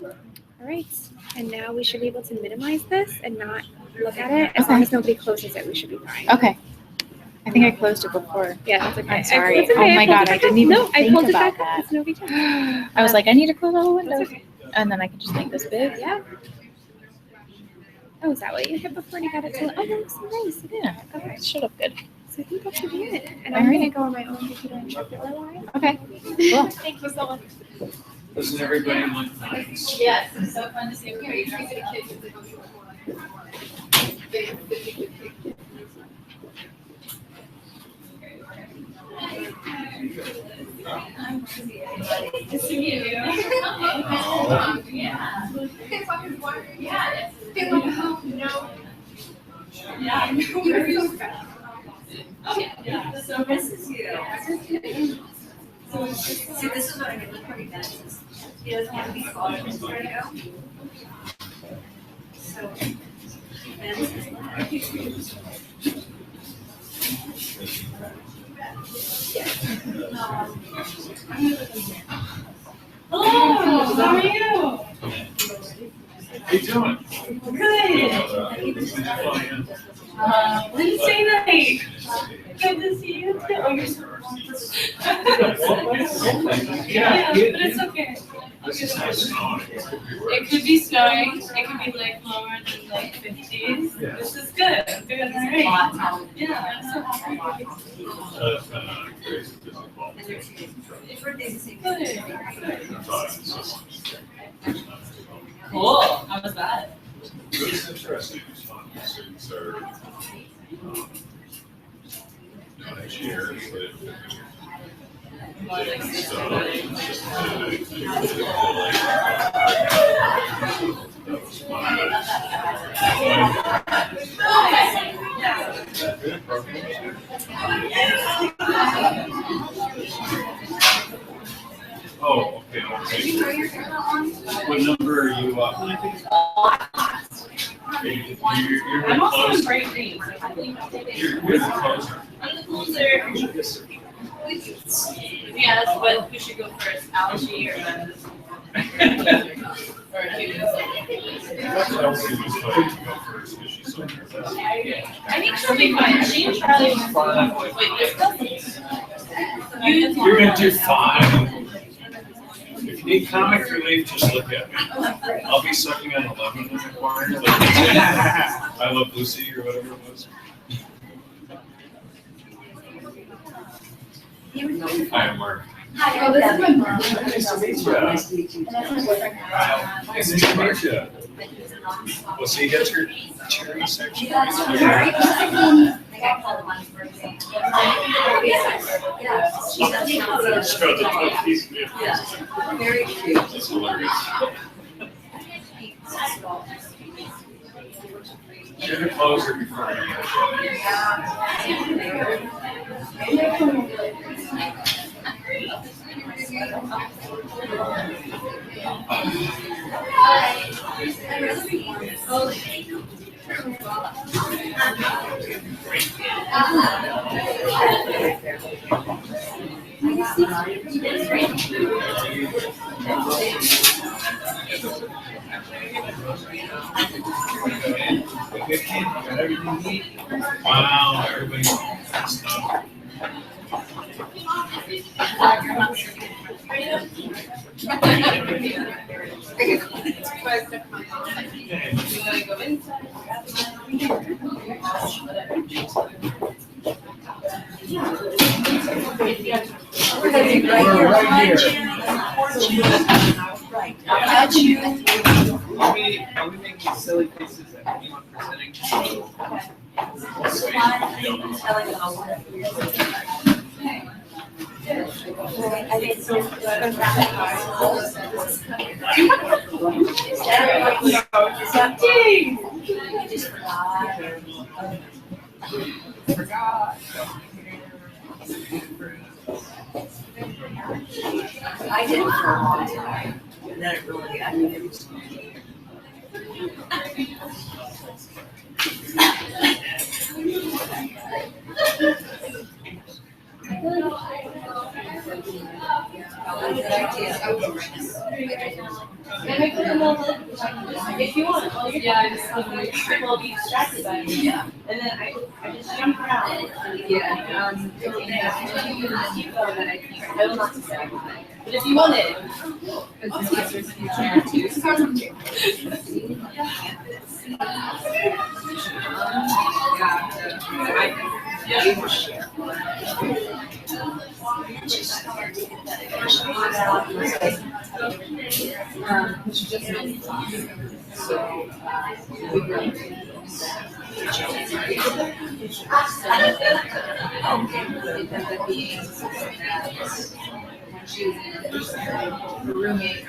All right, and now we should be able to minimize this and not look at it. As long as nobody closes it, we should be fine. Okay. I think I closed it before. Yeah, that's okay. I'm sorry. It's okay. Oh my God, I didn't even I think pulled it about back up. that. It's no big deal. I was like, I need to close all the windows. That's okay. And then I can just make this big. Yeah. Oh, is that what you hit before you got it to? Oh, that looks nice. Yeah. Okay. It should look good. So I think that should be it. And All I'm right. gonna go on my own computer and check it for a while. Okay. Cool. Thank you so much. Doesn't everybody want nice? Yes, it's so fun to see everybody. Good to meet you. Yeah. Yeah. Yeah. So this is you. See, this is what I mean, pretty nice. He doesn't have to be followed, he's ready to go. So, and this is hello, how are you? How you doing? Good. Wednesday night. Good to see you too. Oh, you're so yeah, but it's okay. It could be snowing. It could be like lower than like 50s. This is good. I'm doing all right. Yeah, I'm so happy. Cool. How was that? It was interesting. It was fun. The students are each year. Oh, okay. What number are you up? You're I'm also in close. bright green. You're the closer. I'm the closer. Yes, but who should go first? Algie or Beth? Or Elsie was going to go first because she's so nervous. I think she'll be fine. She and Charlie went before. Wait, there's nothing. You're gonna do fine. If you need comic relief, just look at me. I'll be sucking on a lemon in the corner. Like, I Love Lucy or whatever it was. Hi, I'm Mark. Hi, this is my mom. Nice to meet you. Nice to meet you. Wow. Nice to meet you. Well, so you got your cherry section. I got called on for example. Yeah, she does. Show the cookies. Yeah, very cute. That's hilarious. Get it closer before you Wow, everybody's stuff. Are we making silly faces at anyone presenting? I did it for a long time, and then it really, I mean, it was. If you want, yeah, I just will be distracted by it. Yeah. And then I just jump around. Yeah. I will not say. But if you want it, roommate.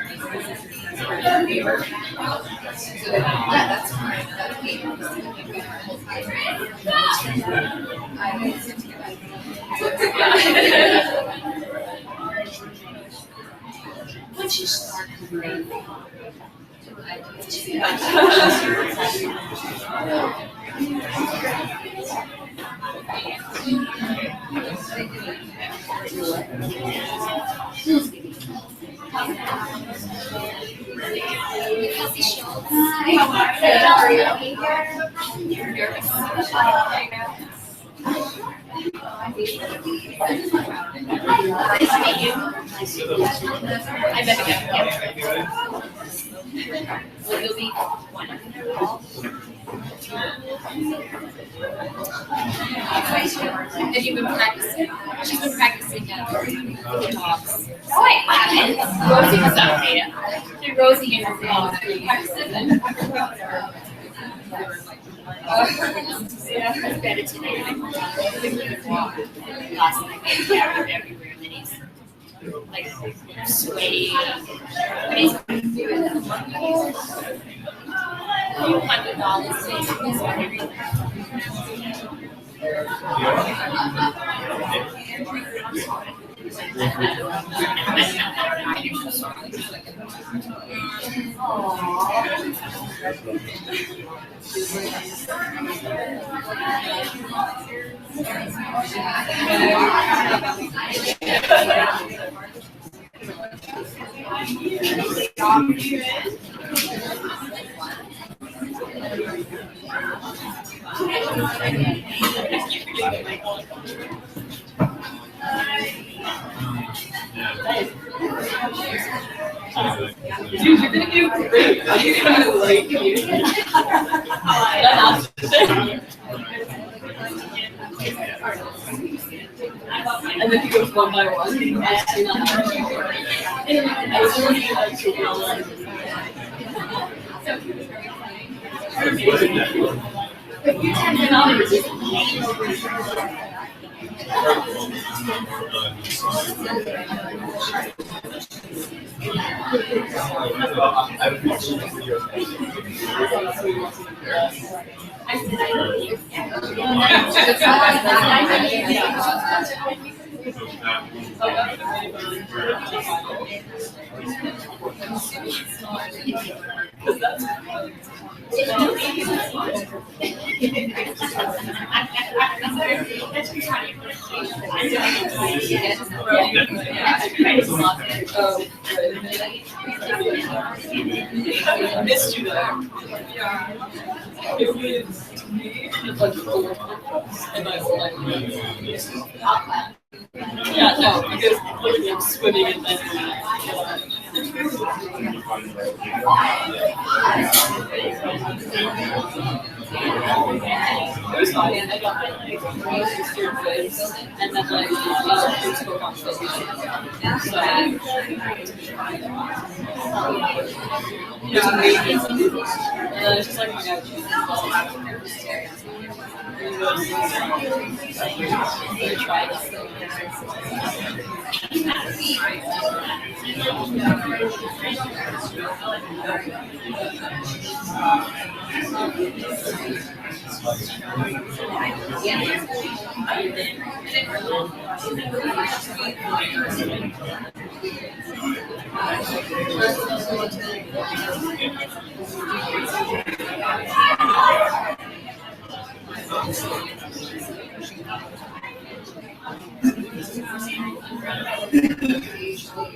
Once you start breathing, Have you been practicing? She's been practicing talks. Oh, I haven't. Rosie was up there. Rosie and her vlog. Practicing. Yeah, it's better today. Last night, I carried everywhere, and then he's like sweaty. But he's $100 savings on everything. Dude, you're gonna do great. I'm gonna like you. And then he goes one by one. I missed you there. And I was like, yeah, no, because literally I'm swimming in that. It was fine. I got my like steered face, and then like it spoke on stage. So it was amazing. And it's just like my God.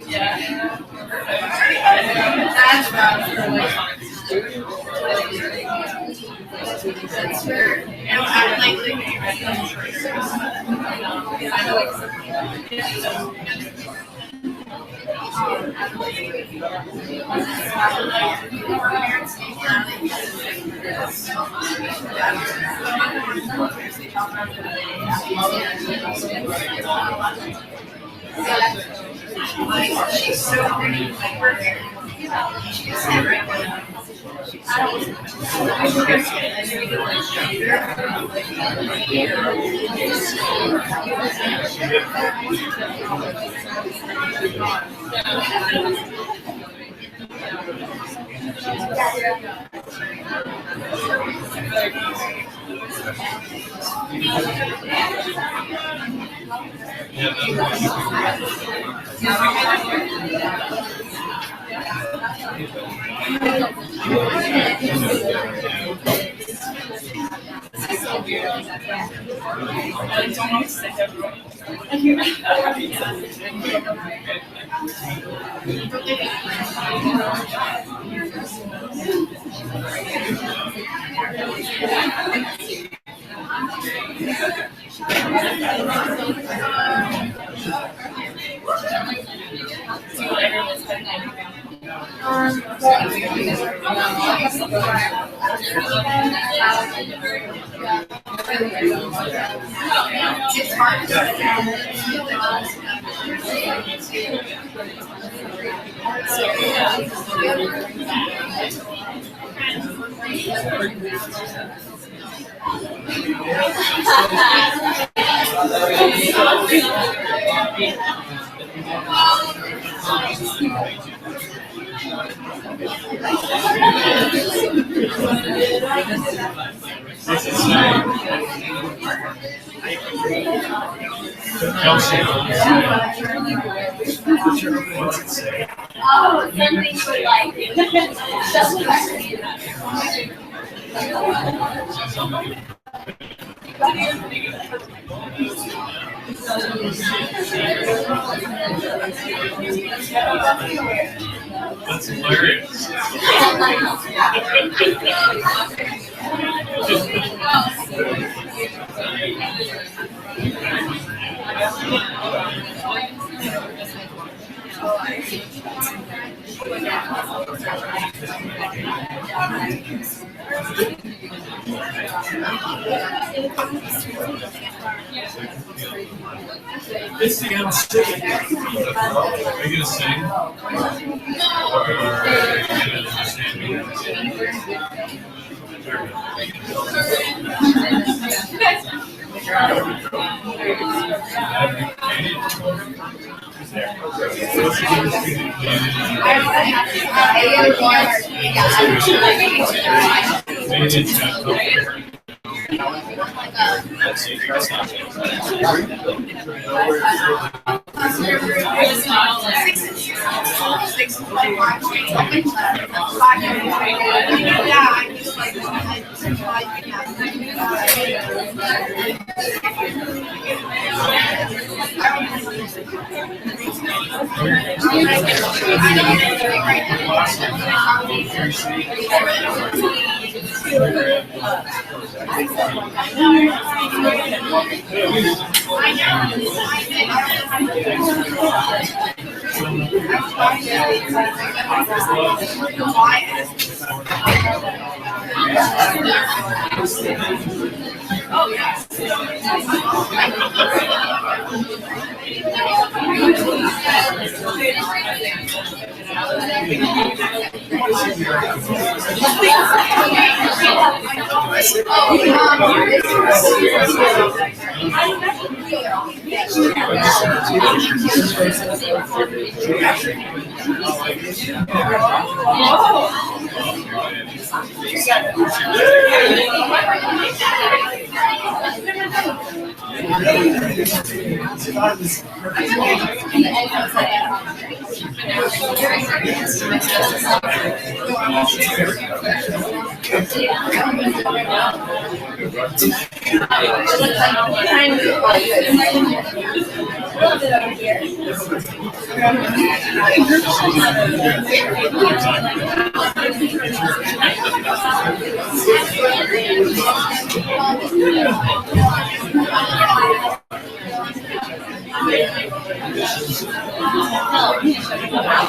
Yeah. She's so pretty, like her hair. She's Oh, something for like. That's hilarious. It's the I'm singing. Are you gonna sing? Or are you gonna understand me?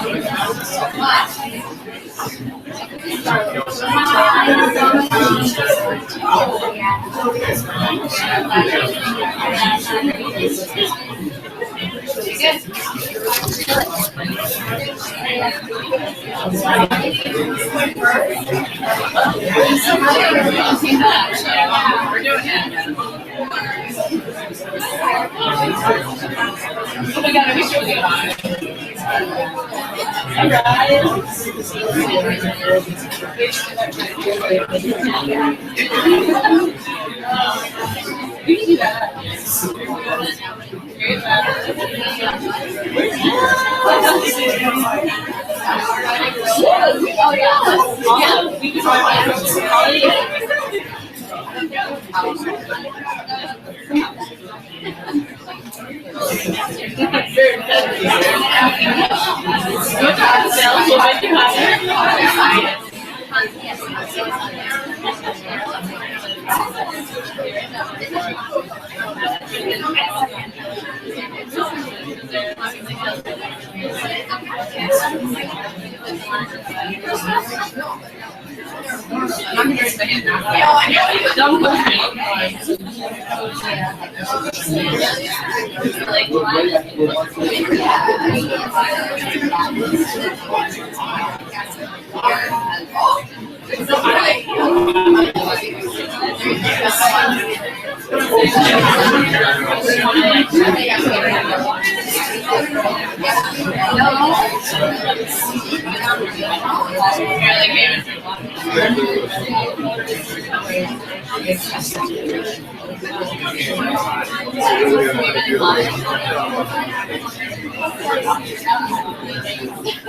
We're doing it. Oh my god, I wish it was we can do that. Oh yeah. We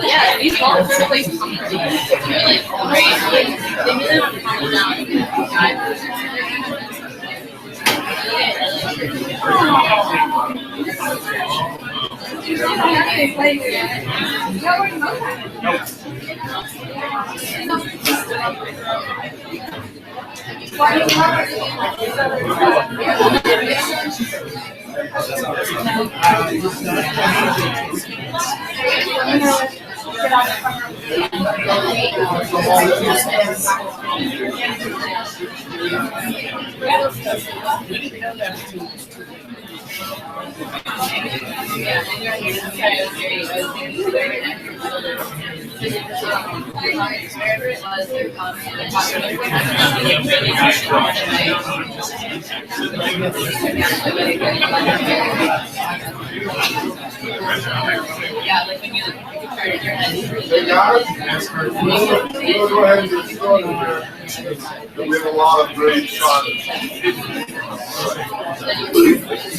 yeah, these balls are really comfortable. They're like great. Like, they really don't calm down. Yeah, like when you turn your head. Hey guys, we'll go ahead and get started here. We have a lot of great shots.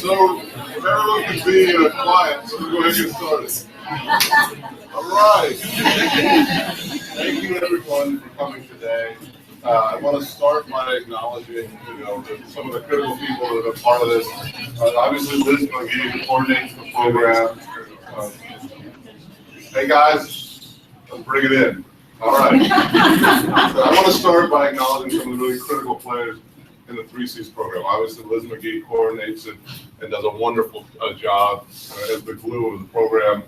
So everyone can be quiet, so we'll go ahead and get started. All right. Thank you everyone for coming today. I want to start by acknowledging, some of the critical people that are part of this. Obviously, Liz McGee, who coordinates the program. Hey guys, let's bring it in. All right. So I want to start by acknowledging some of the really critical players in the 3Cs program. Obviously, Liz McGee coordinates it and does a wonderful job as the glue of the program.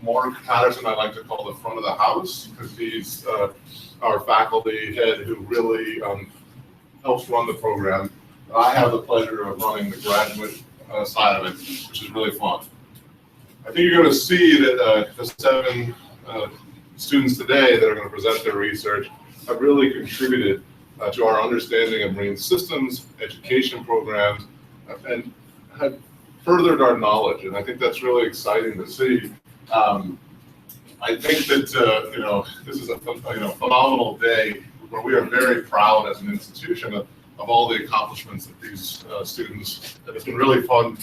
Mark Patterson, I like to call the front of the house because he's our faculty head who really helps run the program. I have the pleasure of running the graduate side of it, which is really fun. I think you're going to see that the 7 students today that are going to present their research have really contributed to our understanding of marine systems, education programs, and have furthered our knowledge. And I think that's really exciting to see. I think that this is a phenomenal day where we are very proud as an institution of all the accomplishments that these students. It's been really fun,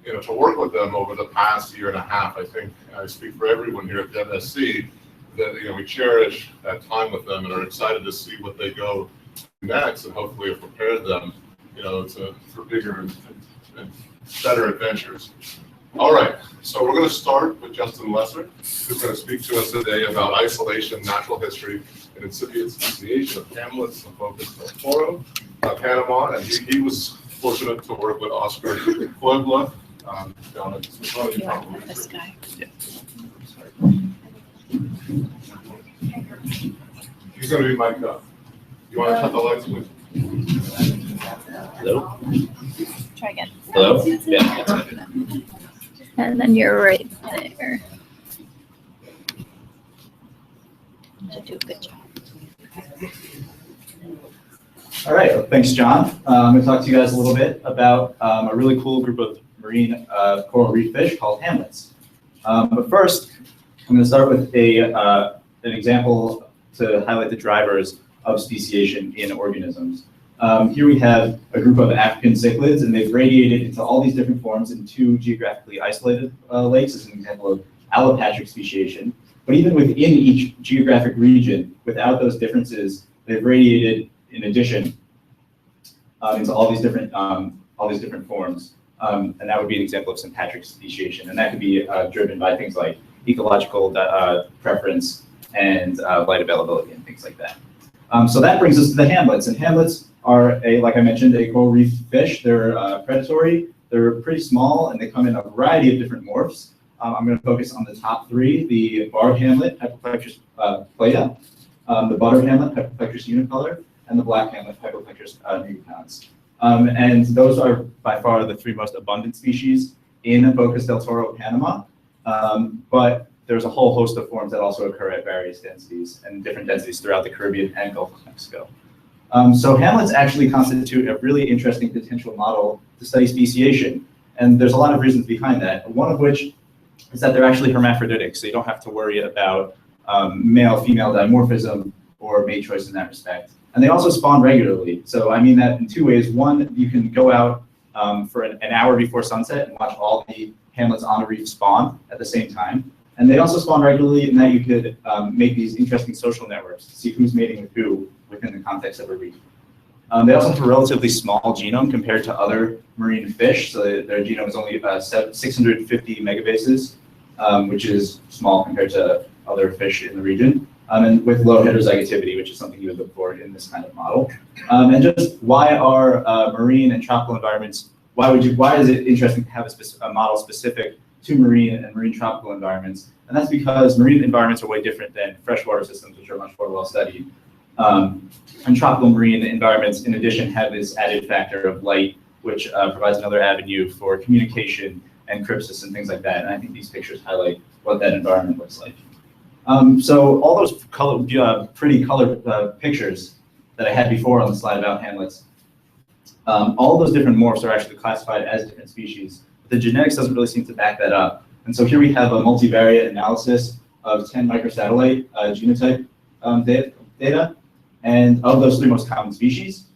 to work with them over the past year and a half. I think I speak for everyone here at the MSC that we cherish that time with them and are excited to see what they go next, and hopefully have prepared them, for bigger and better adventures. All right, so we're going to start with Justin Lesser, who's going to speak to us today about isolation, natural history, and initiation of hamlets and focus on Toro, Panama, and he was fortunate to work with Oscar Puebla down at This guy. He's gonna be mic'd up. You wanna cut the lights, please? Hello? Try again. Hello? Yeah, that's good. And then you're right there. You do a good job. All right, well, thanks, John. I'm going to talk to you guys a little bit about a really cool group of marine coral reef fish called hamlets. But first, I'm going to start with an example to highlight the drivers of speciation in organisms. Here we have a group of African cichlids, and they've radiated into all these different forms in two geographically isolated lakes as an example of allopatric speciation. But even within each geographic region, without those differences, they've radiated in addition into all these different forms. And that would be an example of sympatric speciation. And that could be driven by things like ecological preference and light availability and things like that. So that brings us to the hamlets. And hamlets are, like I mentioned, a coral reef fish. They're predatory. They're pretty small, and they come in a variety of different morphs. I'm going to focus on the top three: the barred hamlet, Hypoplectrus plata, the butter hamlet, Hypoplectrus unicolor, and the black hamlet, Hypoplectrus nugicans. And those are by far the three most abundant species in Bocas del Toro, Panama. But there's a whole host of forms that also occur at various densities and different densities throughout the Caribbean and Gulf of Mexico. So hamlets actually constitute a really interesting potential model to study speciation. And there's a lot of reasons behind that, one of which is that they're actually hermaphroditic, so you don't have to worry about male-female dimorphism or mate choice in that respect. And they also spawn regularly. So I mean that in two ways. One, you can go out for an hour before sunset and watch all the hamlets on a reef spawn at the same time. And they also spawn regularly in that you could make these interesting social networks to see who's mating with who within the context of a reef. They also have a relatively small genome compared to other marine fish. So their genome is only about 650 megabases, which is small compared to other fish in the region. And with low heterozygotivity, which is something you would look for in this kind of model. And just why are marine and tropical environments, why is it interesting to have a model specific to marine and marine tropical environments? And that's because marine environments are way different than freshwater systems, which are much more well studied. And tropical marine environments, in addition, have this added factor of light, which provides another avenue for communication and crypsis and things like that. And I think these pictures highlight what that environment looks like. So all those pretty colored pictures that I had before on the slide about hamlets, all those different morphs are actually classified as different species. But the genetics doesn't really seem to back that up. And so here we have a multivariate analysis of 10 microsatellite genotype data, and of those three most common species.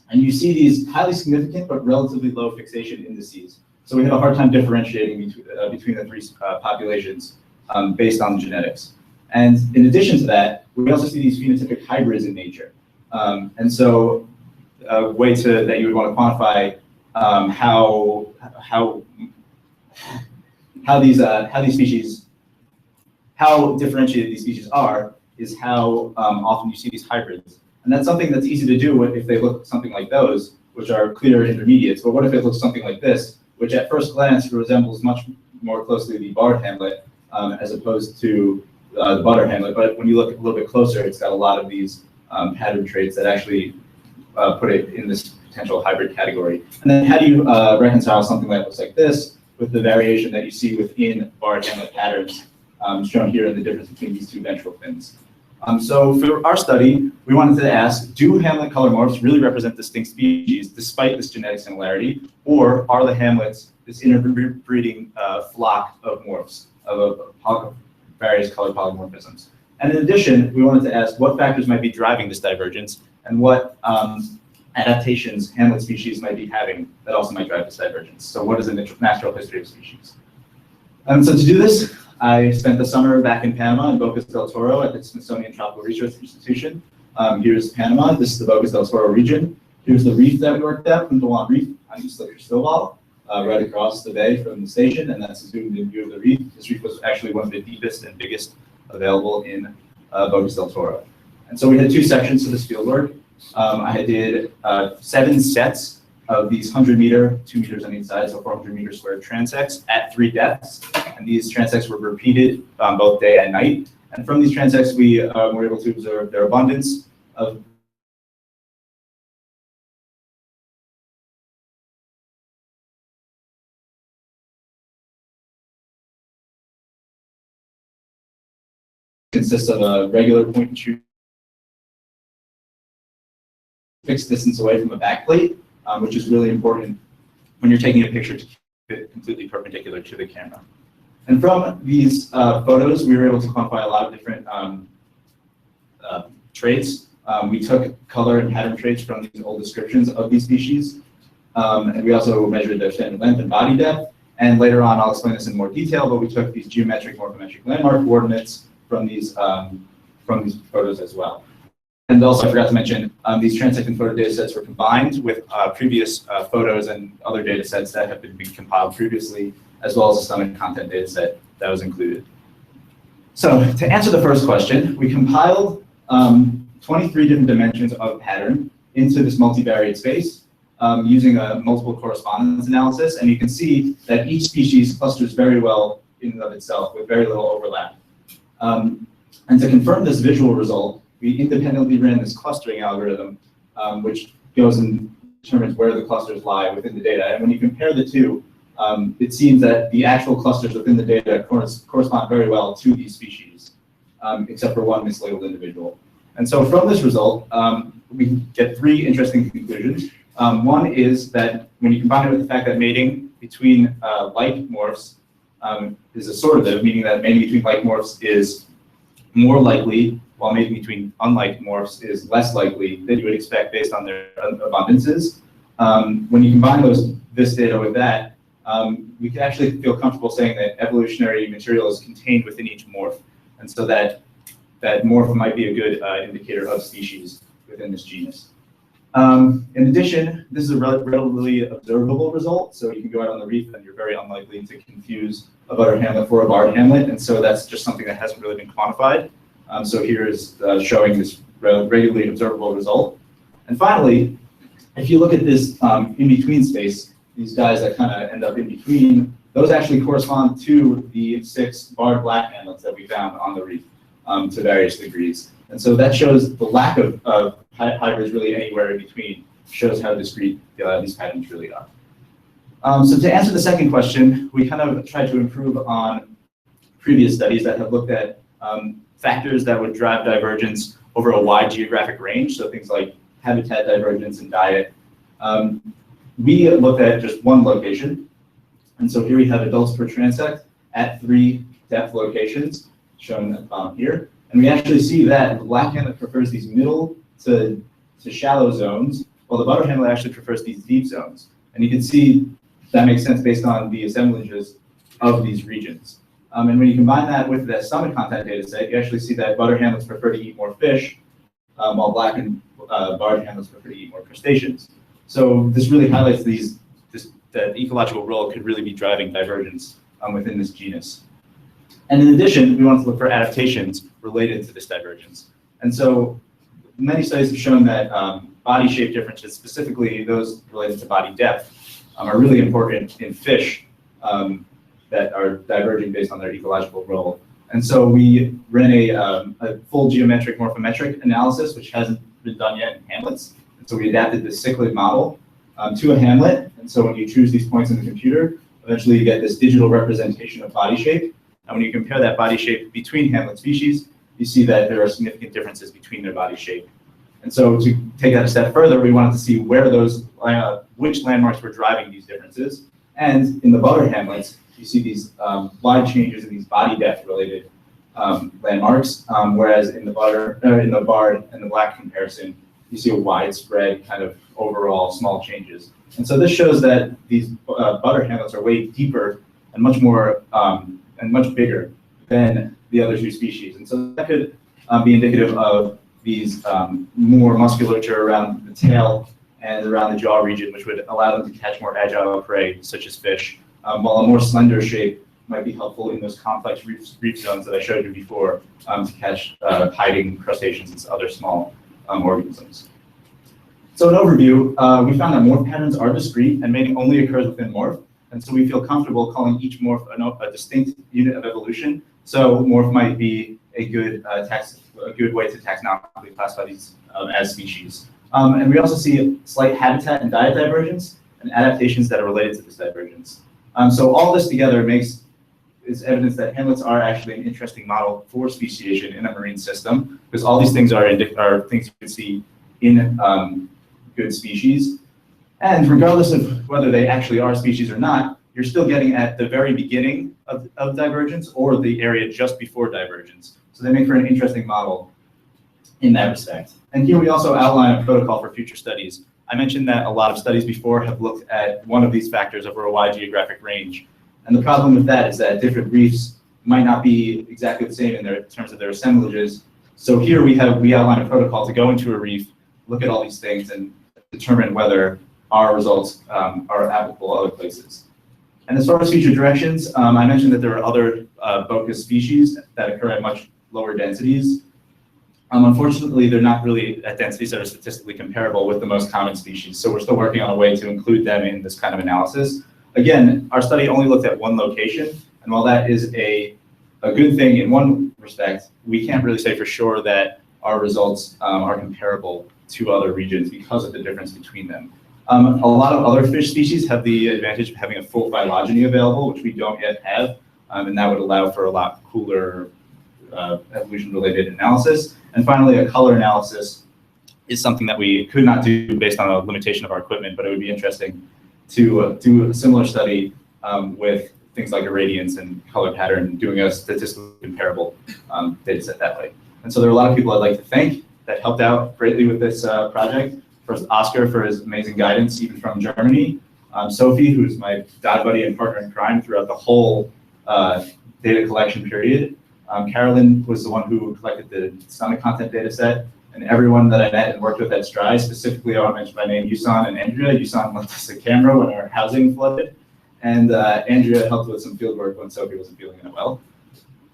And you see these highly significant but relatively low fixation indices. So we have a hard time differentiating between the three populations based on genetics. And in addition to that, we also see these phenotypic hybrids in nature. And so a way that you would want to quantify how differentiated these species are is how often you see these hybrids. And that's something that's easy to do if they look something like those, which are clear intermediates. But what if it looks something like this, which at first glance resembles much more closely the barred hamlet as opposed to the butter hamlet. But when you look a little bit closer, it's got a lot of these pattern traits that actually put it in this potential hybrid category. And then how do you reconcile something that looks like this with the variation that you see within barred hamlet patterns shown here in the difference between these two ventral fins? So for our study, we wanted to ask, do hamlet color morphs really represent distinct species despite this genetic similarity, or are the hamlets this interbreeding flock of morphs, of various color polymorphisms? And in addition, we wanted to ask what factors might be driving this divergence and what adaptations hamlet species might be having that also might drive this divergence. So what is the natural history of species? So to do this, I spent the summer back in Panama in Bocas del Toro at the Smithsonian Tropical Research Institution. Here's Panama. This is the Bocas del Toro region. Here's the reef that we worked at, Punta Juan Reef on East Lake Cristobal, right across the bay from the station, and that's a zoomed-in view of the reef. This reef was actually one of the deepest and biggest available in Bocas del Toro. And so we had two sections to this fieldwork. I did 7 sets of these 100-meter, 2 meters on each side, so 400-meter squared transects at 3 depths. And these transects were repeated both day and night. And from these transects, we were able to observe their abundance of consists of a regular point and shoot fixed distance away from a backplate, which is really important when you're taking a picture to keep it completely perpendicular to the camera. And from these photos, we were able to quantify a lot of different traits. We took color and pattern traits from these old descriptions of these species. And we also measured their standard length and body depth. And later on, I'll explain this in more detail, but we took these geometric morphometric landmark coordinates from these photos as well. And also, I forgot to mention, these transect and photo data sets were combined with previous photos and other data sets that have been compiled previously, as well as a stomach content data set that was included. So to answer the first question, we compiled 23 different dimensions of pattern into this multivariate space using a multiple correspondence analysis. And you can see that each species clusters very well in and of itself with very little overlap. And to confirm this visual result, we independently ran this clustering algorithm, which goes and determines where the clusters lie within the data. And when you compare the two, it seems that the actual clusters within the data correspond very well to these species, except for one mislabeled individual. And so from this result, we get three interesting conclusions. One is that when you combine it with the fact that mating between like morphs is assortative, meaning that mating between like morphs is more likely, while mating between unlike morphs is less likely than you would expect based on their abundances. When you combine this data with that, we can actually feel comfortable saying that evolutionary material is contained within each morph. And so that morph might be a good indicator of species within this genus. In addition, this is a relatively observable result. So you can go out on the reef and you're very unlikely to confuse a butter hamlet for a barred hamlet. And so that's just something that hasn't really been quantified. So here is showing this regularly observable result. And finally, if you look at this in-between space, these guys that kind of end up in between, those actually correspond to the 6 barred black hamlets that we found on the reef to various degrees. And so that shows the lack of hybrids really anywhere in between, shows how discrete these patterns really are. So to answer the second question, we kind of tried to improve on previous studies that have looked at factors that would drive divergence over a wide geographic range, so things like habitat divergence and diet. We looked at just one location, and so here we have adults per transect at 3 depth locations, shown at the bottom here. And we actually see that the black hamlet prefers these middle to shallow zones, while the butter hamlet actually prefers these deep zones. And you can see that makes sense based on the assemblages of these regions. And when you combine that with the stomach content data set, you actually see that butter hamlets prefer to eat more fish, while black and barred hamlets prefer to eat more crustaceans. So this really highlights that ecological role could really be driving divergence within this genus. And in addition, we want to look for adaptations related to this divergence. And so many studies have shown that body shape differences, specifically those related to body depth, are really important in fish that are diverging based on their ecological role. And so we ran a full geometric morphometric analysis, which hasn't been done yet in hamlets. And so we adapted this cichlid model to a hamlet. And so when you choose these points in the computer, eventually you get this digital representation of body shape. And when you compare that body shape between hamlet species, you see that there are significant differences between their body shape. And so to take that a step further, we wanted to see where which landmarks were driving these differences. And in the butter hamlets, you see these wide changes in these body depth related landmarks, whereas in the barred and the black comparison, you see a widespread kind of overall small changes. And so this shows that these butter hamlets are way deeper and much more and much bigger than the other 2 species. And so that could be indicative of these more musculature around the tail and around the jaw region, which would allow them to catch more agile prey, such as fish, while a more slender shape might be helpful in those complex reef zones that I showed you before to catch hiding crustaceans and other small organisms. So in overview, we found that morph patterns are discrete and mating only occurs within morph. And so we feel comfortable calling each morph a distinct unit of evolution. So morph might be a good way to taxonomically classify these as species. And we also see slight habitat and diet divergence and adaptations that are related to this divergence. So all this together is evidence that hamlets are actually an interesting model for speciation in a marine system, because all these things are things you can see in good species. And regardless of whether they actually are species or not, you're still getting at the very beginning of divergence or the area just before divergence. So they make for an interesting model in that respect. And here we also outline a protocol for future studies. I mentioned that a lot of studies before have looked at one of these factors over a wide geographic range. And the problem with that is that different reefs might not be exactly the same in terms of their assemblages. So here we outline a protocol to go into a reef, look at all these things, and determine whether our results are applicable to other places. And as far as future directions, I mentioned that there are other Bocas species that occur at much lower densities. Unfortunately, they're not really at densities that are statistically comparable with the most common species. So we're still working on a way to include them in this kind of analysis. Again, our study only looked at one location, and while that is a good thing in one respect, we can't really say for sure that our results are comparable to other regions because of the difference between them. A lot of other fish species have the advantage of having a full phylogeny available, which we don't yet have, and that would allow for a lot cooler evolution-related analysis. And finally, a color analysis is something that we could not do based on a limitation of our equipment, but it would be interesting to do a similar study with things like irradiance and color pattern, doing a statistically comparable data set that way. And so there are a lot of people I'd like to thank that helped out greatly with this project. First, Oscar for his amazing guidance, even from Germany. Sophie, who's my dive buddy and partner in crime throughout the whole data collection period. Carolyn was the one who collected the stomach content data set. And everyone that I met and worked with at STRI, specifically I want to mention by name Yusan and Andrea. Yusan lent us a camera when our housing flooded. And Andrea helped with some field work when Sophie wasn't feeling that well.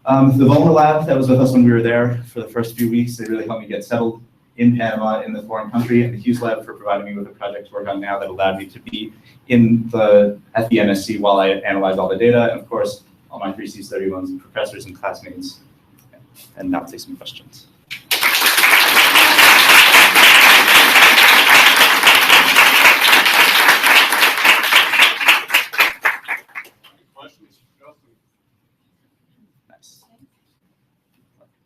The Volmer lab that was with us when we were there for the first few weeks, they really helped me get settled in Panama in the foreign country, and the Hughes lab for providing me with a project to work on now that allowed me to be at the MSc while I analyzed all the data, and of course, all my 3C31s and professors and classmates. And now take some questions. Nice.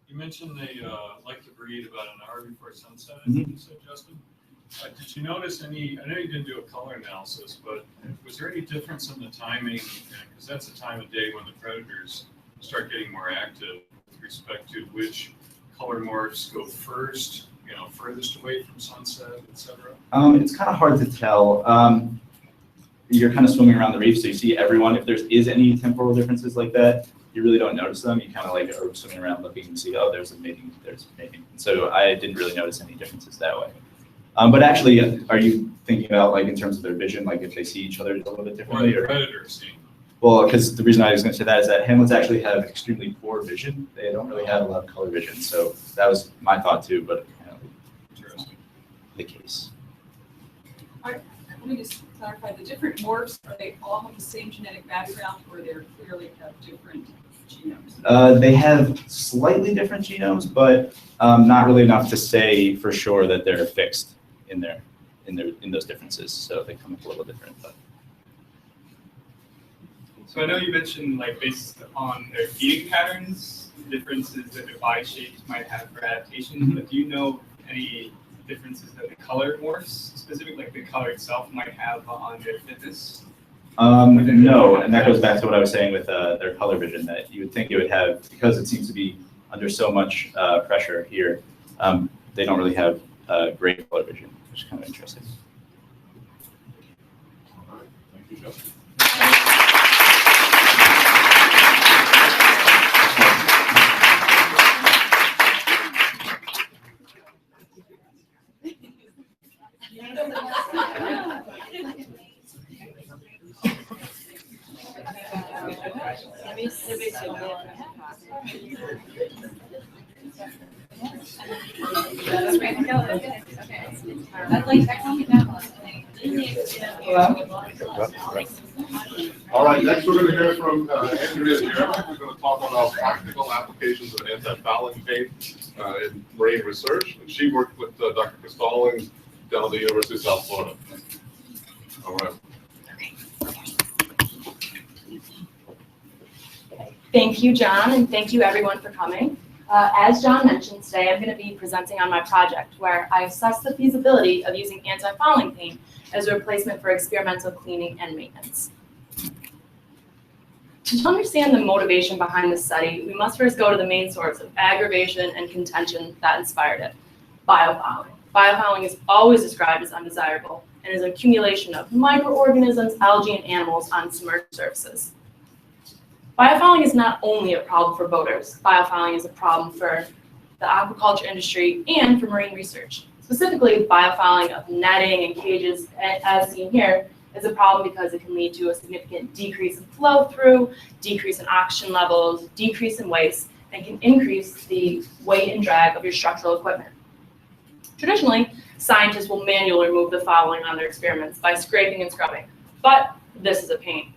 You mentioned they like to breed about an hour before sunset, I think you said, Justin. Did you notice any, I know you didn't do a color analysis, but was there any difference in the timing? Because that's the time of day when the predators start getting more active with respect to which color morphs go first, furthest away from sunset, et cetera? It's kind of hard to tell. You're kind of swimming around the reef, so you see everyone. If there is any temporal differences like that, you really don't notice them. You kind of like are swimming around looking and see, oh, there's mating. And so I didn't really notice any differences that way. But actually, are you thinking about like in terms of their vision, like if they see each other a little bit differently? Or the predators see. Well, because the reason I was going to say that is that hamlets actually have extremely poor vision. They don't really have a lot of color vision. So that was my thought too, but Interesting. The case. Let me just clarify, the different morphs, are they all have the same genetic background or they're clearly have different genomes? They have slightly different genomes, but not really enough to say for sure that they're fixed in those differences. So they come up a little different. But. So I know you mentioned like based on their feeding patterns, differences that their body shapes might have for adaptation, but do you know any differences that the color morphs, specifically like the color itself, might have on their fitness? No, and that goes back to what I was saying with their color vision, that you would think it would have, because it seems to be under so much pressure here, they don't really have great color vision, which is kind of interesting. All right, thank you, Justin. All right, next we're going to hear from Andrea here, who's going to talk on about practical applications of anti-fouling paint in marine research. And she worked with Dr. Stallings down at the University of South Florida. All right. Thank you, John, and thank you everyone for coming. As John mentioned, today I'm going to be presenting on my project where I assess the feasibility of using anti-fouling paint as a replacement for experimental cleaning and maintenance. To understand the motivation behind this study, we must first go to the main source of aggravation and contention that inspired it, biofouling. Biofouling is always described as undesirable and is an accumulation of microorganisms, algae, and animals on submerged surfaces. Biofouling is not only a problem for boaters. Biofouling is a problem for the aquaculture industry and for marine research. Specifically, biofouling of netting and cages, as seen here, is a problem because it can lead to a significant decrease in flow through, decrease in oxygen levels, decrease in waste, and can increase the weight and drag of your structural equipment. Traditionally, scientists will manually remove the fouling on their experiments by scraping and scrubbing, but this is a pain.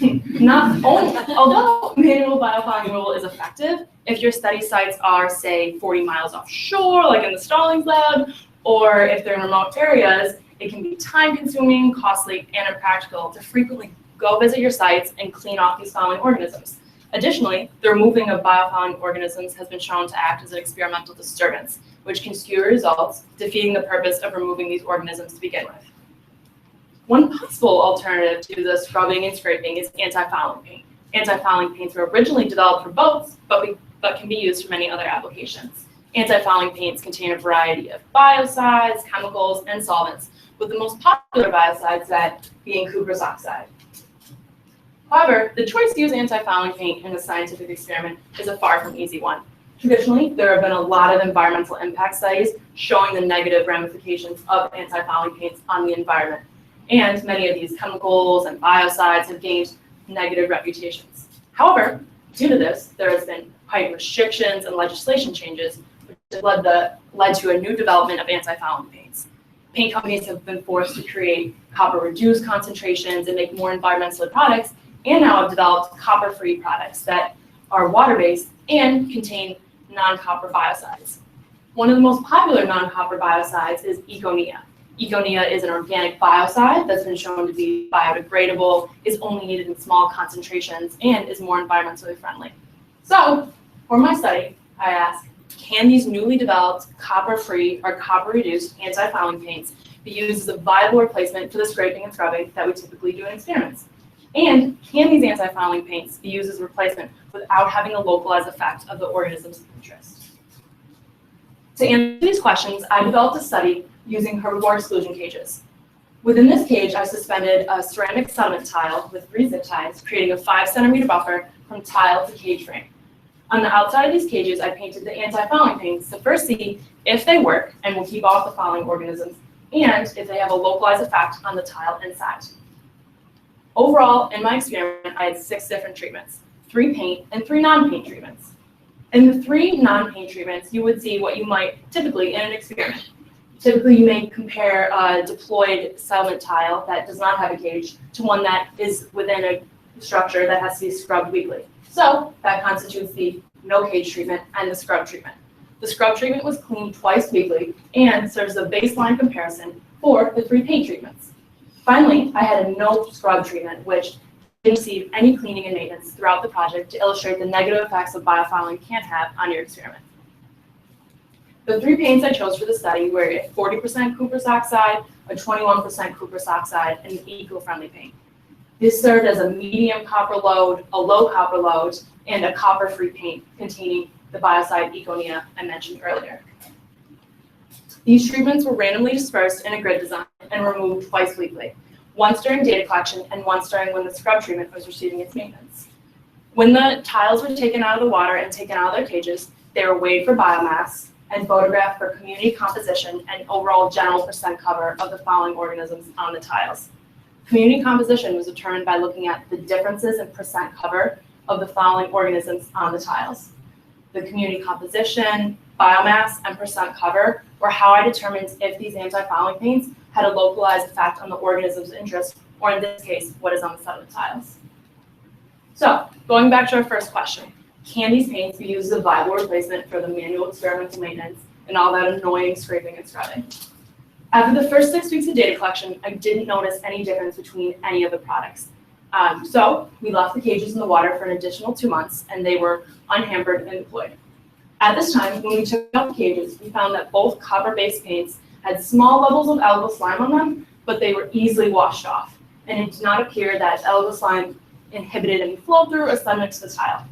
Not only, although manual biofouling removal is effective, if your study sites are, say, 40 miles offshore, like in the Stallings lab, or if they're in remote areas, it can be time-consuming, costly, and impractical to frequently go visit your sites and clean off these fouling organisms. Additionally, the removing of biofouling organisms has been shown to act as an experimental disturbance, which can skew results, defeating the purpose of removing these organisms to begin with. One possible alternative to the scrubbing and scraping is anti-fouling paint. Anti-fouling paints were originally developed for boats, but can be used for many other applications. Anti-fouling paints contain a variety of biocides, chemicals, and solvents, with the most popular biocides that being cuprous oxide. However, the choice to use anti-fouling paint in a scientific experiment is a far from easy one. Traditionally, there have been a lot of environmental impact studies showing the negative ramifications of anti-fouling paints on the environment, and many of these chemicals and biocides have gained negative reputations. However, due to this, there has been heightened restrictions and legislation changes, which have led to a new development of anti-fouling paints. Paint companies have been forced to create copper-reduced concentrations and make more environmental products, and now have developed copper-free products that are water-based and contain non-copper biocides. One of the most popular non-copper biocides is Econia. Econia is an organic biocide that's been shown to be biodegradable, is only needed in small concentrations, and is more environmentally friendly. So, for my study, I asked, can these newly developed copper-free or copper-reduced anti-fouling paints be used as a viable replacement for the scraping and scrubbing that we typically do in experiments? And can these anti-fouling paints be used as a replacement without having a localized effect of the organism's interest? To answer these questions, I developed a study using herbivore exclusion cages. Within this cage, I suspended a ceramic sediment tile with 3 zip ties, creating a 5-centimeter buffer from tile to cage frame. On the outside of these cages, I painted the anti-fouling paints to first see if they work and will keep off the fouling organisms, and if they have a localized effect on the tile inside. Overall, in my experiment, I had 6 different treatments, 3 paint and 3 non-paint treatments. In the 3 non-paint treatments, you would see what you might typically in an experiment. Typically, you may compare a deployed settlement tile that does not have a cage to one that is within a structure that has to be scrubbed weekly. So that constitutes the no cage treatment and the scrub treatment. The scrub treatment was cleaned twice weekly and serves as a baseline comparison for the 3 paint treatments. Finally, I had a no scrub treatment, which didn't receive any cleaning and maintenance throughout the project to illustrate the negative effects of biofouling can have on your experiment. The 3 paints I chose for the study were a 40% cuprous oxide, a 21% cuprous oxide, and an eco-friendly paint. This served as a medium copper load, a low copper load, and a copper-free paint containing the biocide Econia I mentioned earlier. These treatments were randomly dispersed in a grid design and removed twice weekly, once during data collection and once during when the scrub treatment was receiving its maintenance. When the tiles were taken out of the water and taken out of their cages, they were weighed for biomass and photographed for community composition and overall general percent cover of the fouling organisms on the tiles. Community composition was determined by looking at the differences in percent cover of the fouling organisms on the tiles. The community composition, biomass, and percent cover were how I determined if these anti-fouling paints had a localized effect on the organism's interest, or in this case, what is on the sediment tiles. So, going back to our first question, Can these paints be used as a viable replacement for the manual experimental maintenance and all that annoying scraping and scrubbing? After the first 6 weeks of data collection, I didn't notice any difference between any of the products. So we left the cages in the water for an additional 2 months, and they were unhampered and deployed. At this time, when we took out the cages, we found that both copper-based paints had small levels of algal slime on them, but they were easily washed off, and it did not appear that algal slime inhibited any flow through or sediment to the tile.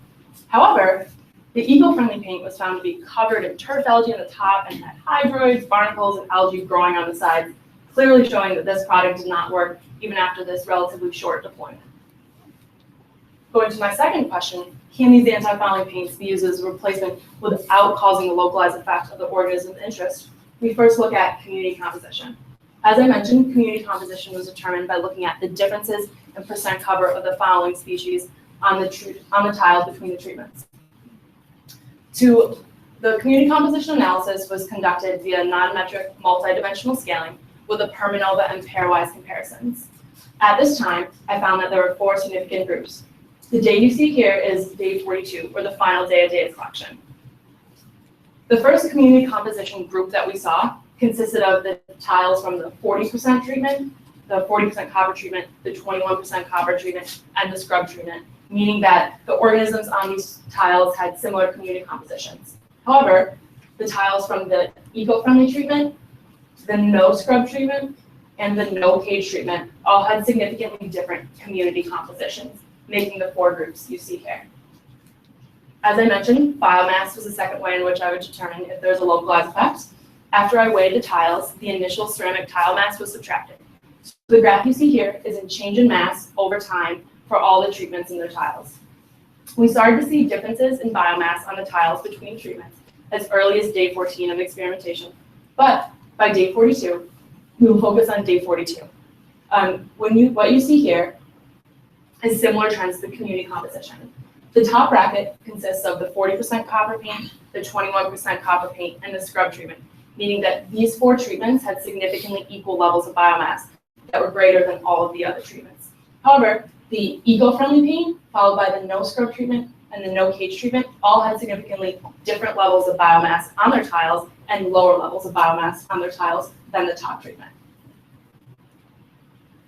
However, the eco-friendly paint was found to be covered in turf algae on the top and had hydroids, barnacles, and algae growing on the sides, clearly showing that this product did not work even after this relatively short deployment. Going to my second question, can these anti-fouling paints be used as a replacement without causing a localized effect of the organism of interest? We first look at community composition. As I mentioned, community composition was determined by looking at the differences in percent cover of the fouling species on the tiles between the treatments. The community composition analysis was conducted via non-metric multidimensional scaling with a per-manova and pairwise comparisons. At this time, I found that there were 4 significant groups. The day you see here is day 42, or the final day of data collection. The first community composition group that we saw consisted of the tiles from the 40% treatment, the 40% copper treatment, the 21% copper treatment, and the scrub treatment, meaning that the organisms on these tiles had similar community compositions. However, the tiles from the eco-friendly treatment, the no scrub treatment, and the no cage treatment all had significantly different community compositions, making the 4 groups you see here. As I mentioned, biomass was the second way in which I would determine if there's a localized effect. After I weighed the tiles, the initial ceramic tile mass was subtracted. So the graph you see here is in change in mass over time for all the treatments in their tiles. We started to see differences in biomass on the tiles between treatments as early as day 14 of experimentation. But by day 42, we will focus on day 42. What you see here is similar trends to the community composition. The top bracket consists of the 40% copper paint, the 21% copper paint, and the scrub treatment, meaning that these 4 treatments had significantly equal levels of biomass that were greater than all of the other treatments. However, the eco-friendly paint, followed by the no scrub treatment and the no cage treatment, all had significantly different levels of biomass on their tiles and lower levels of biomass on their tiles than the top treatment.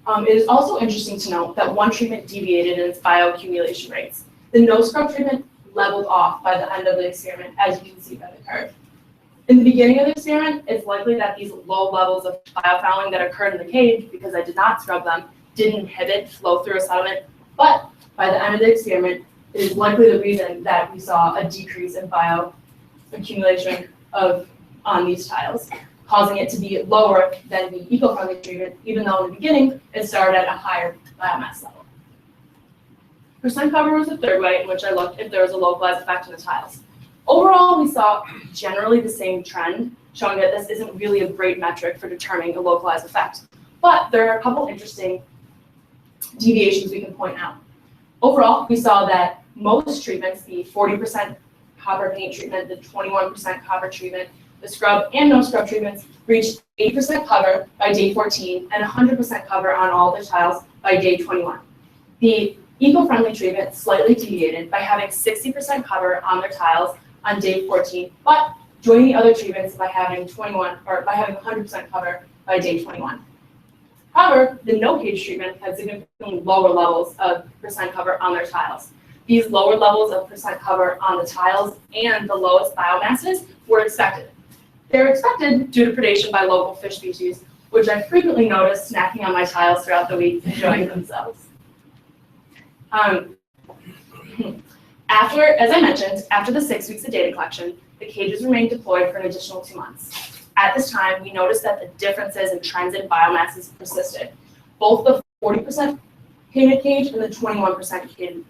It is also interesting to note that one treatment deviated in its bioaccumulation rates. The no scrub treatment leveled off by the end of the experiment, as you can see by the curve. In the beginning of the experiment, it's likely that these low levels of biofouling that occurred in the cage, because I did not scrub them, didn't inhibit flow through a sediment, but by the end of the experiment, it is likely the reason that we saw a decrease in bioaccumulation on these tiles, causing it to be lower than the eco-friendly treatment, even though in the beginning, it started at a higher biomass level. Percent cover was the third way in which I looked if there was a localized effect in the tiles. Overall, we saw generally the same trend, showing that this isn't really a great metric for determining a localized effect. But there are a couple interesting deviations we can point out. Overall, we saw that most treatments, the 40% copper paint treatment, the 21% copper treatment, the scrub and no scrub treatments reached 80% cover by day 14 and 100% cover on all their tiles by day 21. The eco-friendly treatment slightly deviated by having 60% cover on their tiles on day 14, but joining the other treatments by having 100% cover by day 21. However, the no cage treatment had significantly lower levels of percent cover on their tiles. These lower levels of percent cover on the tiles and the lowest biomasses were expected. They're expected due to predation by local fish species, which I frequently noticed snacking on my tiles throughout the week, enjoying themselves. As I mentioned, after the 6 weeks of data collection, the cages remained deployed for an additional 2 months. At this time, we noticed that the differences and trends in biomasses persisted. Both the 40% painted cage and the 21% painted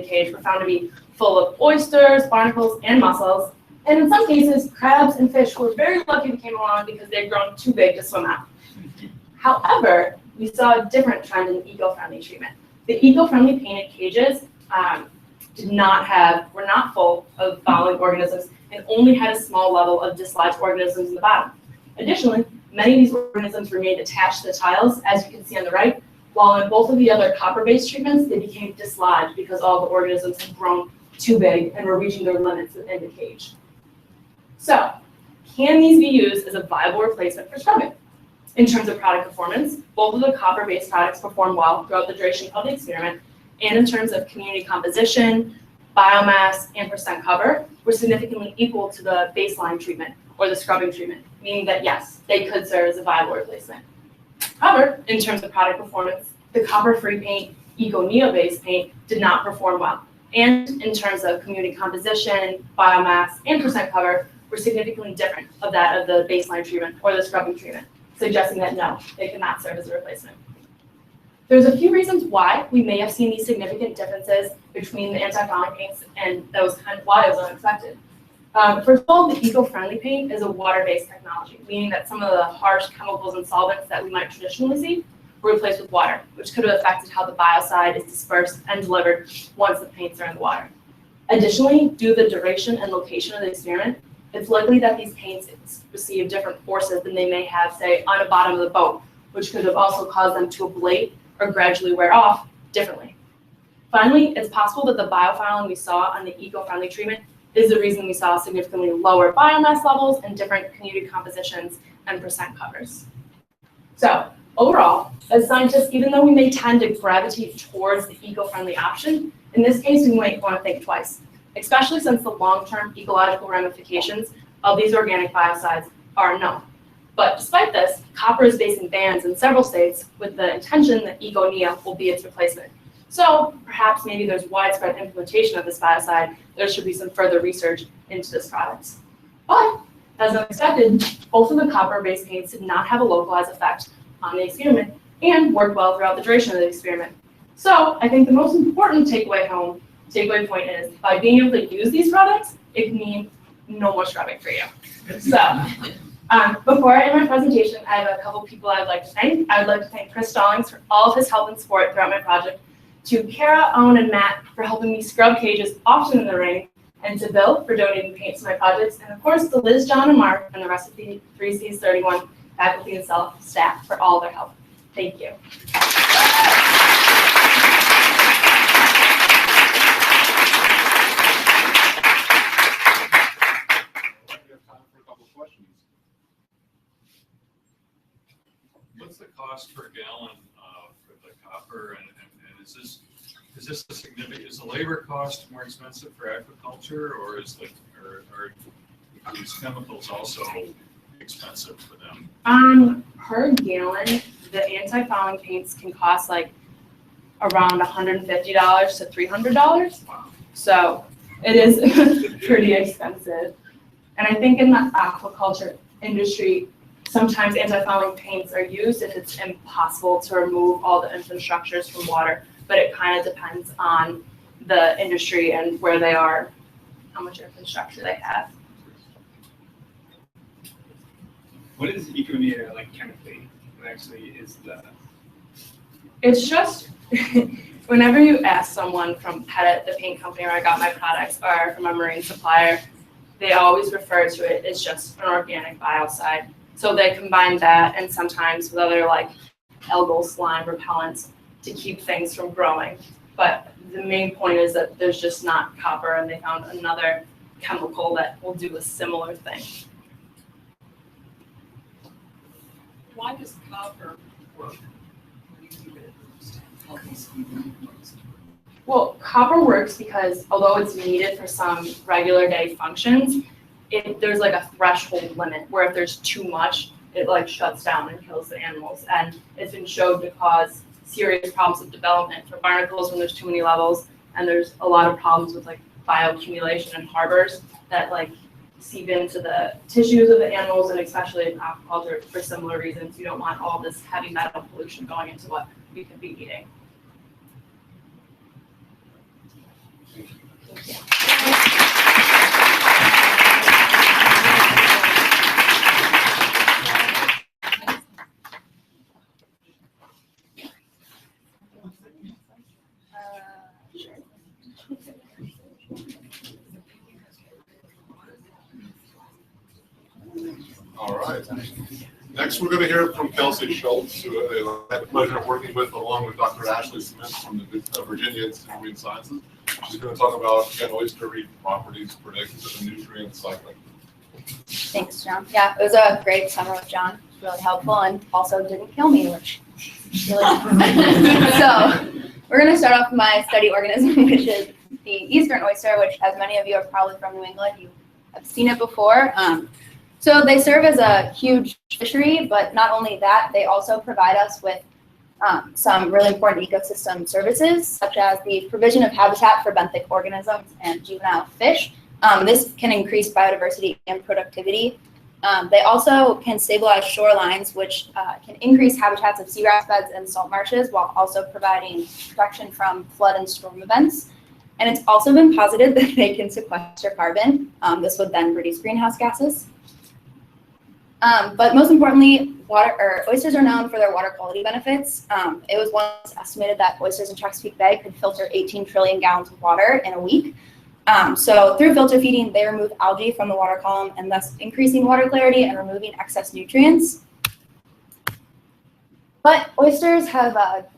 cage were found to be full of oysters, barnacles, and mussels. And in some cases, crabs and fish were very lucky we came along because they'd grown too big to swim out. However, we saw a different trend in eco-friendly treatment. The eco-friendly painted cages were not full of fouling organisms and only had a small level of dislodged organisms in the bottom. Additionally, many of these organisms remained attached to the tiles, as you can see on the right, while in both of the other copper-based treatments, they became dislodged because all the organisms had grown too big and were reaching their limits within the cage. So, can these be used as a viable replacement for scrubbing? In terms of product performance, both of the copper-based products perform well throughout the duration of the experiment, and in terms of community composition, biomass, and percent cover, were significantly equal to the baseline treatment or the scrubbing treatment, meaning that yes, they could serve as a viable replacement. However, in terms of product performance, the copper-free paint, Eco-Neo-based paint did not perform well. And in terms of community composition, biomass, and percent cover, were significantly different of that of the baseline treatment or the scrubbing treatment, suggesting that no, they could not serve as a replacement. There's a few reasons why we may have seen these significant differences between the anti-fouling paints, and that was kind of why it was unexpected. First of all, the eco-friendly paint is a water-based technology, meaning that some of the harsh chemicals and solvents that we might traditionally see were replaced with water, which could have affected how the biocide is dispersed and delivered once the paints are in the water. Additionally, due to the duration and location of the experiment, it's likely that these paints receive different forces than they may have, say, on the bottom of the boat, which could have also caused them to ablate or gradually wear off differently. Finally, it's possible that the biofouling we saw on the eco-friendly treatment is the reason we saw significantly lower biomass levels and different community compositions and percent covers. So overall, as scientists, even though we may tend to gravitate towards the eco-friendly option, in this case, we might want to think twice, especially since the long-term ecological ramifications of these organic biocides are unknown. But despite this, copper is facing bans in several states with the intention that Eco-Neo will be its replacement. So perhaps maybe there's widespread implementation of this biocide. There should be some further research into this product. But as expected, both of the copper-based paints did not have a localized effect on the experiment and worked well throughout the duration of the experiment. So I think the most important takeaway point is by being able to use these products, it can mean no more scrubbing for you. So before I end my presentation, I have a couple people I'd like to thank. I'd like to thank Chris Stallings for all of his help and support throughout my project, to Kara, Owen, and Matt for helping me scrub cages often in the rain, and to Bill for donating paint to my projects, and of course to Liz, John, and Mark and the rest of the 3Cs31 faculty and staff for all their help. Thank you. What's the cost per gallon for the copper, and is this a significant? Is the labor cost more expensive for agriculture, or is are these chemicals also expensive for them? Per gallon, the anti-fouling paints can cost like around $150 to $300. Wow. So it is pretty expensive. And I think in the aquaculture industry, sometimes anti-fouling paints are used if it's impossible to remove all the infrastructures from water, but it kind of depends on the industry and where they are, how much infrastructure they have. What is Eco-Neo like chemically? What actually is the? It's just, whenever you ask someone from Pettit, the paint company where I got my products, or from a marine supplier, they always refer to it as just an organic biocide. So they combine that and sometimes with other like algal slime repellents to keep things from growing. But the main point is that there's just not copper, and they found another chemical that will do a similar thing. Why does copper work? Well, copper works because although it's needed for some regular day functions, there's like a threshold limit where if there's too much, it like shuts down and kills the animals. And it's been shown to cause serious problems with development for barnacles when there's too many levels. And there's a lot of problems with like bioaccumulation in harbors that like seep into the tissues of the animals, and especially in aquaculture for similar reasons. You don't want all this heavy metal pollution going into what we could be eating. Thank you. All right. Next, we're going to hear from Kelsey Schultz, who I had the pleasure of working with along with Dr. Ashley Smith from the Virginia Institute of Marine Sciences. She's going to talk about can oyster reef properties predict the nutrient cycling. Thanks, John. Yeah, it was a great summer with John. It was really helpful and also didn't kill me, which really So we're going to start off with my study organism, which is the eastern oyster, which, as many of you are probably from New England, you have seen it before. So they serve as a huge fishery, but not only that, they also provide us with some really important ecosystem services, such as the provision of habitat for benthic organisms and juvenile fish. This can increase biodiversity and productivity. They also can stabilize shorelines, which can increase habitats of seagrass beds and salt marshes, while also providing protection from flood and storm events. And it's also been posited that they can sequester carbon. This would then reduce greenhouse gases. But most importantly, oysters are known for their water quality benefits. It was once estimated that oysters in Chesapeake Bay could filter 18 trillion gallons of water in a week. So through filter feeding, they remove algae from the water column and thus increasing water clarity and removing excess nutrients. But oysters have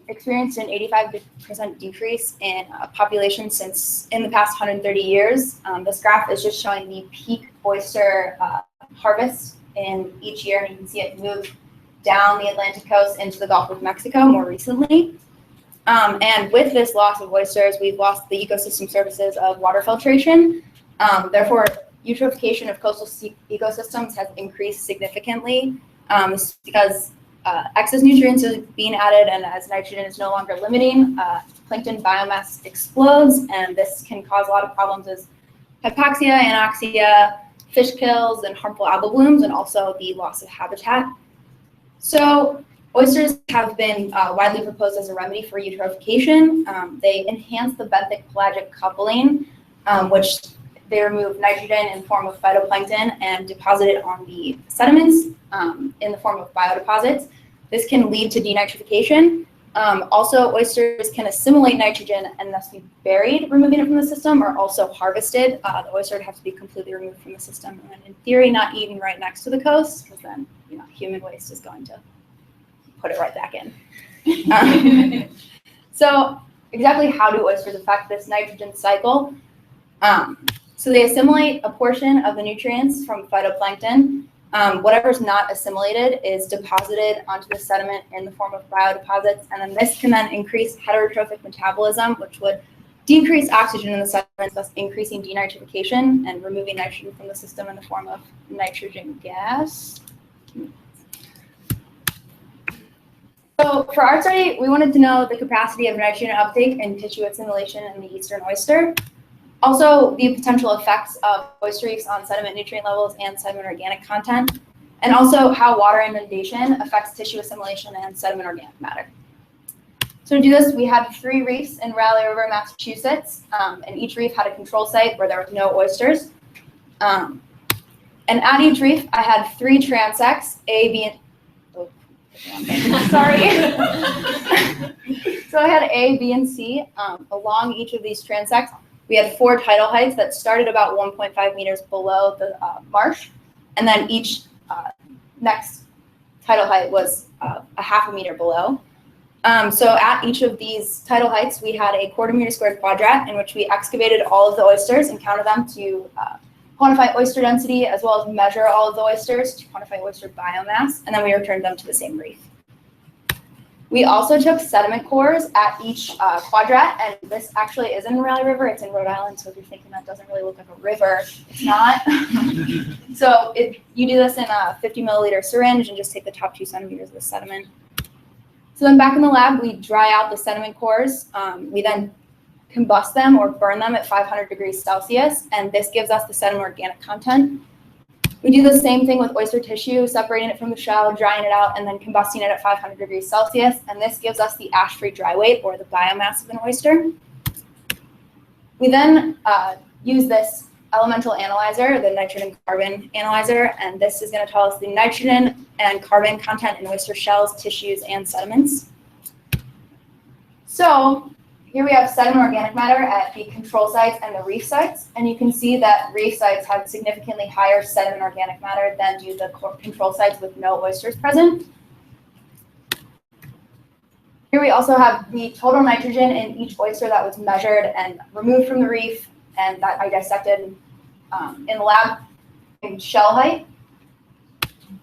experienced an 85% decrease in population since in the past 130 years. This graph is just showing the peak oyster harvest in each year, and you can see it move down the Atlantic coast into the Gulf of Mexico more recently. And with this loss of oysters, we've lost the ecosystem services of water filtration. Therefore, eutrophication of coastal ecosystems has increased significantly because excess nutrients are being added, and as nitrogen is no longer limiting, plankton biomass explodes, and this can cause a lot of problems as hypoxia, anoxia, fish kills, and harmful algal blooms, and also the loss of habitat. So oysters have been widely proposed as a remedy for eutrophication. They enhance the benthic pelagic coupling, which they remove nitrogen in the form of phytoplankton and deposit it on the sediments in the form of biodeposits. This can lead to denitrification. Also, oysters can assimilate nitrogen and thus be buried, removing it from the system, or also harvested. The oyster would have to be completely removed from the system, and in theory, not eaten right next to the coast, because then human waste is going to put it right back in. So exactly how do oysters affect this nitrogen cycle? So they assimilate a portion of the nutrients from phytoplankton. Whatever's not assimilated is deposited onto the sediment in the form of biodeposits, and then this can then increase heterotrophic metabolism, which would decrease oxygen in the sediment, thus increasing denitrification and removing nitrogen from the system in the form of nitrogen gas. So for our study, we wanted to know the capacity of nitrogen uptake and tissue assimilation in the eastern oyster. Also, the potential effects of oyster reefs on sediment nutrient levels and sediment organic content, and also how water inundation affects tissue assimilation and sediment organic matter. So to do this, we had 3 reefs in Raleigh River, Massachusetts, and each reef had a control site where there was no oysters. And at each reef, I had 3 transects, A, B, and sorry. So I had A, B, and C along each of these transects. We had 4 tidal heights that started about 1.5 meters below the marsh, and then each next tidal height was a half a meter below. So at each of these tidal heights, we had a 1/4 meter squared quadrat in which we excavated all of the oysters and counted them to quantify oyster density, as well as measure all of the oysters to quantify oyster biomass, and then we returned them to the same reef. We also took sediment cores at each quadrat, and this actually is in Raleigh River. It's in Rhode Island, so if you're thinking that doesn't really look like a river, it's not. So you do this in a 50 milliliter syringe and just take the top 2 centimeters of the sediment. So then back in the lab, we dry out the sediment cores. We then combust them or burn them at 500 degrees Celsius, and this gives us the sediment organic content. We do the same thing with oyster tissue, separating it from the shell, drying it out, and then combusting it at 500 degrees Celsius, and this gives us the ash-free dry weight, or the biomass of an oyster. We then use this elemental analyzer, the nitrogen carbon analyzer, and this is going to tell us the nitrogen and carbon content in oyster shells, tissues, and sediments. So here we have sediment organic matter at the control sites and the reef sites, and you can see that reef sites have significantly higher sediment organic matter than do the control sites with no oysters present. Here we also have the total nitrogen in each oyster that was measured and removed from the reef, and that I dissected in the lab in shell height.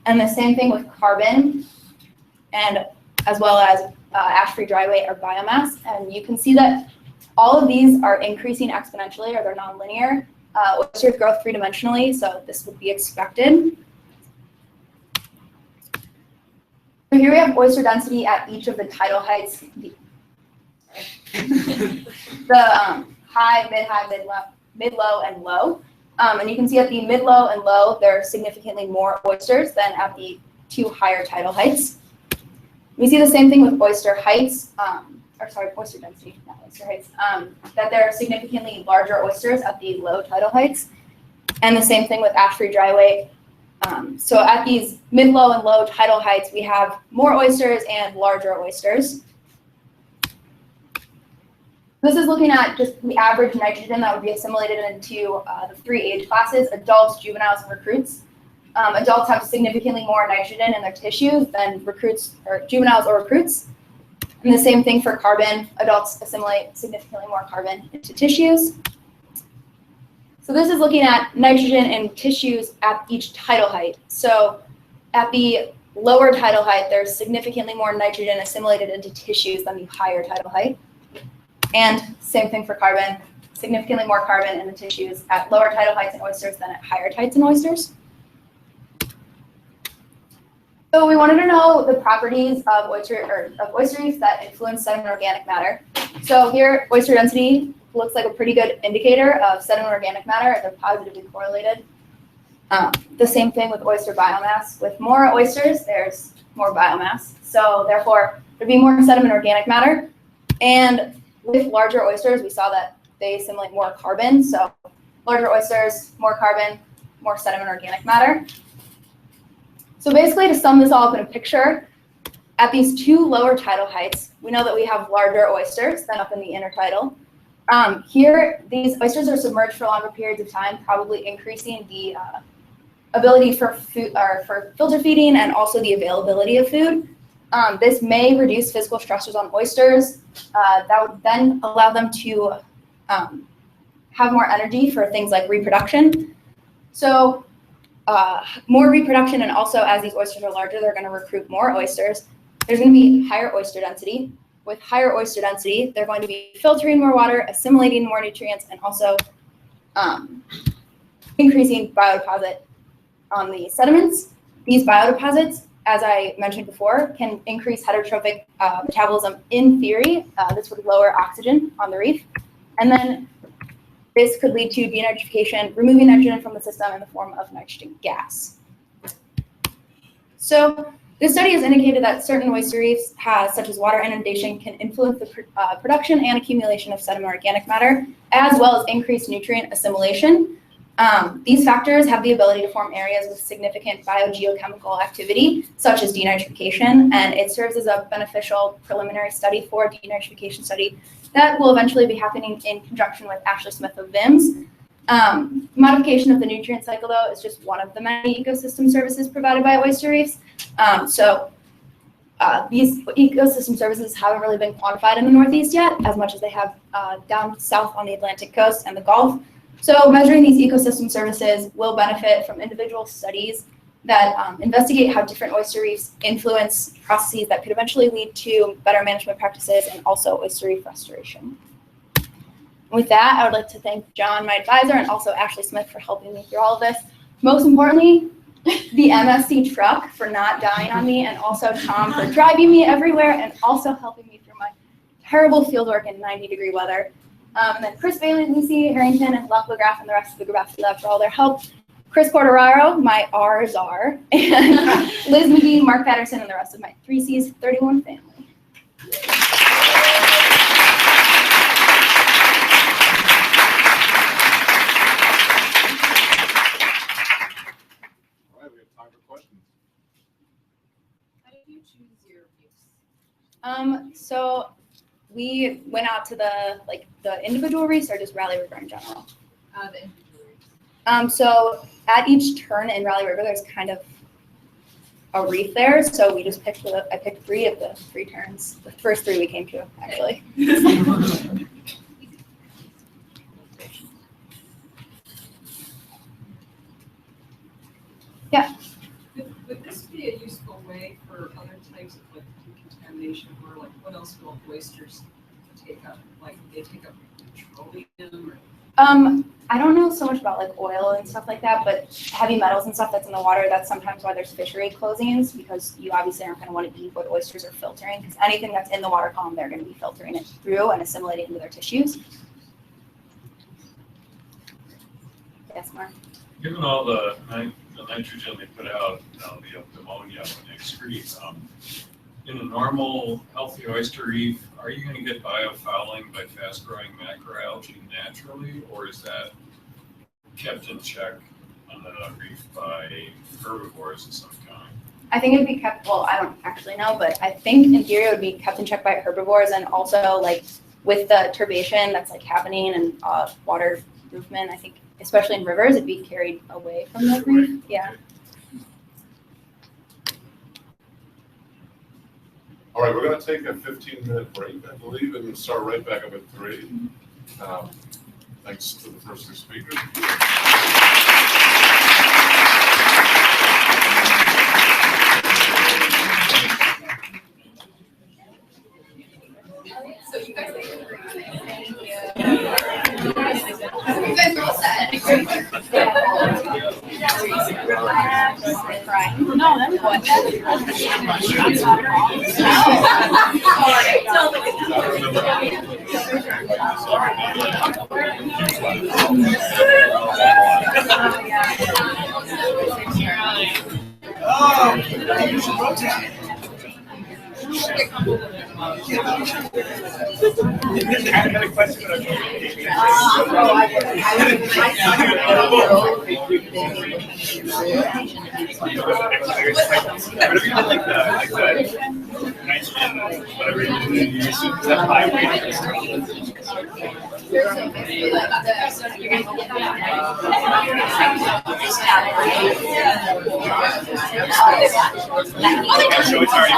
And the same thing with carbon, and as well as ash-free dry weight or biomass. And you can see that all of these are increasing exponentially, or they're nonlinear. Oysters grow three-dimensionally, so this would be expected. So here we have oyster density at each of the tidal heights. The high, mid-low, and low. And you can see at the mid-low and low, there are significantly more oysters than at the two higher tidal heights. We see the same thing with oyster heights, oyster density, not oyster heights, that there are significantly larger oysters at the low tidal heights. And the same thing with ash-free dry weight. So at these mid-low and low tidal heights, we have more oysters and larger oysters. This is looking at just the average nitrogen that would be assimilated into the three age classes: adults, juveniles, and recruits. Adults have significantly more nitrogen in their tissues than recruits or juveniles or recruits. And the same thing for carbon. Adults assimilate significantly more carbon into tissues. So this is looking at nitrogen in tissues at each tidal height. So at the lower tidal height, there's significantly more nitrogen assimilated into tissues than the higher tidal height. And same thing for carbon, significantly more carbon in the tissues at lower tidal heights in oysters than at higher tides in oysters. So we wanted to know the properties of oyster reefs that influence sediment organic matter. So here, oyster density looks like a pretty good indicator of sediment organic matter. They're positively correlated. The same thing with oyster biomass. With more oysters, there's more biomass. So therefore, there'd be more sediment organic matter. And with larger oysters, we saw that they assimilate more carbon. So larger oysters, more carbon, more sediment organic matter. So basically, to sum this all up in a picture, at these two lower tidal heights, we know that we have larger oysters than up in the intertidal. Here, these oysters are submerged for longer periods of time, probably increasing the ability for food or for filter feeding and also the availability of food. This may reduce physical stressors on oysters. That would then allow them to have more energy for things like reproduction. So more reproduction, and also as these oysters are larger, they're going to recruit more oysters. There's going to be higher oyster density. With higher oyster density, they're going to be filtering more water, assimilating more nutrients, and also increasing biodeposit on the sediments. These biodeposits, as I mentioned before, can increase heterotrophic metabolism in theory. This would lower oxygen on the reef. And then this could lead to denitrification, removing nitrogen from the system in the form of nitrogen gas. So this study has indicated that certain oyster reefs, such as water inundation, can influence the production and accumulation of sediment organic matter, as well as increase nutrient assimilation. These factors have the ability to form areas with significant biogeochemical activity, such as denitrification, and it serves as a beneficial preliminary study for a denitrification study that will eventually be happening in conjunction with Ashley Smith of VIMS. Modification of the nutrient cycle, though, is just one of the many ecosystem services provided by oyster reefs. These ecosystem services haven't really been quantified in the Northeast yet, as much as they have down south on the Atlantic coast and the Gulf. So measuring these ecosystem services will benefit from individual studies that investigate how different oyster reefs influence processes that could eventually lead to better management practices and also oyster reef restoration. With that, I would like to thank John, my advisor, and also Ashley Smith for helping me through all of this. Most importantly, the MSC truck for not dying on me, and also Tom for driving me everywhere and also helping me through my terrible fieldwork in 90-degree weather. And then Chris Bailey, Lucy Harrington, and Lach McGrath, and the rest of the Grabowski Lab for all their help. Chris Corderaro, my R czar, and Liz McGee, Mark Patterson, and the rest of my 3Cs 31 family. All right, we have time for questions. How did you choose your reefs? So we went out to the individual reefs, or just Raleigh River in general. The individual reefs. So at each turn in Raleigh River, there's kind of a reef there, so we just picked I picked 3 of the 3 terns. The first 3 we came to, actually. Yeah. Would this be a useful way for other types of like decontamination, or like what else will oysters take up? Like they take up petroleum or? I don't know so much about like oil and stuff like that, but heavy metals and stuff that's in the water, that's sometimes why there's fishery closings, because you obviously aren't going to want to eat what oysters are filtering, because anything that's in the water column, they're going to be filtering it through and assimilating into their tissues. Yes, Mark? Given all the nitrogen they put out, the ammonia when they excrete, in a normal healthy oyster reef, are you going to get biofouling by fast-growing macroalgae naturally, or is that kept in check on the reef by herbivores of some kind? I think it'd be kept, well, I don't actually know, but I think in theory it would be kept in check by herbivores, and also like with the turbation that's like happening and water movement, I think especially in rivers, it'd be carried away from the reef. Yeah. All right, we're gonna take a 15-minute break, I believe, and start right back up at 3. Thanks to the first 2 speakers. So you guys are all set. No, that's what. I had a question. Whatever you had like the nitrogen, whatever you use, is that so it's already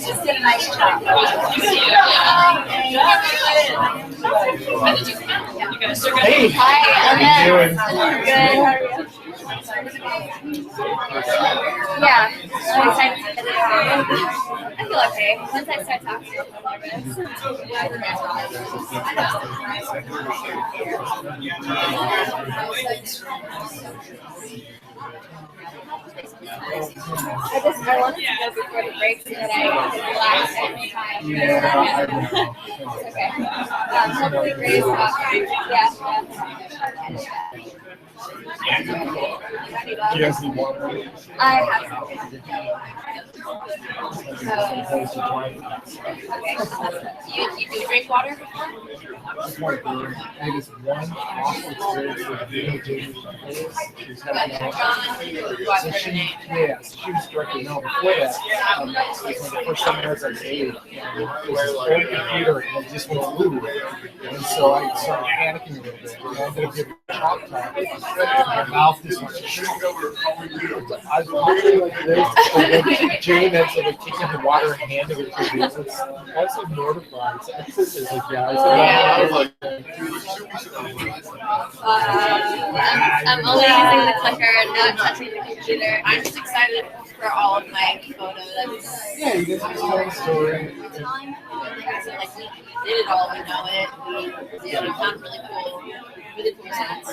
Just did a nice job. Hey, Hi, how you doing? Good. How are you? Yeah, I'm excited to visit. I feel okay. Once I start talking, I wanted to go before the break so that I could relax and time. Yeah, Okay. Hopefully Grace, Do you guys need water? I have You do drink water? Just want to I had this one awful experience with Jamie. She's having so she was directly no before that. It was the first time I was on stage. It was old computer and it just went blue. And so I started panicking a little bit. And I ended up getting chalk top. My mouth just went. I was literally like this. And then Jane had sort of taken the water and handed it to me. I was so mortified. So I was like, I was like, I'm only using the clicker and not touching the computer. I'm just excited for all of my photos. yeah, you guys just tell the story. So, like, we did it all, we know it. We found really cool sets.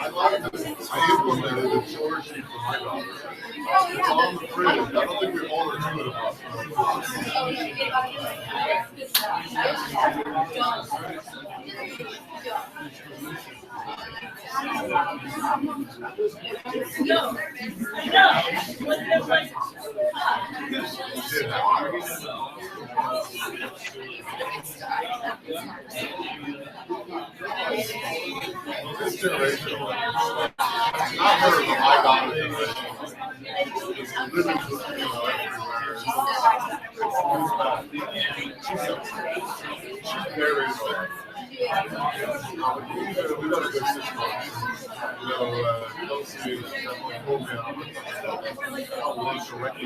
I love this. I implemented a chore sheet for my daughter. It's on the fridge. I don't think we all are doing it. This generation, not her, but my daughter's generation, is living with she's very slow. We got a good system. You don't see a program launch directly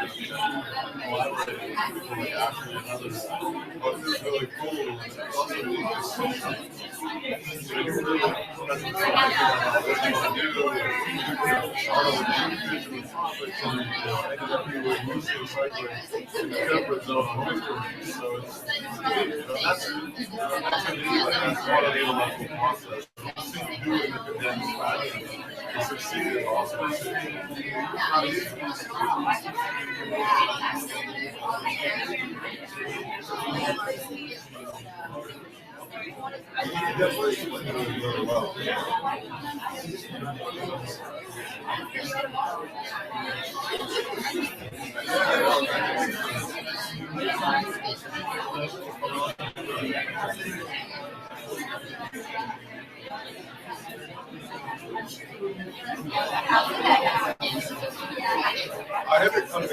collaborating with Ashley and others. But it's really cool. It's also neat to see. You really spend the time what you want to do. Charlotte, individual topics, and ended up being with Lucy and cycling in the temperate zone on Oyster. So that's part of the intellectual process. See you do it in a condensed fashion. To succeed is awesome. Definitely explained it really well. I haven't come in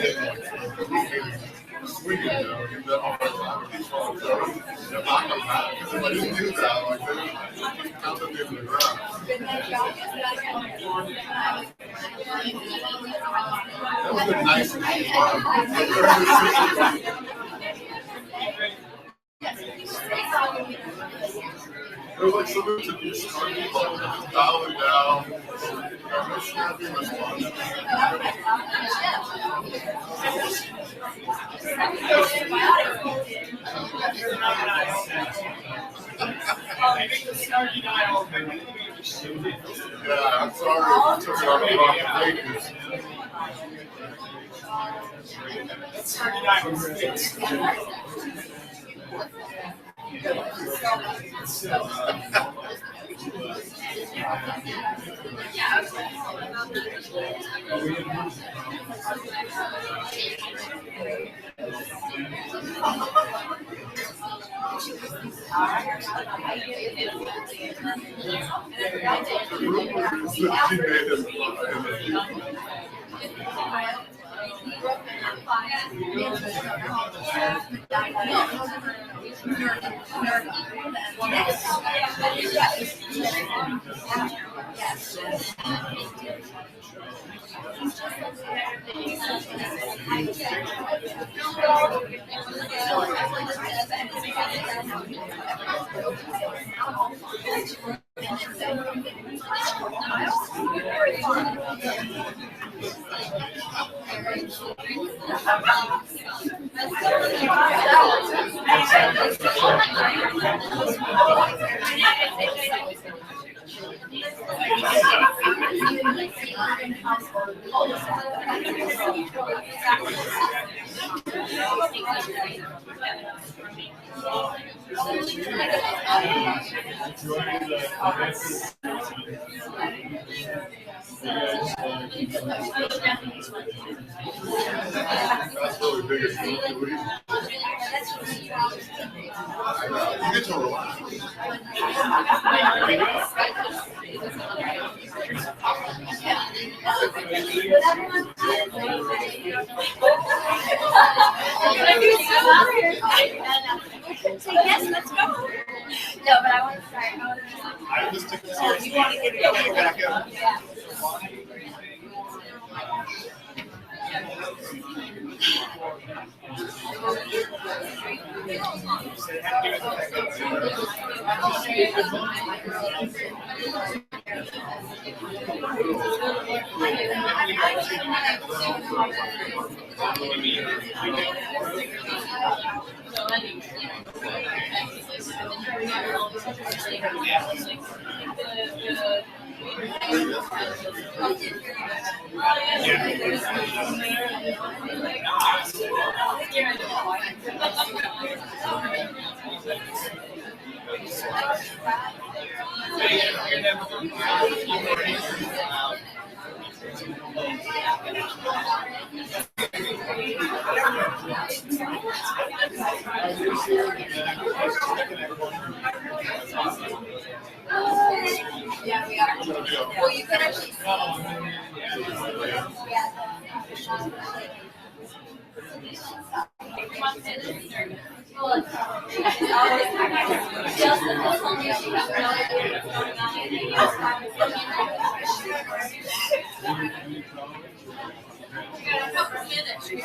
swinging, get that off the control. So if I come back, because if I didn't do that, like they would count them into the ground. That was the nicest it was like something to be starting from, just dialing down, no snapping response. Yeah, I'm sorry if you took it off the pages. That's really big. You get to relax. Yes, let's go. No, but I want to start. I just took it seriously. You want to get it back up? Yeah.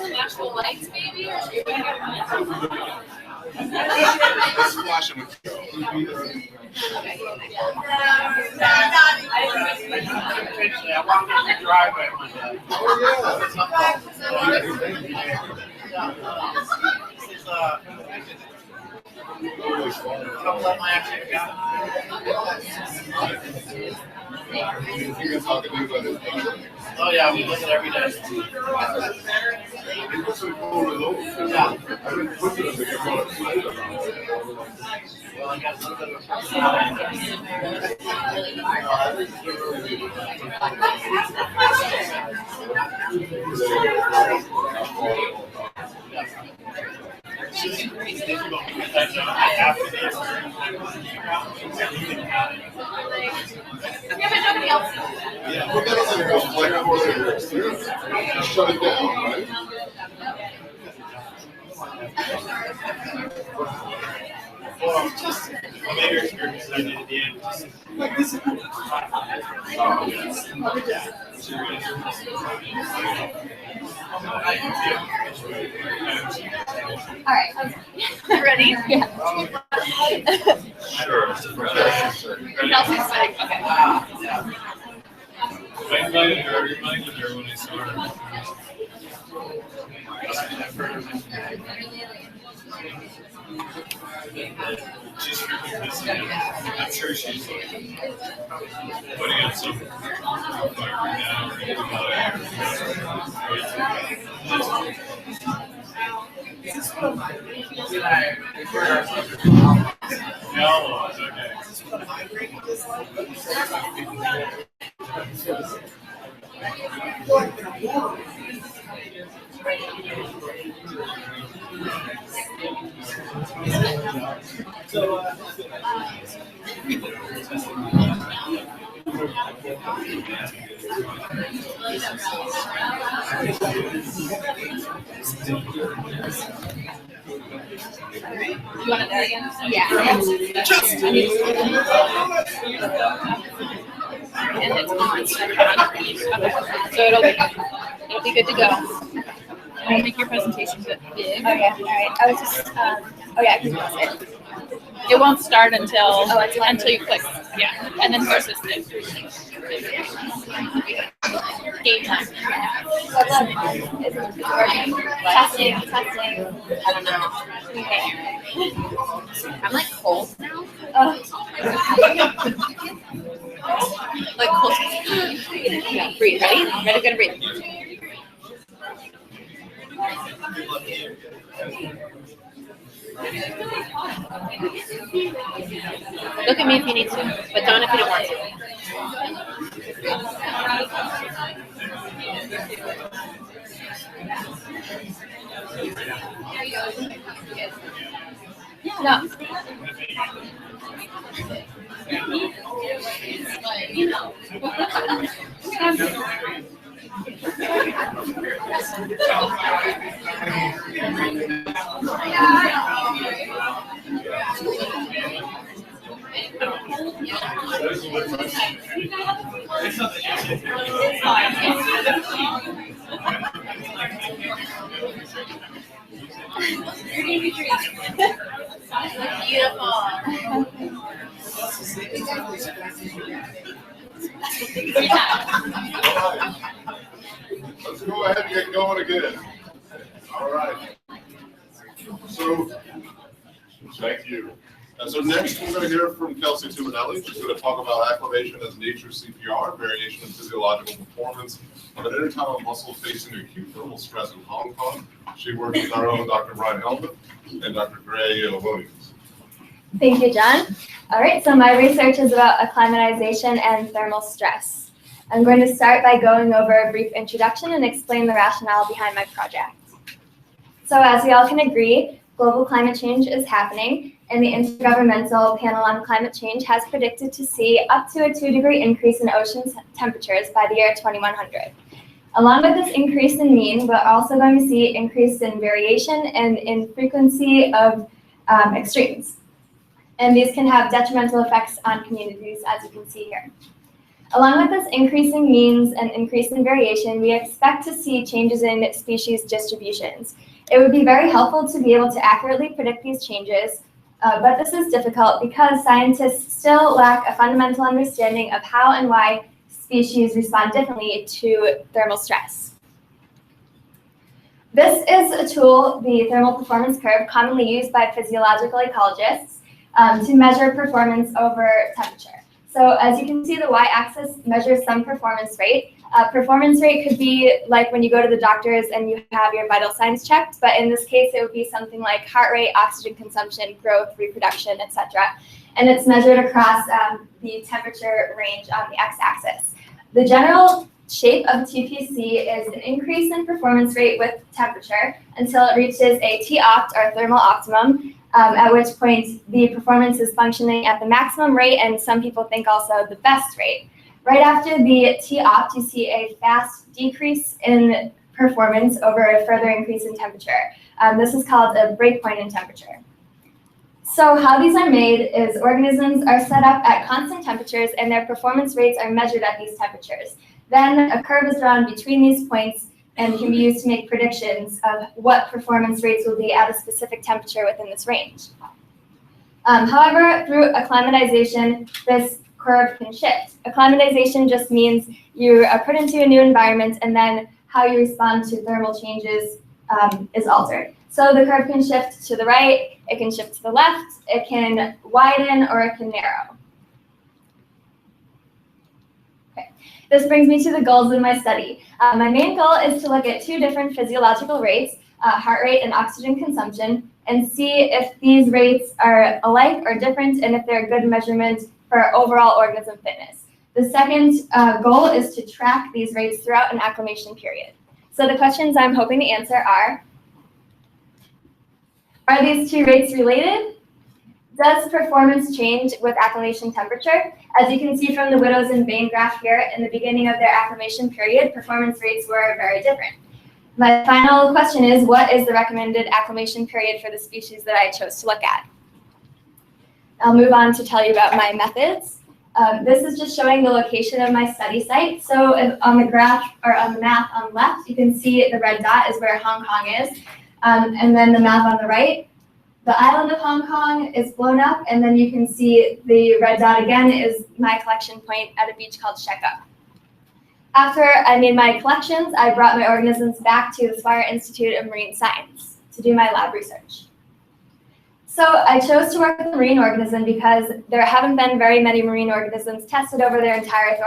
Flashful lights, maybe? Or should we Splash him with I walked in the driveway one day. This is, don't let my exit go. You can talk to me about it. Oh, yeah, we look at it every day. It was a cool result. Yeah. I didn't put it to get more excited about it. Well, I got a little bit of a personality. Yeah, but that doesn't go like 4 years. Just shut it down, right? Well, just a bigger experience I did at the end. Just like this is All right. Ready? Yeah. Sure. Kelsey's like, okay. I invited her, reminded her when I saw her. She's really busy. I'm sure she's like putting up some fire right now or anything no, it's okay. You want to do it again? Yeah. And it's on. So it'll be good to go. I'll make your presentation big. Okay. All right. I was just. Oh yeah. I can press it. It won't start until until you click. Yeah, and then press this thing. Game time. What's up? Is it working? Testing. I don't know. Okay. I'm like cold now. Like cold. Yeah, breathe. Ready? Ready? Gonna breathe. Look at me if you need to, but don't if you don't want to. No. Let's go ahead and get going again. All right. So, thank you. So next, we're going to hear from Kelsey Tuminelli. She's going to talk about acclimation as nature CPR, variation in physiological performance of an intertidal muscle facing acute thermal stress in Hong Kong. She works with our own Dr. Brian Helmuth and Dr. Gray Williams. Thank you, John. All right, so my research is about acclimatization and thermal stress. I'm going to start by going over a brief introduction and explain the rationale behind my project. So as we all can agree, global climate change is happening, and the Intergovernmental Panel on Climate Change has predicted to see up to a 2-degree increase in ocean temperatures by the year 2100. Along with this increase in mean, we're also going to see increase in variation and in frequency of extremes. And these can have detrimental effects on communities, as you can see here. Along with this increasing means and increase in variation, we expect to see changes in species distributions. It would be very helpful to be able to accurately predict these changes, but this is difficult because scientists still lack a fundamental understanding of how and why species respond differently to thermal stress. This is a tool, the thermal performance curve, commonly used by physiological ecologists to measure performance over temperature. So as you can see, the y-axis measures some performance rate. Performance rate could be like when you go to the doctors and you have your vital signs checked, but in this case, it would be something like heart rate, oxygen consumption, growth, reproduction, etc. And it's measured across the temperature range on the x-axis. The general shape of TPC is an increase in performance rate with temperature until it reaches a T-opt, or thermal optimum, at which point the performance is functioning at the maximum rate, and some people think also the best rate. Right after the T-opt, you see a fast decrease in performance over a further increase in temperature. This is called a breakpoint in temperature. So how these are made is organisms are set up at constant temperatures and their performance rates are measured at these temperatures. Then a curve is drawn between these points and can be used to make predictions of what performance rates will be at a specific temperature within this range. However, through acclimatization, this curve can shift. Acclimatization just means you are put into a new environment and then how you respond to thermal changes is altered. So the curve can shift to the right, it can shift to the left, it can widen, or it can narrow. Okay. This brings me to the goals of my study. My main goal is to look at 2 different physiological rates, heart rate and oxygen consumption, and see if these rates are alike or different and if they're a good measurement for overall organism fitness. The second goal is to track these rates throughout an acclimation period. So the questions I'm hoping to answer are these 2 rates related? Does performance change with acclimation temperature? As you can see from the Widows and Bain graph here, in the beginning of their acclimation period, performance rates were very different. My final question is, what is the recommended acclimation period for the species that I chose to look at? I'll move on to tell you about my methods. This is just showing the location of my study site. So on the graph, or on the map on the left, you can see the red dot is where Hong Kong is. And then the map on the right, the island of Hong Kong is blown up, and then you can see the red dot again is my collection point at a beach called Sheka. After I made my collections, I brought my organisms back to the Swire Institute of Marine Science to do my lab research. So I chose to work with a marine organism because there haven't been very many marine organisms tested over their entire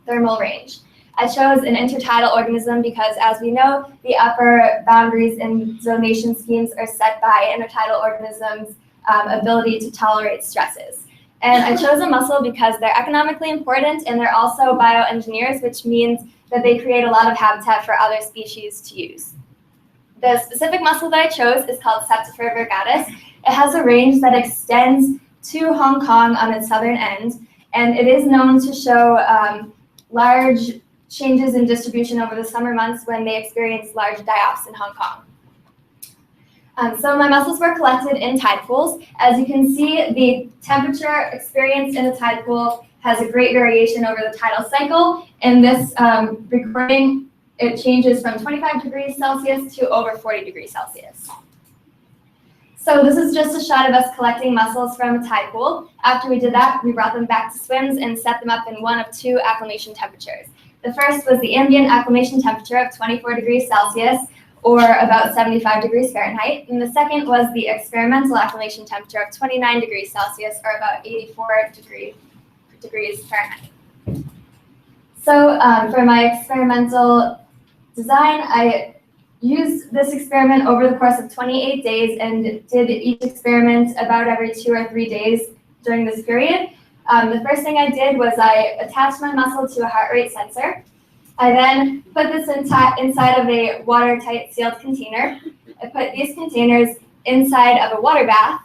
thermal range. I chose an intertidal organism because, as we know, the upper boundaries in zonation schemes are set by intertidal organisms' ability to tolerate stresses. And I chose a mussel because they're economically important and they're also bioengineers, which means that they create a lot of habitat for other species to use. The specific mussel that I chose is called Septifer virgatus. It has a range that extends to Hong Kong on its southern end, and it is known to show large changes in distribution over the summer months when they experience large die-offs in Hong Kong. So my mussels were collected in tide pools. As you can see, the temperature experienced in the tide pool has a great variation over the tidal cycle. In this recording, it changes from 25 degrees Celsius to over 40 degrees Celsius. So this is just a shot of us collecting mussels from a tide pool. After we did that, we brought them back to swims and set them up in one of 2 acclimation temperatures. The first was the ambient acclimation temperature of 24 degrees Celsius, or about 75 degrees Fahrenheit. And the second was the experimental acclimation temperature of 29 degrees Celsius, or about 84 degrees Fahrenheit. So for my experimental design, I used this experiment over the course of 28 days and did each experiment about every 2 or 3 days during this period. The first thing I did was I attached my mussel to a heart rate sensor. I then put this inside of a watertight sealed container. I put these containers inside of a water bath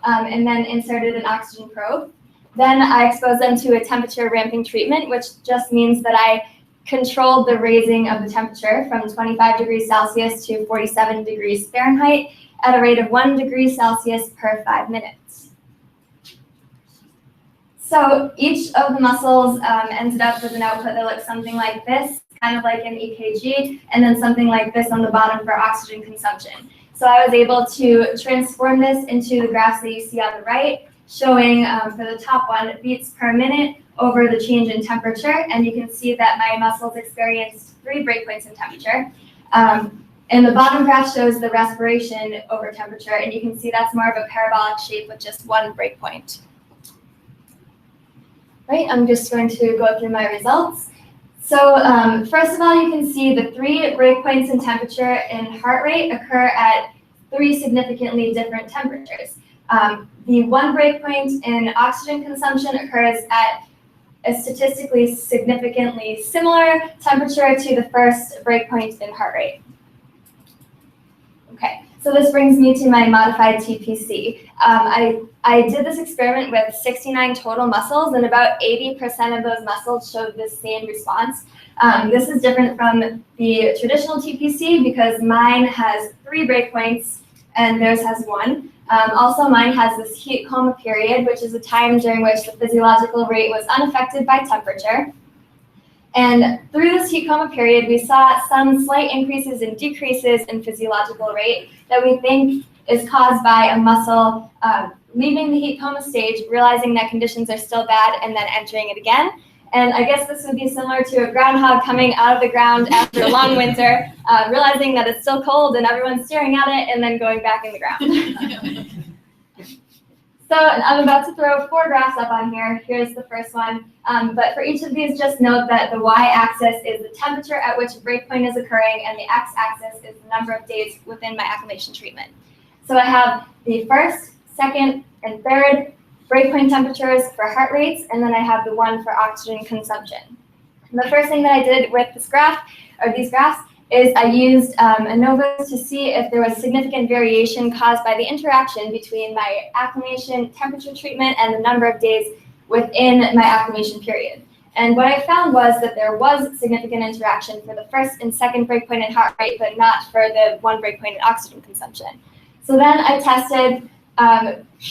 and then inserted an oxygen probe. Then I exposed them to a temperature ramping treatment, which just means that I controlled the raising of the temperature from 25 degrees Celsius to 47 degrees Fahrenheit at a rate of 1 degree Celsius per 5 minutes. So each of the muscles ended up with an output that looks something like this, kind of like an EKG, and then something like this on the bottom for oxygen consumption. So I was able to transform this into the graphs that you see on the right, showing for the top one, beats per minute over the change in temperature, and you can see that my muscles experienced 3 breakpoints in temperature. And the bottom graph shows the respiration over temperature, and you can see that's more of a parabolic shape with just 1 breakpoint. Right, I'm just going to go through my results. So first of all, you can see the 3 breakpoints in temperature and heart rate occur at 3 significantly different temperatures. The 1 breakpoint in oxygen consumption occurs at a statistically significantly similar temperature to the first breakpoint in heart rate. Okay, so this brings me to my modified TPC. I did this experiment with 69 total muscles, and about 80% of those muscles showed the same response. This is different from the traditional TPC because mine has 3 breakpoints and theirs has 1. Also, mine has this heat coma period, which is a time during which the physiological rate was unaffected by temperature. And through this heat coma period, we saw some slight increases and decreases in physiological rate that we think is caused by a muscle leaving the heat coma stage, realizing that conditions are still bad, and then entering it again. And I guess this would be similar to a groundhog coming out of the ground after a long winter, realizing that it's still cold and everyone's staring at it, and then going back in the ground. So I'm about to throw 4 graphs up on here. Here's the first one. But for each of these, just note that the y-axis is the temperature at which a breakpoint is occurring, and the x-axis is the number of days within my acclimation treatment. So I have the first, second, and third breakpoint temperatures for heart rates, and then I have the one for oxygen consumption. And the first thing that I did with this graph, or these graphs, is I used ANOVA to see if there was significant variation caused by the interaction between my acclimation temperature treatment and the number of days within my acclimation period. And what I found was that there was significant interaction for the first and second breakpoint in heart rate, but not for the 1 breakpoint in oxygen consumption. So then I tested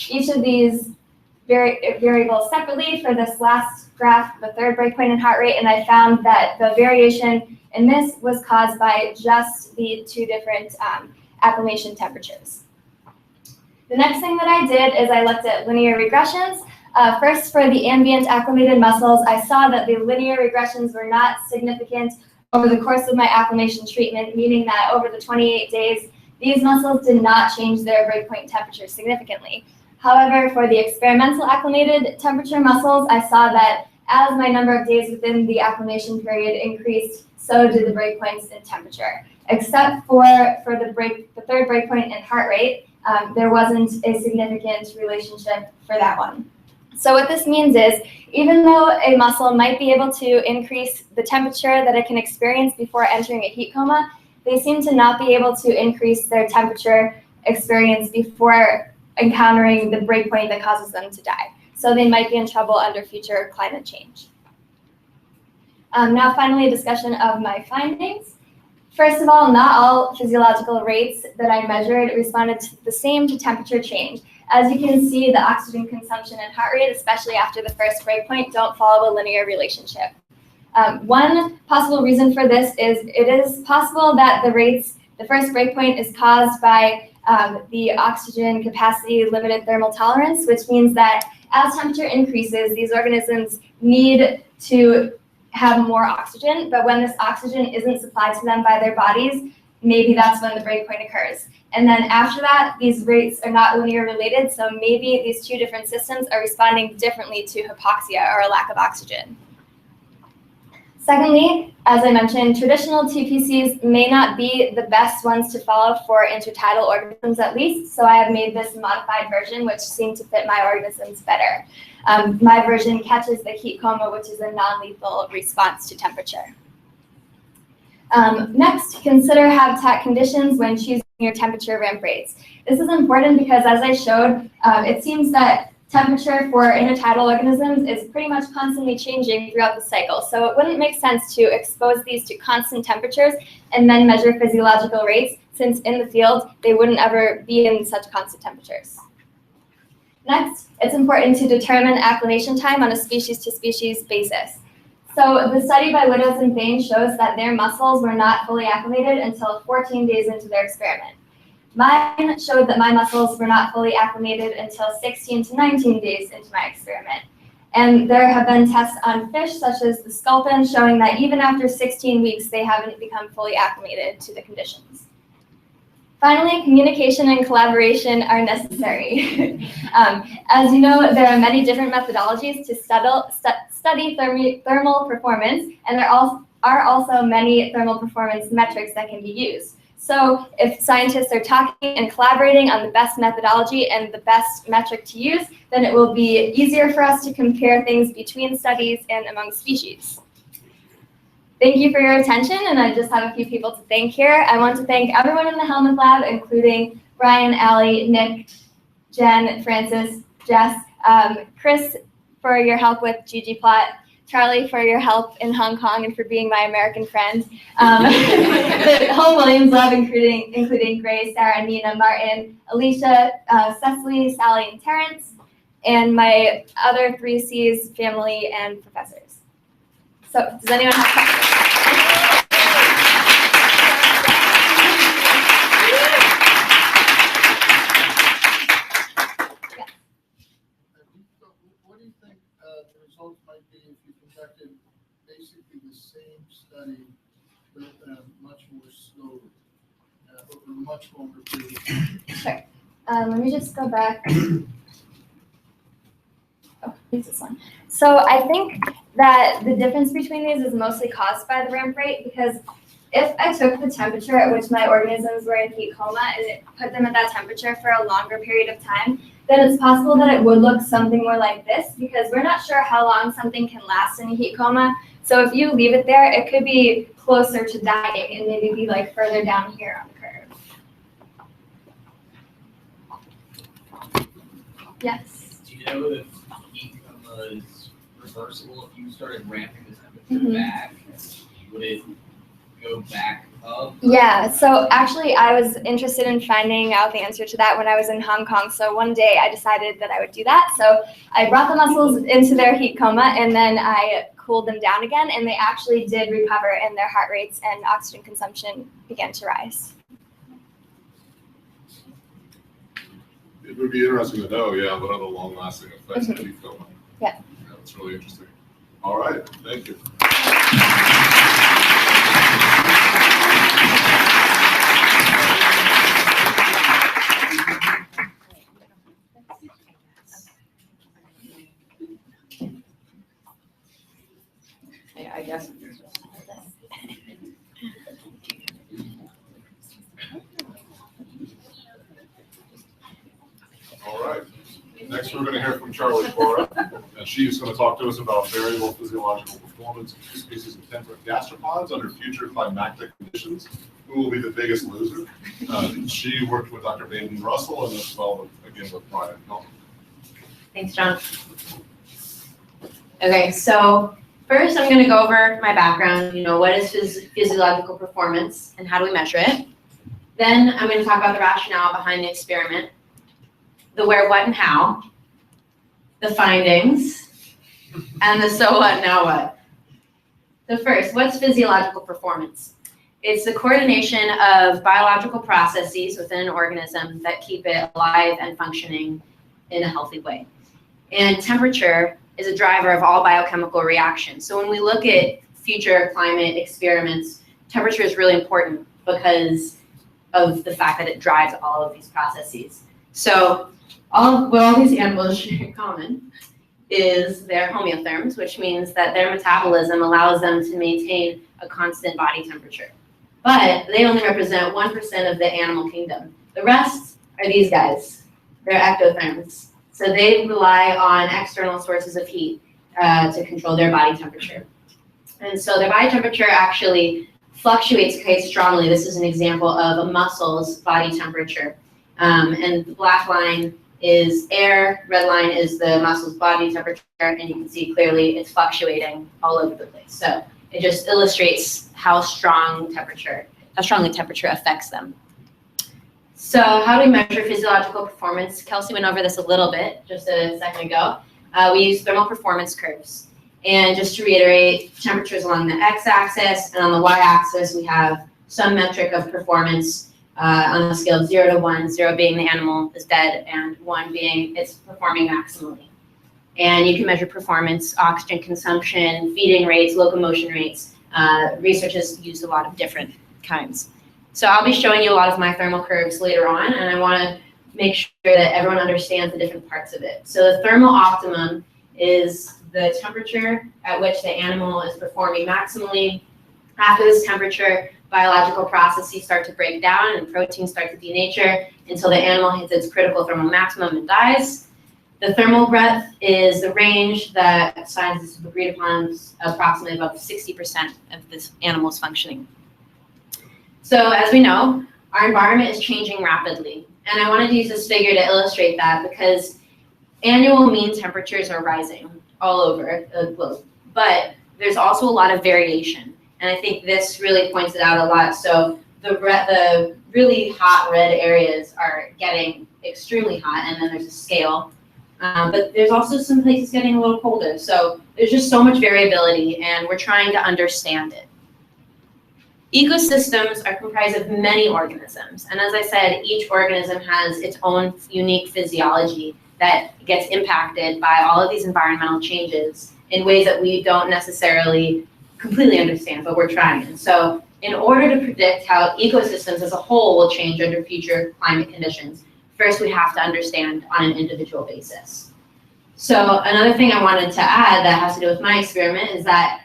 each of these variables separately for this last graph, the 3rd breakpoint in heart rate, and I found that the variation in this was caused by just the 2 different acclimation temperatures. The next thing that I did is I looked at linear regressions. First, for the ambient acclimated muscles, I saw that the linear regressions were not significant over the course of my acclimation treatment, meaning that over the 28 days, these muscles did not change their breakpoint temperature significantly. However, for the experimental acclimated temperature muscles, I saw that as my number of days within the acclimation period increased, so did the breakpoints in temperature. Except for the 3rd breakpoint in heart rate, there wasn't a significant relationship for that one. So what this means is, even though a muscle might be able to increase the temperature that it can experience before entering a heat coma, they seem to not be able to increase their temperature experience before encountering the breakpoint that causes them to die. So they might be in trouble under future climate change. Now finally, a discussion of my findings. First of all, not all physiological rates that I measured responded the same to temperature change. As you can see, the oxygen consumption and heart rate, especially after the first breakpoint, don't follow a linear relationship. One possible reason for this is it is possible that the first breakpoint is caused by the oxygen capacity limited thermal tolerance, which means that as temperature increases, these organisms need to have more oxygen, but when this oxygen isn't supplied to them by their bodies, maybe that's when the breakpoint occurs. And then after that, these rates are not linear related, so maybe these 2 different systems are responding differently to hypoxia or a lack of oxygen. Secondly, as I mentioned, traditional TPCs may not be the best ones to follow for intertidal organisms at least, so I have made this modified version which seemed to fit my organisms better. My version catches the heat coma, which is a non-lethal response to temperature. Next, consider habitat conditions when choosing your temperature ramp rates. This is important because, as I showed, it seems that temperature for intertidal organisms is pretty much constantly changing throughout the cycle. So it wouldn't make sense to expose these to constant temperatures and then measure physiological rates, since in the field, they wouldn't ever be in such constant temperatures. Next, it's important to determine acclimation time on a species-to-species basis. So the study by Widows and Bain shows that their mussels were not fully acclimated until 14 days into their experiment. Mine showed that my mussels were not fully acclimated until 16 to 19 days into my experiment. And there have been tests on fish, such as the sculpin, showing that even after 16 weeks, they haven't become fully acclimated to the conditions. Finally, communication and collaboration are necessary. As you know, there are many different methodologies to study thermal performance, and there are also many thermal performance metrics that can be used. So if scientists are talking and collaborating on the best methodology and the best metric to use, then it will be easier for us to compare things between studies and among species. Thank you for your attention, and I just have a few people to thank here. I want to thank everyone in the Helmet Lab, including Brian, Allie, Nick, Jen, Francis, Jess, Chris for your help with ggplot, Charlie for your help in Hong Kong and for being my American friend, the whole Williams Lab, including Grace, Sarah, Nina, Martin, Alicia, Cecily, Sally, and Terrence, and my other 3Cs, family, and professors. So does anyone have questions? What do you think the results might be if you conducted basically the same study but much more slowly over a much longer period of time? Sure. Let me just go back. Oh, use this one. So I think that the difference between these is mostly caused by the ramp rate, because if I took the temperature at which my organisms were in heat coma and put them at that temperature for a longer period of time, then it's possible that it would look something more like this, because we're not sure how long something can last in a heat coma. So if you leave it there, it could be closer to dying and maybe be like further down here on the curve. Yes. Do you know if heat coma is reversible? If you started ramping the temperature back, would it go back up? Yeah, so actually I was interested in finding out the answer to that when I was in Hong Kong. So one day I decided that I would do that. So I brought the mussels into their heat coma and then I cooled them down again, and they actually did recover and their heart rates and oxygen consumption began to rise. It would be interesting to know, yeah, what are the long-lasting effects of heat coma? Yeah. That's really interesting. All right, thank you. I guess. All right. Next, we're going to hear from Charlie Cora, and she's going to talk to us about variable physiological performance of two species of temperate gastropods under future climactic conditions. Who will be the biggest loser? She worked with Dr. Baden Russell, and as well, again, with Brian. Thanks, John. Okay, so first I'm going to go over my background, what is physiological performance and how do we measure it. Then I'm going to talk about the rationale behind the experiment, the where, what, and how, the findings, and the so what, now what. So first, what's physiological performance? It's the coordination of biological processes within an organism that keep it alive and functioning in a healthy way. And temperature is a driver of all biochemical reactions. So when we look at future climate experiments, temperature is really important because of the fact that it drives all of these processes. So what all these animals share in common is their homeotherms, which means that their metabolism allows them to maintain a constant body temperature. But they only represent 1% of the animal kingdom. The rest are these guys. They're ectotherms. So they rely on external sources of heat to control their body temperature. And so their body temperature actually fluctuates quite strongly. This is an example of a mussel's body temperature. And the black line is air, red line is the mussel's body temperature, and you can see clearly it's fluctuating all over the place. So it just illustrates how strongly temperature affects them. So how do we measure physiological performance? Kelsey went over this a little bit just a second ago. We use thermal performance curves. And just to reiterate, temperatures along the x-axis, and on the y-axis we have some metric of performance on a scale of 0 to 1, 0 being the animal is dead, and 1 being it's performing maximally. And you can measure performance, oxygen consumption, feeding rates, locomotion rates. Research has used a lot of different kinds. So I'll be showing you a lot of my thermal curves later on, and I want to make sure that everyone understands the different parts of it. So the thermal optimum is the temperature at which the animal is performing maximally. After this temperature, biological processes start to break down and proteins start to denature until the animal hits its critical thermal maximum and dies. The thermal breadth is the range that scientists have agreed upon is approximately about 60% of this animal's functioning. So as we know, our environment is changing rapidly. And I wanted to use this figure to illustrate that because annual mean temperatures are rising all over the globe. But there's also a lot of variation. And I think this really points it out a lot. So the really hot red areas are getting extremely hot, and then there's a scale. But there's also some places getting a little colder. So there's just so much variability, and we're trying to understand it. Ecosystems are comprised of many organisms. And as I said, each organism has its own unique physiology that gets impacted by all of these environmental changes in ways that we don't necessarily completely understand, but we're trying. And so in order to predict how ecosystems as a whole will change under future climate conditions, first we have to understand on an individual basis. So another thing I wanted to add that has to do with my experiment is that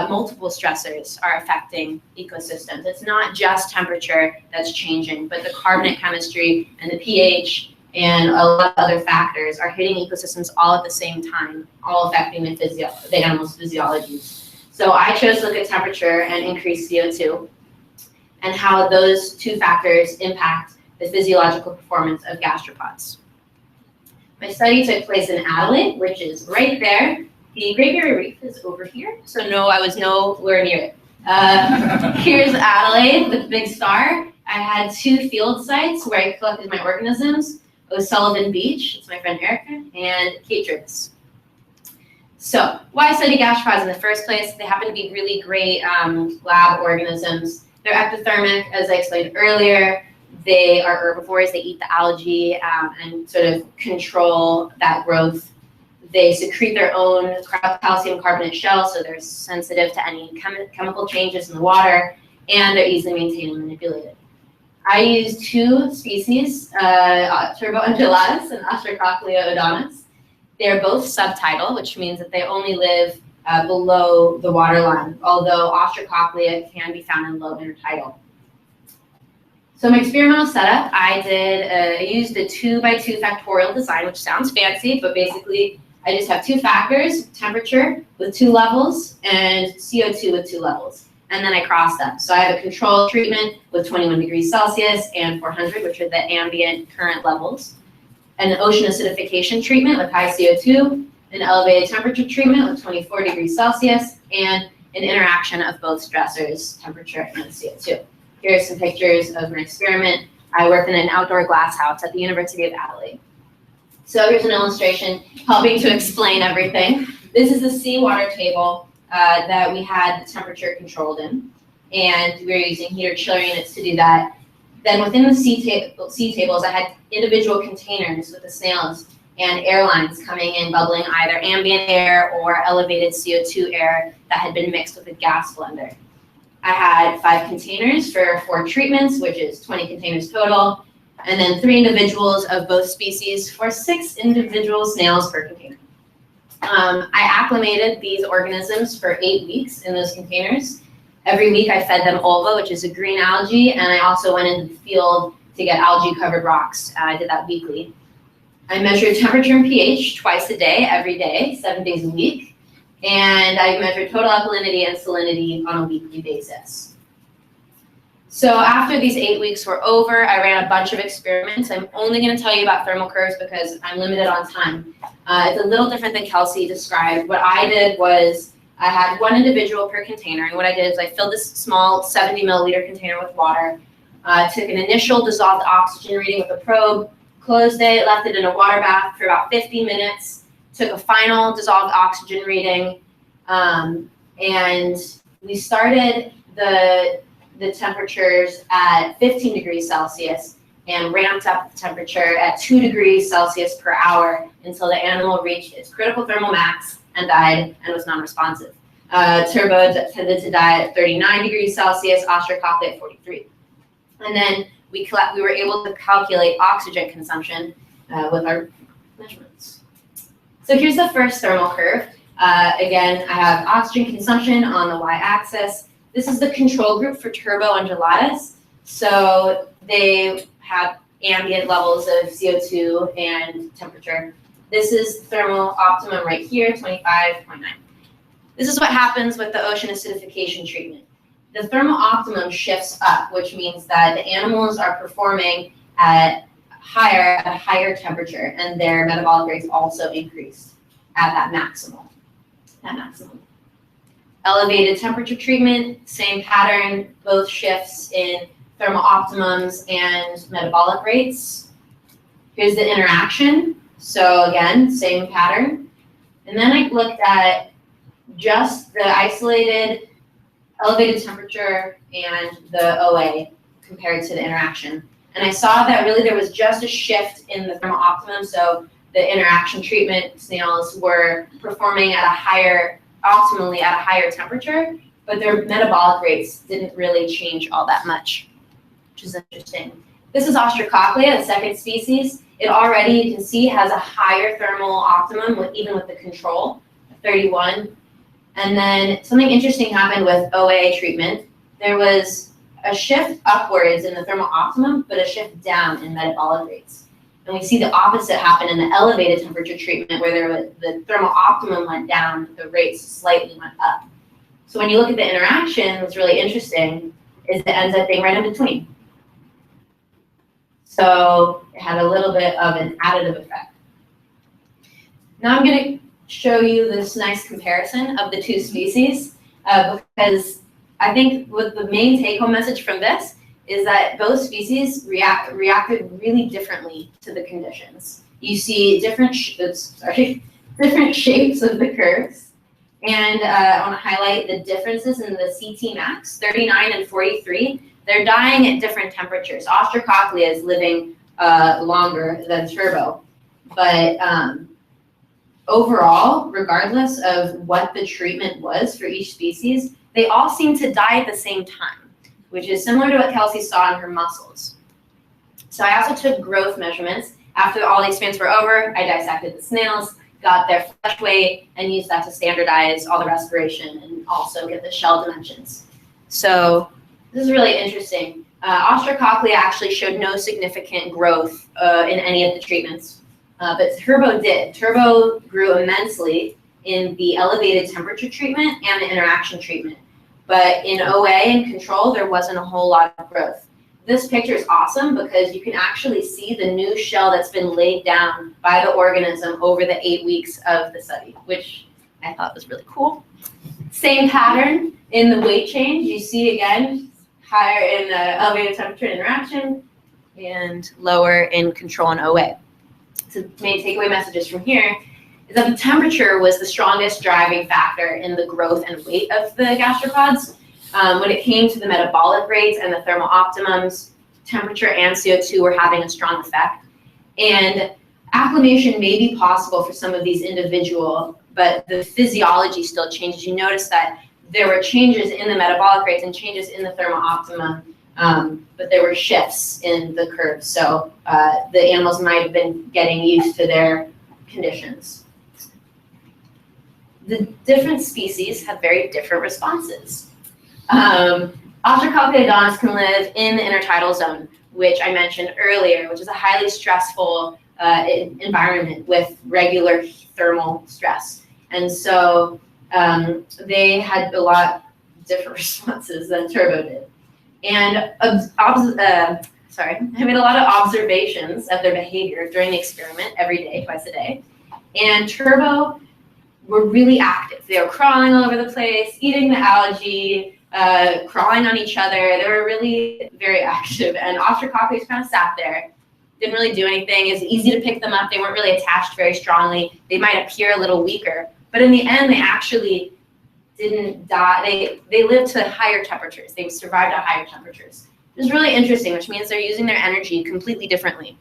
multiple stressors are affecting ecosystems. It's not just temperature that's changing, but the carbonate chemistry and the pH and a lot of other factors are hitting ecosystems all at the same time, all affecting the animal's physiologies. So I chose to look at temperature and increased CO2 and how those two factors impact the physiological performance of gastropods. My study took place in Adelaide, which is right there. The Great Barrier Reef is over here, so no, I was nowhere near it. Here's Adelaide, the big star. I had 2 field sites where I collected my organisms. O'Sullivan Beach, it's my friend Erica, and Cape Travis. So why study gastropods in the first place? They happen to be really great lab organisms. They're ectothermic, as I explained earlier. They are herbivores. They eat the algae and sort of control that growth. They secrete their own calcium carbonate shell, so they're sensitive to any chemical changes in the water, and they're easily maintained and manipulated. I used 2 species, Turbo undulatus and Ostracochlea odonis. They're both subtidal, which means that they only live below the waterline, although Ostracochlea can be found in low intertidal. So my experimental setup, I used a 2x2 factorial design, which sounds fancy, but basically I just have 2 factors, temperature with 2 levels and CO2 with 2 levels. And then I cross them. So I have a control treatment with 21 degrees Celsius and 400, which are the ambient current levels. An ocean acidification treatment with high CO2, an elevated temperature treatment with 24 degrees Celsius, and an interaction of both stressors, temperature and CO2. Here are some pictures of an experiment. I worked in an outdoor glass house at the University of Adelaide. So here's an illustration helping to explain everything. This is the seawater table that we had the temperature controlled in, and we were using heater chiller units to do that. Then within the sea tables, I had individual containers with the snails and air lines coming in, bubbling either ambient air or elevated CO2 air that had been mixed with a gas blender. I had 5 containers for 4 treatments, which is 20 containers total, and then 3 individuals of both species for 6 individual snails per container. I acclimated these organisms for 8 weeks in those containers. Every week I fed them ulva, which is a green algae, and I also went into the field to get algae-covered rocks. I did that weekly. I measured temperature and pH twice a day, every day, 7 days a week. And I measured total alkalinity and salinity on a weekly basis. So after these 8 weeks were over, I ran a bunch of experiments. I'm only going to tell you about thermal curves because I'm limited on time. It's a little different than Kelsey described. What I did was I had one individual per container, and what I did is I filled this small 70 milliliter container with water, took an initial dissolved oxygen reading with a probe, closed it, left it in a water bath for about 50 minutes, took a final dissolved oxygen reading, and we started the temperatures at 15 degrees Celsius and ramped up the temperature at 2 degrees Celsius per hour until the animal reached its critical thermal max and died and was non-responsive. Turbo tended to die at 39 degrees Celsius, Ostracochlea at 43. And then we were able to calculate oxygen consumption with our measurements. So here's the first thermal curve. Again, I have oxygen consumption on the y-axis. This is the control group for turbo undulatus. So they have ambient levels of CO2 and temperature. This is thermal optimum right here, 25.9. This is what happens with the ocean acidification treatment. The thermal optimum shifts up, which means that the animals are performing at a higher temperature, and their metabolic rates also increase at that maximum. Elevated temperature treatment, same pattern, both shifts in thermal optimums and metabolic rates. Here's the interaction. So again, same pattern. And then I looked at just the isolated elevated temperature and the OA compared to the interaction. And I saw that really there was just a shift in the thermal optimum. So the interaction treatment snails were performing at optimally at a higher temperature, but their metabolic rates didn't really change all that much, which is interesting. This is Ostracochlea, the second species. It already, you can see, has a higher thermal optimum even with the control, 31. And then something interesting happened with OA treatment. There was a shift upwards in the thermal optimum, but a shift down in metabolic rates. And we see the opposite happen in the elevated temperature treatment where the thermal optimum went down, the rates slightly went up. So when you look at the interaction, what's really interesting is it ends up being right in between. So it had a little bit of an additive effect. Now I'm going to show you this nice comparison of the two species because I think what the main take-home message from this is that both species reacted really differently to the conditions. You see different shapes of the curves. And I want to highlight the differences in the CT max, 39 and 43. They're dying at different temperatures. Ostracochlea is living longer than turbo. But overall, regardless of what the treatment was for each species, they all seem to die at the same time, which is similar to what Kelsey saw in her muscles. So I also took growth measurements. After all the experiments were over, I dissected the snails, got their flesh weight, and used that to standardize all the respiration and also get the shell dimensions. So this is really interesting. Ostracochlea actually showed no significant growth in any of the treatments, but turbo did. Turbo grew immensely in the elevated temperature treatment and the interaction treatment. But in OA and control, there wasn't a whole lot of growth. This picture is awesome because you can actually see the new shell that's been laid down by the organism over the 8 weeks of the study, which I thought was really cool. Same pattern in the weight change. You see again, higher in the elevated temperature interaction and lower in control and OA. So the main takeaway messages from here is that the temperature was the strongest driving factor in the growth and weight of the gastropods. When it came to the metabolic rates and the thermal optimums, temperature and CO2 were having a strong effect. And acclimation may be possible for some of these individual, but the physiology still changes. You notice that there were changes in the metabolic rates and changes in the thermal optimum, but there were shifts in the curve. So the animals might have been getting used to their conditions. The different species have very different responses. Ostracochlea can live in the intertidal zone, which I mentioned earlier, which is a highly stressful environment with regular thermal stress. And so they had a lot different responses than turbo did. And I made a lot of observations of their behavior during the experiment every day, twice a day. And Turbo were really active. They were crawling all over the place, eating the algae, crawling on each other. They were really very active. And Ostracochlea kind of sat there, didn't really do anything. It was easy to pick them up. They weren't really attached very strongly. They might appear a little weaker. But in the end, they actually didn't die. They lived to higher temperatures. They survived at higher temperatures. It was really interesting, which means they're using their energy completely differently.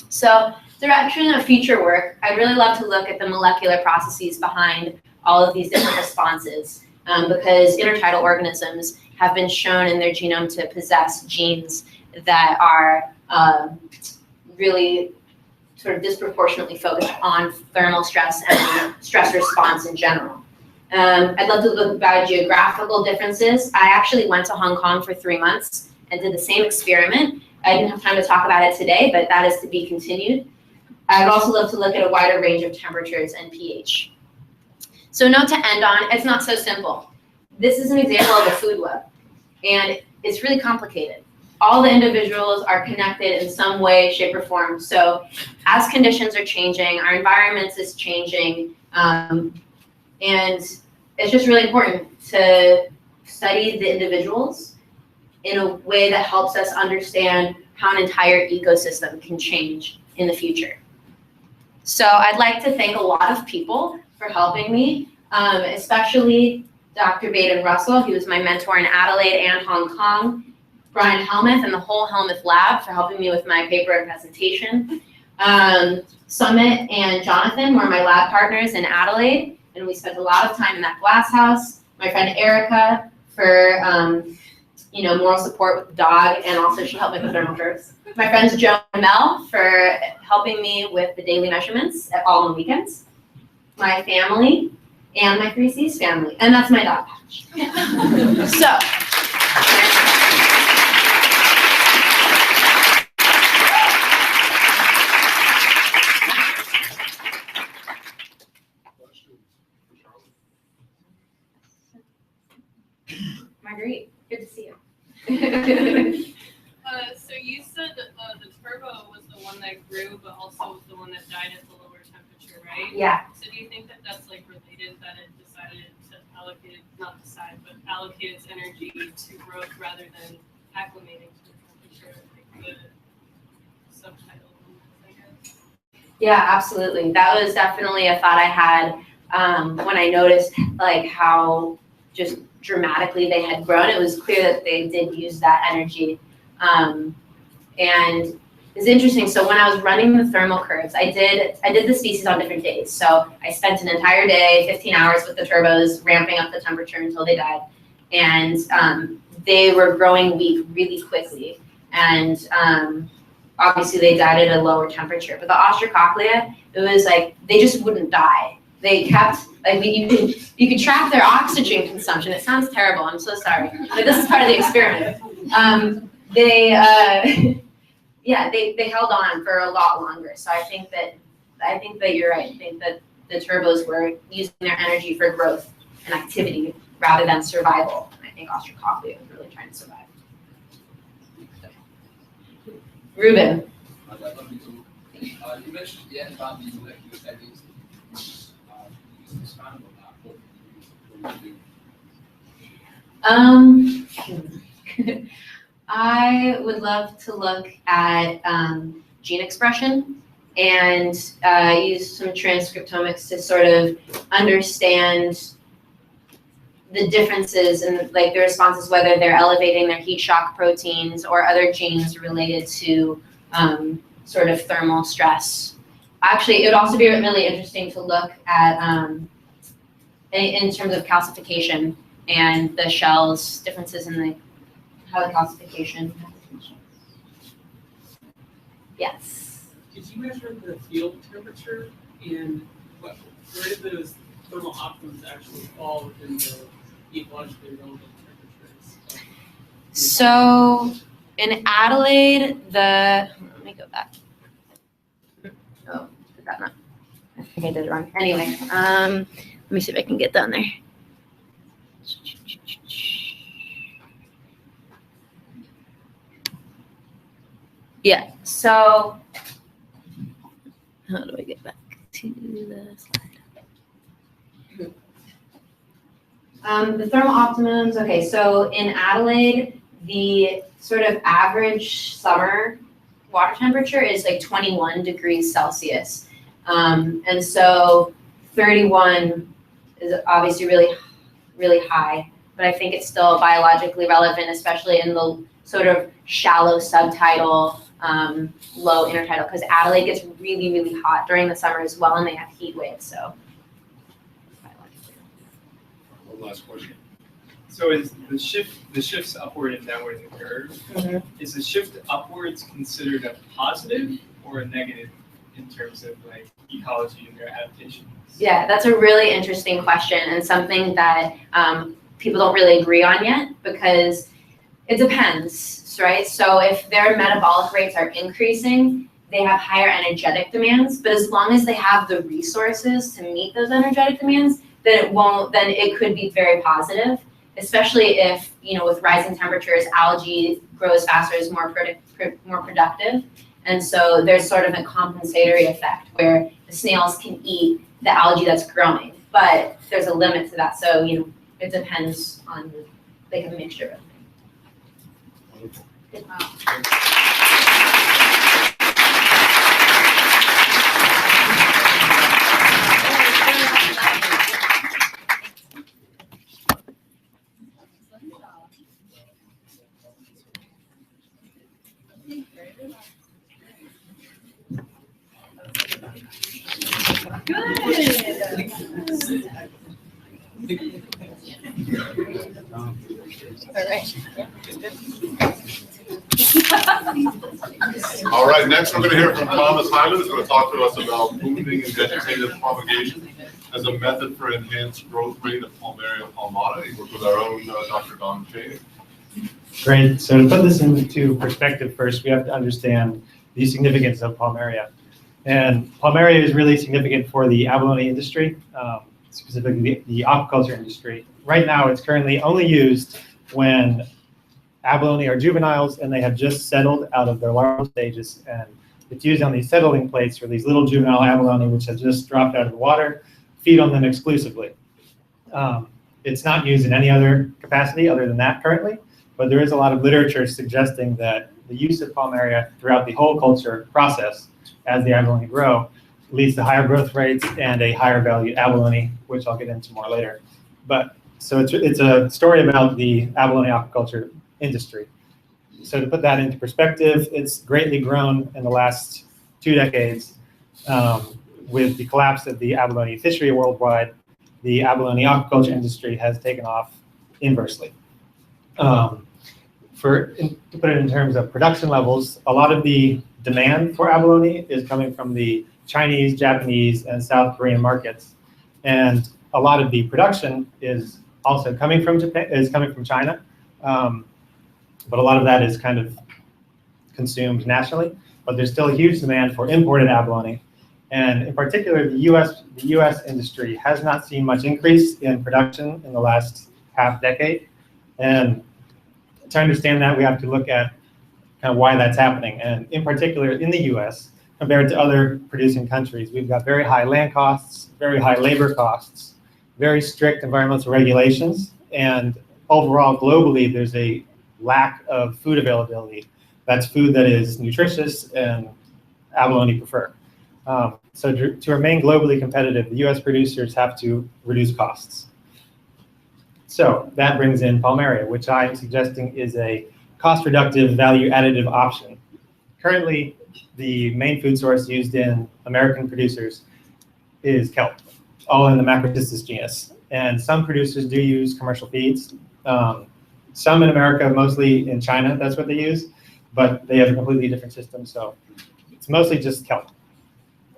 So direction of future work, I'd really love to look at the molecular processes behind all of these different responses, because intertidal organisms have been shown in their genome to possess genes that are really sort of disproportionately focused on thermal stress and stress response in general. I'd love to look about geographical differences. I actually went to Hong Kong for 3 months and did the same experiment. I didn't have time to talk about it today, but that is to be continued. I'd also love to look at a wider range of temperatures and pH. So note to end on, it's not so simple. This is an example of a food web, and it's really complicated. All the individuals are connected in some way, shape, or form. So as conditions are changing, our environment is changing, and it's just really important to study the individuals in a way that helps us understand how an entire ecosystem can change in the future. So I'd like to thank a lot of people for helping me, especially Dr. Baden Russell, he was my mentor in Adelaide and Hong Kong, Brian Helmuth and the whole Helmuth lab for helping me with my paper and presentation. Summit and Jonathan were my lab partners in Adelaide, and we spent a lot of time in that glass house. My friend Erica for moral support with the dog, and also she helped me with thermal curves. My friends Joe and Mel for helping me with the daily measurements at all on the weekends. My family, and my 3Cs family, and that's my dog patch. So. Marguerite, good to see you. So you said the turbo was the one that grew, but also was the one that died at the lower temperature, right? Yeah. So do you think that that's like related, that it decided to allocate, not decide, but allocate its energy to growth rather than acclimating to the temperature, like the subtitle, I guess? Yeah, absolutely. That was definitely a thought I had when I noticed like how just dramatically they had grown. It was clear that they did use that energy. And it's interesting. So when I was running the thermal curves, I did the species on different days. So I spent an entire day, 15 hours with the turbos, ramping up the temperature until they died. And they were growing weak really quickly. And obviously they died at a lower temperature. But the Ostracochlea, it was like, they just wouldn't die. They kept, like, you could track their oxygen consumption. It sounds terrible, I'm so sorry. But this is part of the experiment. They held on for a lot longer. So I think that you're right. I think that the turbos were using their energy for growth and activity rather than survival. And I think Ostracochlea was really trying to survive. Ruben. You mentioned at the end about these molecular techniques. Expand on that. What do you do? I would love to look at gene expression and use some transcriptomics to sort of understand the differences in like the responses, whether they're elevating their heat shock proteins or other genes related to sort of thermal stress. Actually, it would also be really interesting to look at in terms of calcification and the shells, differences in how the calcification. Yes. Did you measure the field temperature and where did those thermal optimums actually fall within the ecologically relevant temperatures? So in Adelaide, let me go back. Oh, did that not? I think I did it wrong. Anyway, let me see if I can get down there. Yeah, so how do I get back to the slide? The thermal optimums, okay, so in Adelaide, the sort of average summer water temperature is like 21 degrees Celsius. And so 31 is obviously really, really high, but I think it's still biologically relevant, especially in the sort of shallow subtidal, low intertidal, because Adelaide gets really, really hot during the summer as well, and they have heat waves, so. One last question. So is the shifts upward and downward in the curve, is the shift upwards considered a positive or a negative in terms of like ecology and their adaptation? Yeah, that's a really interesting question and something that people don't really agree on yet because it depends, right? So if their metabolic rates are increasing, they have higher energetic demands, but as long as they have the resources to meet those energetic demands, then it could be very positive, especially if, with rising temperatures, algae grows faster, is more productive. And so there's sort of a compensatory effect where the snails can eat the algae that's growing, but there's a limit to that. So, it depends on like a mixture of things. All right, next we're going to hear from Thomas Hyman, who's going to talk to us about booming and vegetative propagation as a method for enhanced growth rate of Palmaria palmata. He worked with our own Dr. Don Cheney. Great. So to put this into perspective first, we have to understand the significance of Palmaria. And Palmaria is really significant for the abalone industry, specifically the aquaculture industry. Right now, it's currently only used when abalone are juveniles and they have just settled out of their larval stages. And it's used on these settling plates for these little juvenile abalone which have just dropped out of the water, feed on them exclusively. It's not used in any other capacity other than that currently, but there is a lot of literature suggesting that the use of Palmaria throughout the whole culture process as the abalone grow leads to higher growth rates and a higher value abalone, which I'll get into more later. But so it's a story about the abalone aquaculture industry. So to put that into perspective, it's greatly grown in the last 2 decades. With the collapse of the abalone fishery worldwide, the abalone aquaculture industry has taken off inversely. To put it in terms of production levels, a lot of the demand for abalone is coming from the Chinese, Japanese, and South Korean markets. And a lot of the production is also coming from China. But a lot of that is kind of consumed nationally. But there's still a huge demand for imported abalone. And in particular, the US industry has not seen much increase in production in the last half decade. And to understand that, we have to look at kind of why that's happening. And in particular, in the US, compared to other producing countries, we've got very high land costs, very high labor costs, very strict environmental regulations, and overall, globally, there's a lack of food availability. That's food that is nutritious and abalone prefer. So to remain globally competitive, the US producers have to reduce costs. So that brings in Palmaria, which I'm suggesting is a cost-reductive, value-additive option. Currently, the main food source used in American producers is kelp, all in the Macrocystis genus. And some producers do use commercial feeds. Some in America, mostly in China, that's what they use, but they have a completely different system, so it's mostly just kelp.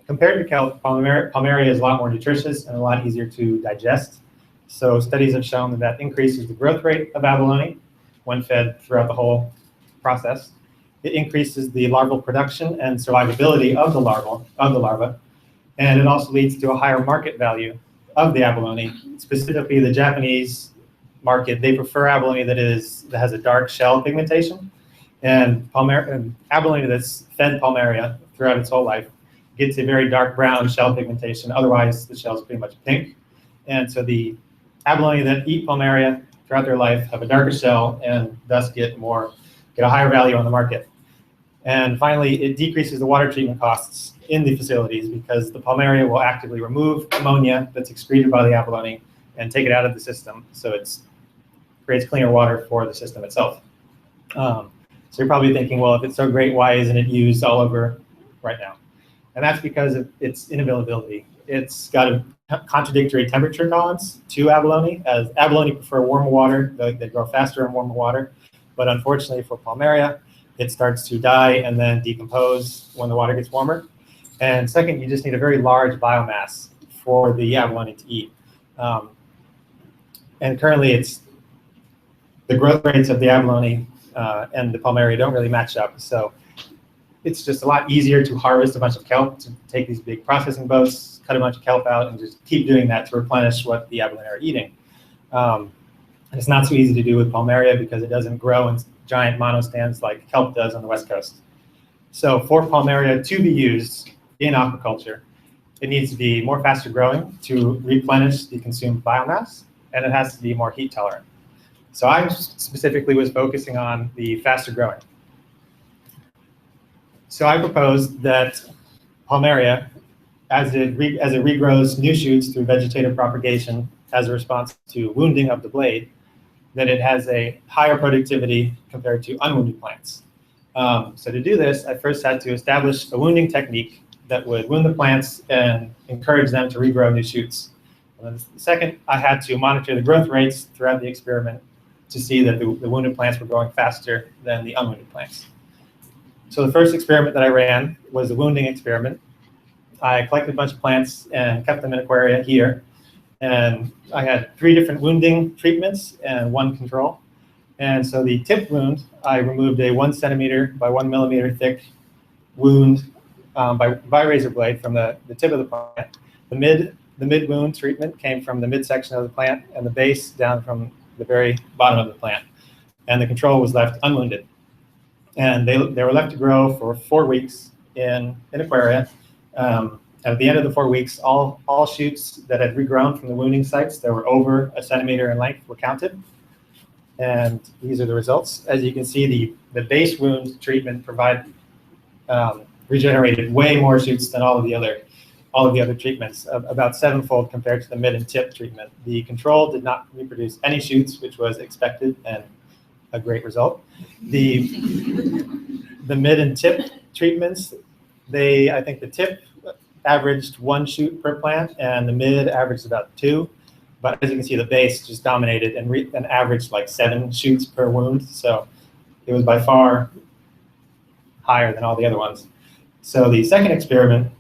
Compared to kelp, Palmaria is a lot more nutritious and a lot easier to digest. So studies have shown that that increases the growth rate of abalone when fed throughout the whole process. It increases the larval production and survivability of the larva, and it also leads to a higher market value of the abalone. Specifically, the Japanese market, they prefer abalone that has a dark shell pigmentation, And abalone that's fed palmaria throughout its whole life gets a very dark brown shell pigmentation. Otherwise, the shell is pretty much pink. And so the abalone that eat palmaria throughout their life have a darker shell and thus get a higher value on the market. And finally, it decreases the water treatment costs in the facilities because the palmaria will actively remove ammonia that's excreted by the abalone and take it out of the system. So it creates cleaner water for the system itself. So you're probably thinking, well, if it's so great, why isn't it used all over right now? And that's because of its inavailability. It's got a contradictory temperature tolerance to abalone, as abalone prefer warmer water. They grow faster in warmer water. But unfortunately for palmaria, it starts to die and then decompose when the water gets warmer. And second, you just need a very large biomass for the abalone to eat. And currently, the growth rates of the abalone and the palmaria don't really match up. So it's just a lot easier to harvest a bunch of kelp, to take these big processing boats, cut a bunch of kelp out, and just keep doing that to replenish what the abalone are eating. And it's not so easy to do with palmaria because it doesn't grow in giant monostands like kelp does on the West Coast. So for palmaria to be used in aquaculture, it needs to be more faster growing to replenish the consumed biomass, and it has to be more heat tolerant. So I specifically was focusing on the faster growing. So I proposed that palmaria, as it regrows new shoots through vegetative propagation as a response to wounding of the blade, that it has a higher productivity compared to unwounded plants. So to do this, I first had to establish a wounding technique that would wound the plants and encourage them to regrow new shoots. And then second, I had to monitor the growth rates throughout the experiment to see that the wounded plants were growing faster than the unwounded plants. So the first experiment that I ran was the wounding experiment. I collected a bunch of plants and kept them in aquaria here. And I had 3 different wounding treatments and 1 control. And so the tip wound, I removed a 1 centimeter by 1 millimeter thick wound by razor blade from the tip of the plant. The mid wound treatment came from the midsection of the plant, and the base down from the very bottom of the plant. And the control was left unwounded. And they were left to grow for 4 weeks in aquaria. At the end of the 4 weeks, all shoots that had regrown from the wounding sites that were over 1 centimeter in length were counted. And these are the results. As you can see, the base wound treatment regenerated way more shoots than all of the other treatments, about 7-fold compared to the mid and tip treatment. The control did not reproduce any shoots, which was expected and a great result. The mid and tip treatments, I think the tip averaged 1 shoot per plant, and the mid averaged about 2. But as you can see, the base just dominated and averaged like 7 shoots per wound. So it was by far higher than all the other ones. So the second experiment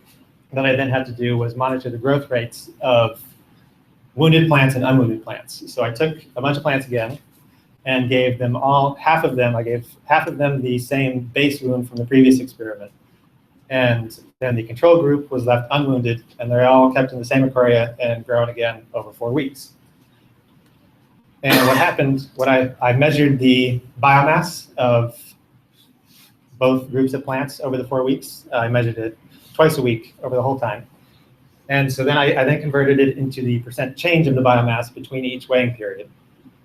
that I then had to do was monitor the growth rates of wounded plants and unwounded plants. So I took a bunch of plants again and gave them half of them the same base wound from the previous experiment. And then the control group was left unwounded, and they're all kept in the same aquaria and grown again over 4 weeks. And what happened, I measured the biomass of both groups of plants over the 4 weeks. I measured it twice a week over the whole time. And so then I then converted it into the percent change of the biomass between each weighing period.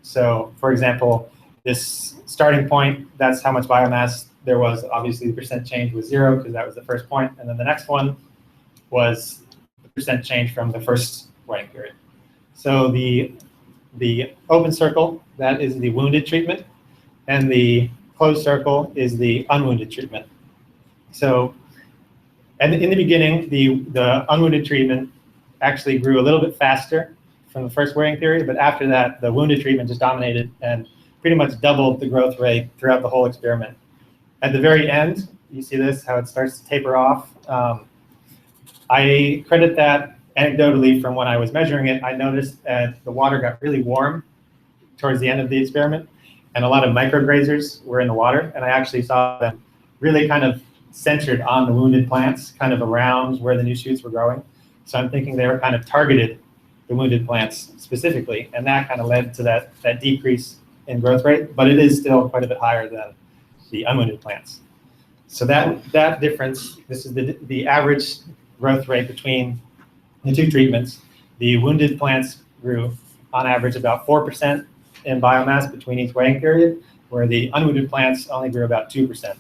So for example, this starting point, that's how much biomass there was. Obviously the percent change was 0 because that was the first point. And then the next one was the percent change from the first weighing period. So the open circle, that is the wounded treatment, and the closed circle is the unwounded treatment. So, and in the beginning, the unwounded treatment actually grew a little bit faster from the first weighing period, but after that, the wounded treatment just dominated and pretty much doubled the growth rate throughout the whole experiment. At the very end, you see this, how it starts to taper off. I credit that anecdotally from when I was measuring it. I noticed that the water got really warm towards the end of the experiment, and a lot of micrograzers were in the water, and I actually saw them really kind of centered on the wounded plants, kind of around where the new shoots were growing. So I'm thinking they were kind of targeted the wounded plants specifically, and that kind of led to that decrease in growth rate, but it is still quite a bit higher than the unwounded plants. So that difference, this is the average growth rate between the two treatments. The wounded plants grew on average about 4% in biomass between each weighing period, where the unwounded plants only grew about 2%.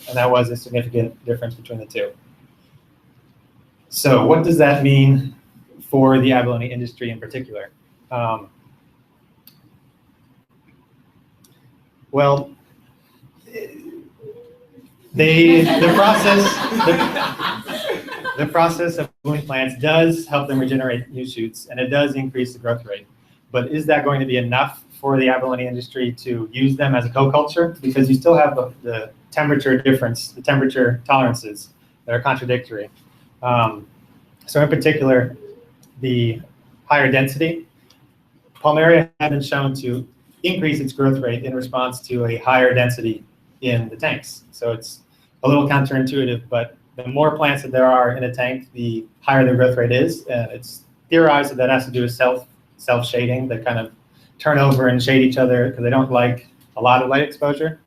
And that was a significant difference between the two. So what does that mean for the abalone industry in particular? Well, the process of wound plants does help them regenerate new shoots, and it does increase the growth rate. But is that going to be enough for the abalone industry to use them as a co-culture? Because you still have the temperature difference, the temperature tolerances that are contradictory. So in particular, the higher density, Palmaria has been shown to increase its growth rate in response to a higher density in the tanks. So it's a little counterintuitive, but the more plants that there are in a tank, the higher the growth rate is. And it's theorized that that has to do with self-shading. They kind of turn over and shade each other because they don't like a lot of light exposure.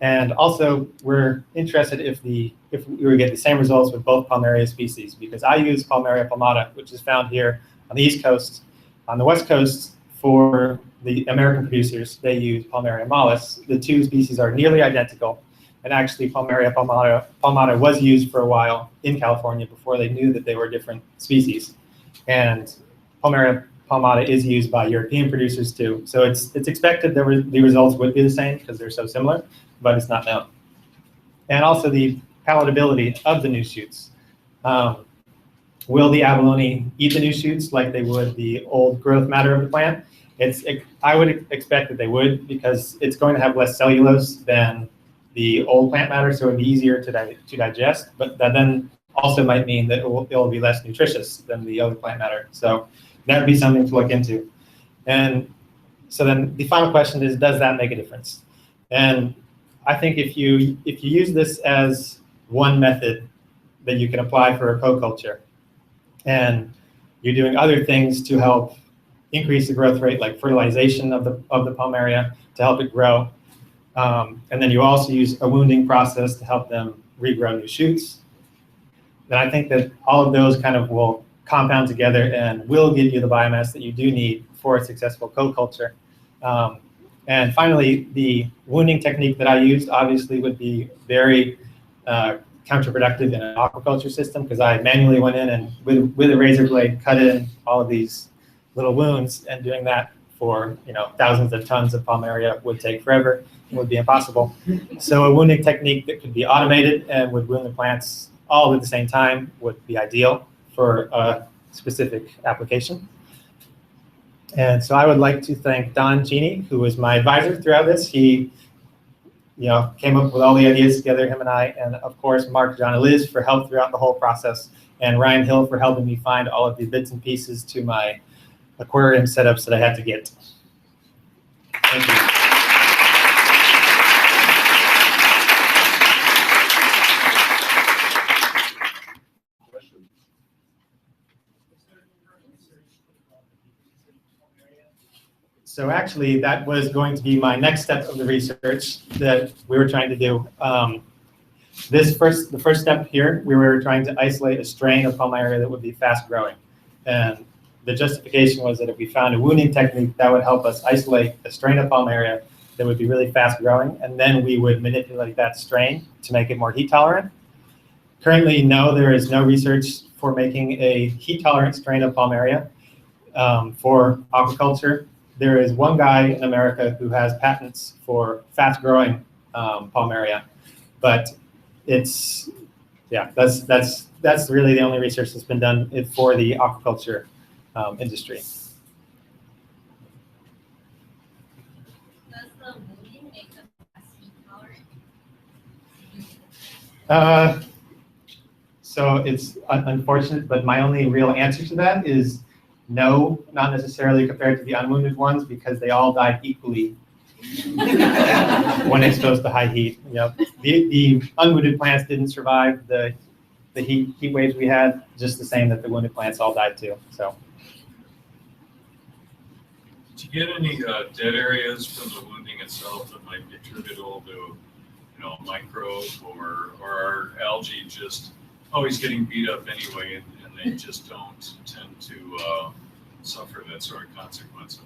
And also, we're interested if we were to get the same results with both Palmaria species, because I use Palmaria palmata, which is found here on the East Coast. On the West Coast, for the American producers, they use Palmaria mollis. The two species are nearly identical. And actually, Palmaria palmata was used for a while in California before they knew that they were different species. And Palmaria palmata is used by European producers too. So it's expected that the results would be the same because they're so similar, but it's not known. And also the palatability of the new shoots. Will the abalone eat the new shoots like they would the old growth matter of the plant? I would expect that they would, because it's going to have less cellulose than the old plant matter, so it would be easier to digest, but that then also might mean that it will be less nutritious than the other plant matter. So that would be something to look into. And so then the final question is, does that make a difference? And I think if you use this as one method that you can apply for a co-culture, and you're doing other things to help increase the growth rate, like fertilization of the Palmaria to help it grow, and then you also use a wounding process to help them regrow new shoots, then I think that all of those kind of will compound together and will give you the biomass that you do need for a successful co-culture. And finally, the wounding technique that I used obviously would be very counterproductive in an aquaculture system, because I manually went in and with a razor blade cut in all of these little wounds, and doing that for thousands of tons of Palmaria would take forever. It would be impossible. So a wounding technique that could be automated and would wound the plants all at the same time would be ideal for a specific application. And so I would like to thank Don Genie, who was my advisor throughout this. He came up with all the ideas together, him and I, and of course, Mark, John, and Liz for help throughout the whole process, and Ryan Hill for helping me find all of the bits and pieces to my aquarium setups that I had to get. Thank you. So actually, that was going to be my next step of the research that we were trying to do. The first step here, we were trying to isolate a strain of Palmaria that would be fast growing. And the justification was that if we found a wounding technique, that would help us isolate a strain of Palmaria that would be really fast growing, and then we would manipulate that strain to make it more heat tolerant. Currently, no, there is no research for making a heat tolerant strain of Palmaria for aquaculture. There is one guy in America who has patents for fast growing Palmaria, but that's really the only research that's been done for the aquaculture industry. Does the wounding make them less heat tolerant? So it's unfortunate, but my only real answer to that is no, not necessarily compared to the unwounded ones, because they all died equally when exposed to high heat. The unwounded plants didn't survive the heat waves we had, just the same that the wounded plants all died too. So. Did you get any dead areas from the wounding itself that might be attributable to a microbe or are algae just always getting beat up anyway, and they just don't tend to suffer that sort of consequence?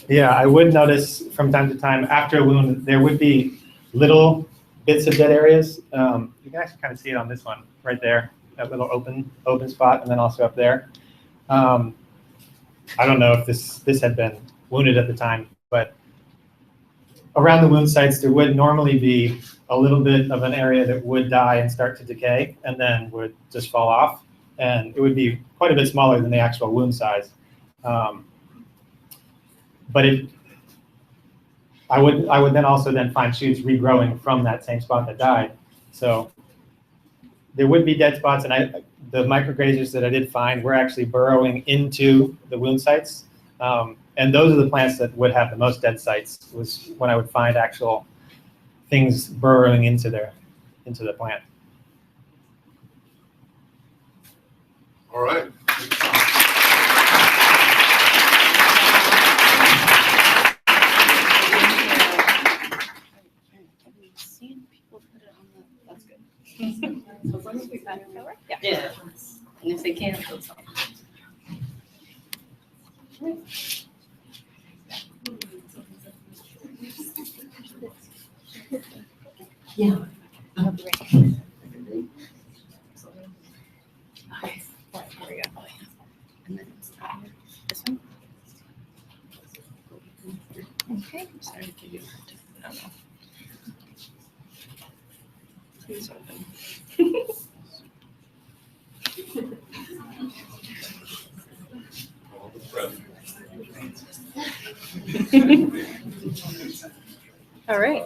Yeah, I would notice from time to time after a wound, there would be little bits of dead areas. You can actually kind of see it on this one right there, that little open spot, and then also up there. I don't know if this had been wounded at the time, but around the wound sites, there would normally be a little bit of an area that would die and start to decay and then would just fall off. And it would be quite a bit smaller than the actual wound size. But I would then also find shoots regrowing from that same spot that died. So there would be dead spots, and the micrograzers that I did find were actually burrowing into the wound sites. And those are the plants that would have the most dead sites, was when I would find actual things burrowing into the plant. All right. So as long as we find it cover? Yeah. And if they can't, that's all. Yeah. Okay. Here we go. And then it's this one. Okay. Sorry to give you a hard time. Please open. All right.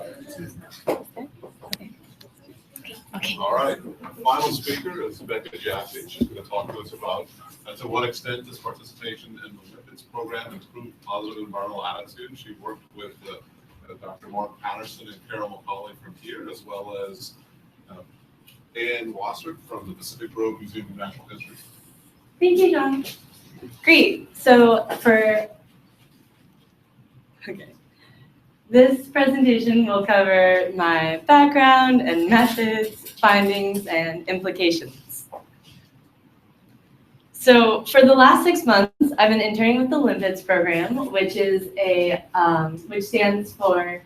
Okay. All right. Our final speaker is Becca Jaffe. She's going to talk to us about to what extent this participation in the lipids program improved positive environmental attitude. She worked with Dr. Mark Patterson and Carol McCauley from here, as well as Ann Wassert from the Pacific Grove Museum of Natural History. Thank you, John. Great. So this presentation will cover my background and methods, findings, and implications. So for the last 6 months, I've been interning with the Lipids program, which is which stands for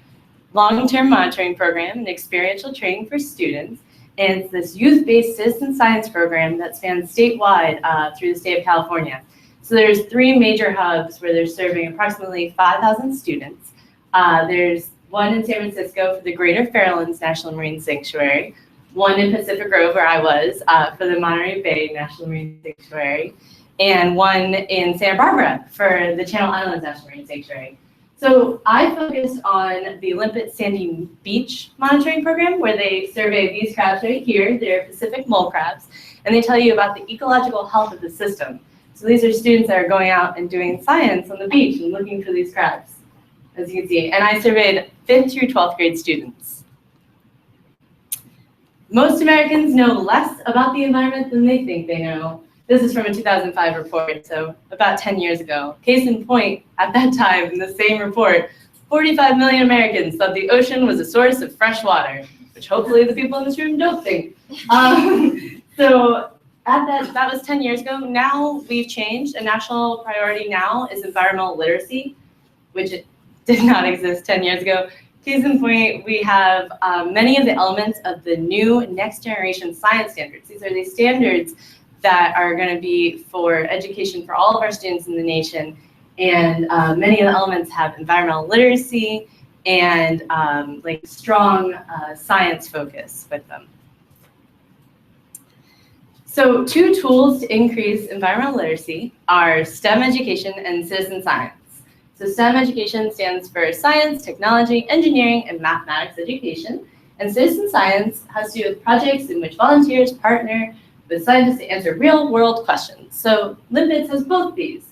Long-Term Monitoring Program and Experiential Training for Students. And it's this youth-based citizen science program that spans statewide through the state of California. So there's 3 major hubs where they're serving approximately 5,000 students. There's one in San Francisco for the Greater Fairlands National Marine Sanctuary, one in Pacific Grove where I was for the Monterey Bay National Marine Sanctuary, and one in Santa Barbara for the Channel Islands National Marine Sanctuary. So I focused on the Limpet Sandy Beach monitoring program, where they survey these crabs right here. They're Pacific mole crabs, and they tell you about the ecological health of the system. So these are students that are going out and doing science on the beach and looking for these crabs, as you can see. And I surveyed 5th through 12th grade students. Most Americans know less about the environment than they think they know. This is from a 2005 report, so about 10 years ago. Case in point, at that time, in the same report, 45 million Americans thought the ocean was a source of fresh water, which hopefully the people in this room don't think. So that was 10 years ago. Now we've changed. A national priority now is environmental literacy, which it did not exist 10 years ago. Case in point, we have many of the elements of the new next generation science standards. These are the standards that are going to be for education for all of our students in the nation. And many of the elements have environmental literacy and like strong science focus with them. So 2 tools to increase environmental literacy are STEM education and citizen science. So STEM education stands for science, technology, engineering, and mathematics education. And citizen science has to do with projects in which volunteers partner with scientists to answer real-world questions. So Lipids has both these.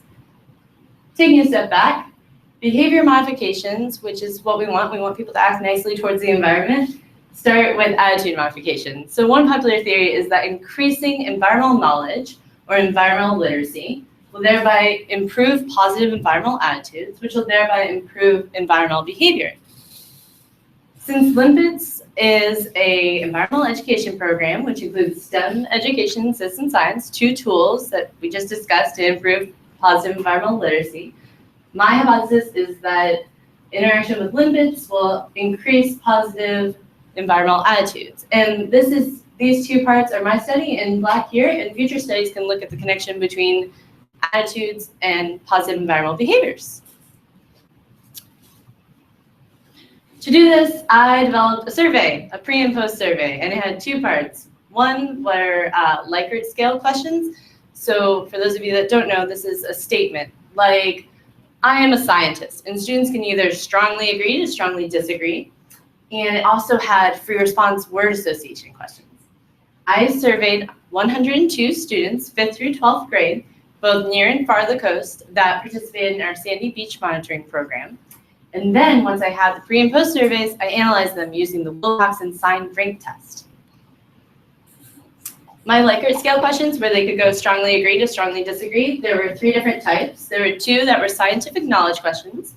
Taking a step back, behavior modifications, which is what we want people to act nicely towards the environment, start with attitude modification. So one popular theory is that increasing environmental knowledge or environmental literacy will thereby improve positive environmental attitudes, which will thereby improve environmental behavior. Since Limpets is a environmental education program, which includes STEM education, citizen science, 2 tools that we just discussed to improve positive environmental literacy, my hypothesis is that interaction with Limpets will increase positive environmental attitudes. And these 2 parts are my study in black here, and future studies can look at the connection between attitudes and positive environmental behaviors. To do this, I developed a survey, a pre and post survey, and it had 2 parts. One were Likert scale questions. So for those of you that don't know, this is a statement like, I am a scientist, and students can either strongly agree to strongly disagree. And it also had free response word association questions. I surveyed 102 students, 5th through 12th grade, both near and far the coast, that participated in our Sandy Beach monitoring program. And then once I had the pre and post surveys, I analyzed them using the Wilcoxon sign rank test. My Likert scale questions, where they could go strongly agree to strongly disagree, there were 3 different types. There were 2 that were scientific knowledge questions,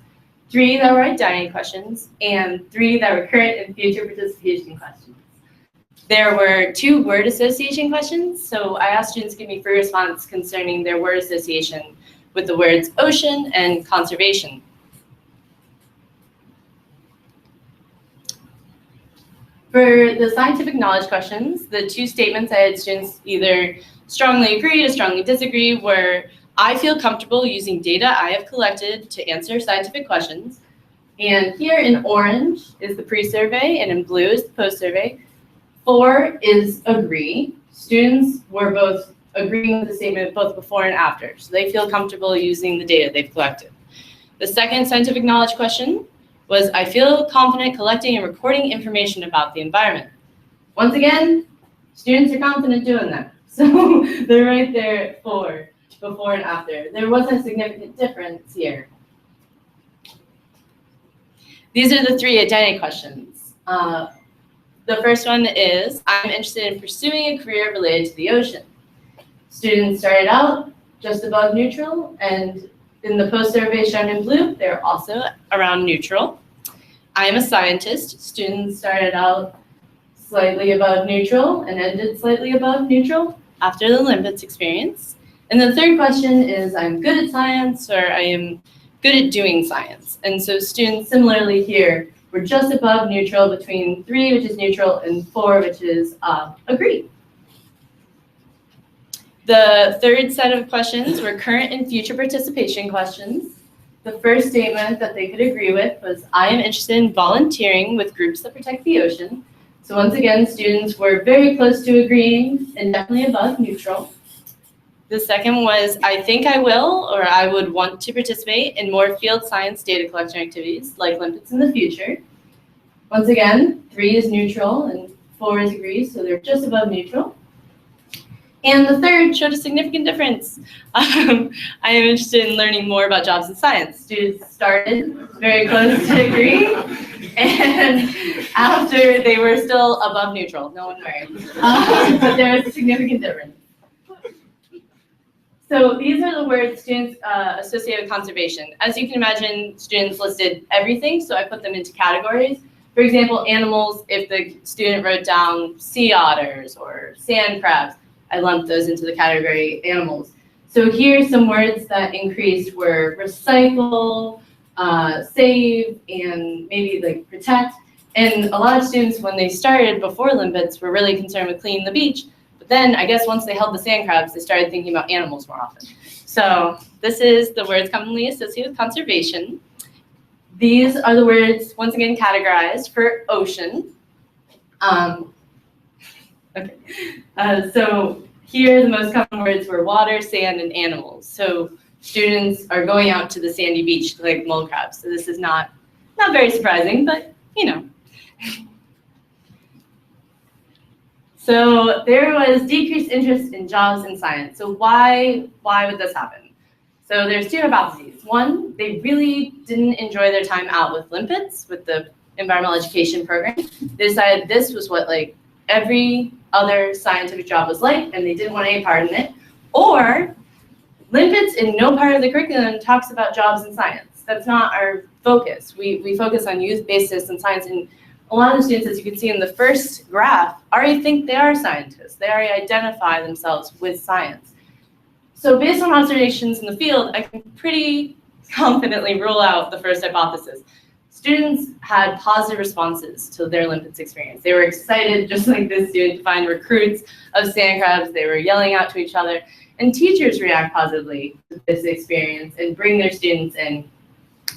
3 that were identity questions, and 3 that were current and future participation questions. There were 2 word association questions, so I asked students to give me free response concerning their word association with the words ocean and conservation. For the scientific knowledge questions, the 2 statements I had students either strongly agree to strongly disagree were, I feel comfortable using data I have collected to answer scientific questions. And here in orange is the pre-survey, and in blue is the post-survey. 4 is agree. Students were both agreeing with the statement both before and after, so they feel comfortable using the data they've collected. The second scientific knowledge question was, I feel confident collecting and recording information about the environment. Once again, students are confident doing that. So they're right there for before and after. There wasn't a significant difference here. These are the 3 identity questions. The first one is, I'm interested in pursuing a career related to the ocean. Students started out just above neutral, and in the post-survey shown in blue, they're also around neutral. I am a scientist. Students started out slightly above neutral and ended slightly above neutral after the Limpets experience. And the third question is, I'm good at science, or I am good at doing science. And so students similarly here were just above neutral, between 3, which is neutral, and 4, which is agree. The third set of questions were current and future participation questions. The first statement that they could agree with was, I am interested in volunteering with groups that protect the ocean. So once again, students were very close to agreeing and definitely above neutral. The second was, I think I will, or I would want to participate in more field science data collection activities like Limpets in the future. Once again, 3 is neutral and 4 is agree, so they're just above neutral. And the third showed a significant difference. I am interested in learning more about jobs in science. Students started very close to agree, and after they were still above neutral. No one worried. But there is a significant difference. So these are the words students associate with conservation. As you can imagine, students listed everything, so I put them into categories. For example, animals, if the student wrote down sea otters or sand crabs, I lumped those into the category animals. So here, some words that increased were recycle, save, and maybe like protect. And a lot of students, when they started before Limpets, were really concerned with cleaning the beach. But then I guess once they held the sand crabs, they started thinking about animals more often. So this is the words commonly associated with conservation. These are the words, once again, categorized for ocean. Okay, so here the most common words were water, sand, and animals. So students are going out to the sandy beach to collect mole crabs. So this is not very surprising, but you know. So there was decreased interest in jobs in science. So why would this happen? So there's 2 hypotheses. One, they really didn't enjoy their time out with Limpets, with the environmental education program. They decided this was what like every other scientific job was like, and they didn't want any part in it. Or Limpets in no part of the curriculum talks about jobs in science. That's not our focus. We focus on youth-based citizen science, and a lot of the students, as you can see in the first graph, already think they are scientists. They already identify themselves with science. So based on observations in the field, I can pretty confidently rule out the first hypothesis. Students had positive responses to their limpets experience. They were excited, just like this student, to find recruits of sand crabs. They were yelling out to each other. And teachers react positively to this experience and bring their students in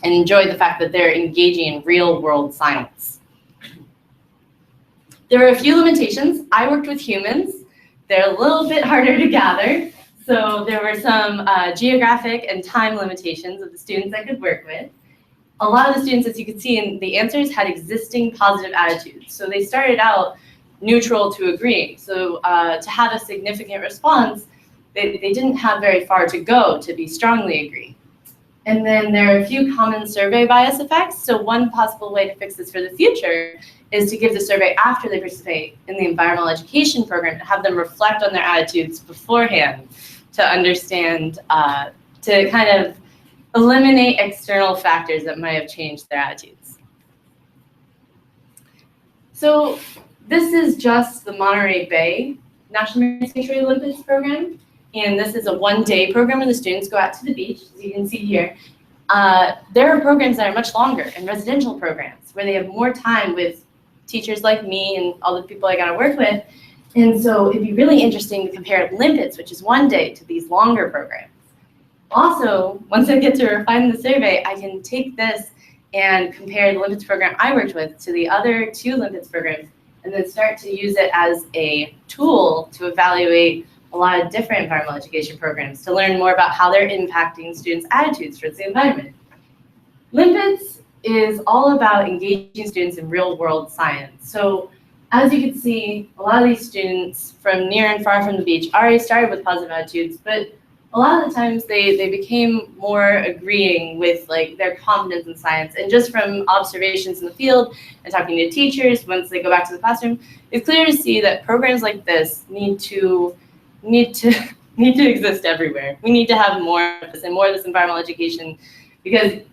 and enjoy the fact that they're engaging in real world science. There are a few limitations. I worked with humans. They're a little bit harder to gather. So there were some geographic and time limitations of the students I could work with. A lot of the students, as you can see in the answers, had existing positive attitudes. So they started out neutral to agreeing. So to have a significant response, they didn't have very far to go to be strongly agreeing. And then there are a few common survey bias effects. So one possible way to fix this for the future is to give the survey after they participate in the environmental education program, to have them reflect on their attitudes beforehand to understand, to kind of eliminate external factors that might have changed their attitudes. So this is just the Monterey Bay National Marine Sanctuary Olympics program. And this is a one-day program where the students go out to the beach, as you can see here. There are programs that are much longer and residential programs where they have more time with teachers like me and all the people I got to work with. And so it'd be really interesting to compare limpets, which is one day, to these longer programs. Also, once I get to refine the survey, I can take this and compare the limpets program I worked with to the other 2 limpets programs, and then start to use it as a tool to evaluate a lot of different environmental education programs to learn more about how they're impacting students' attitudes towards the environment. Limpets is all about engaging students in real-world science. So as you can see, a lot of these students from near and far from the beach already started with positive attitudes, but a lot of the times they became more agreeing with like their confidence in science. And just from observations in the field and talking to teachers once they go back to the classroom, it's clear to see that programs like this need to exist everywhere. We need to have more of this and more of this environmental education, because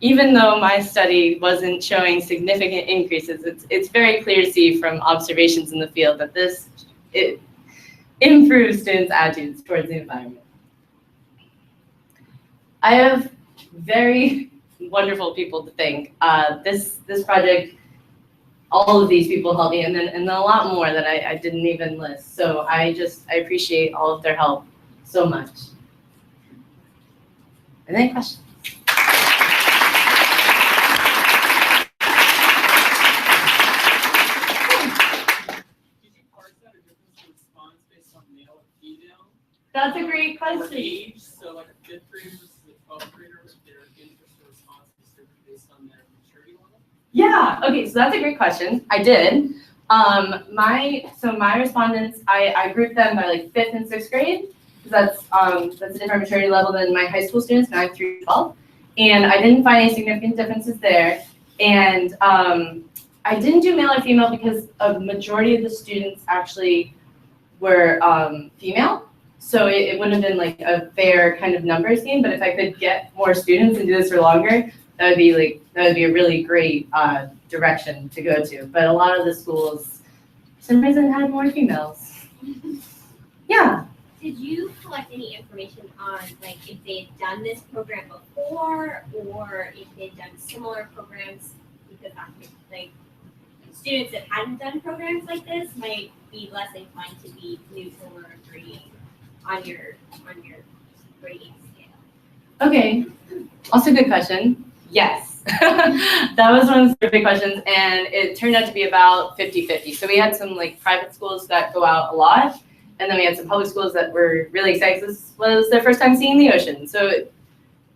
even though my study wasn't showing significant increases, it's very clear to see from observations in the field that it improves students' attitudes towards the environment. I have very wonderful people to thank. This project, all of these people helped me, and then a lot more that I didn't even list. So I appreciate all of their help so much. And then questions? That's a great question. Age, so like a 5th grader versus a 12th grader, their interest or response is different based on their maturity level? Yeah, okay, so that's a great question. I did. My respondents, I grouped them by like 5th and 6th grade, because that's a different maturity level than my high school students, 9th through 12. And I didn't find any significant differences there. And I didn't do male or female because a majority of the students actually were female. So it wouldn't have been like a fair kind of numbers game, but if I could get more students and do this for longer, that would be a really great direction to go to. But a lot of the schools, for some reason, had more females. Yeah. Did you collect any information on like if they'd done this program before, or if they'd done similar programs? Because like students that hadn't done programs like this might be less inclined to be neutral or agreeing on your grading scale. Okay, also a good question. Yes, that was one of the big questions, and it turned out to be about 50-50. So we had some like private schools that go out a lot, and then we had some public schools that were really excited because this was their first time seeing the ocean. So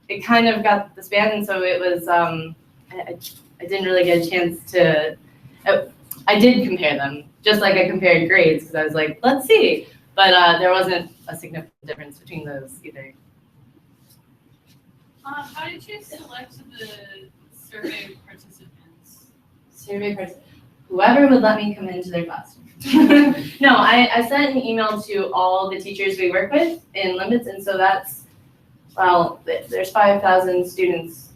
it kind of got the span, and so it was, I didn't really get a chance to, I did compare them, just like I compared grades, because I was like, let's see. But there wasn't a significant difference between those either. How did you select the survey participants? Whoever would let me come into their classroom. No, I sent an email to all the teachers we work with in Limpets, and so that's, well, there's 5,000 students.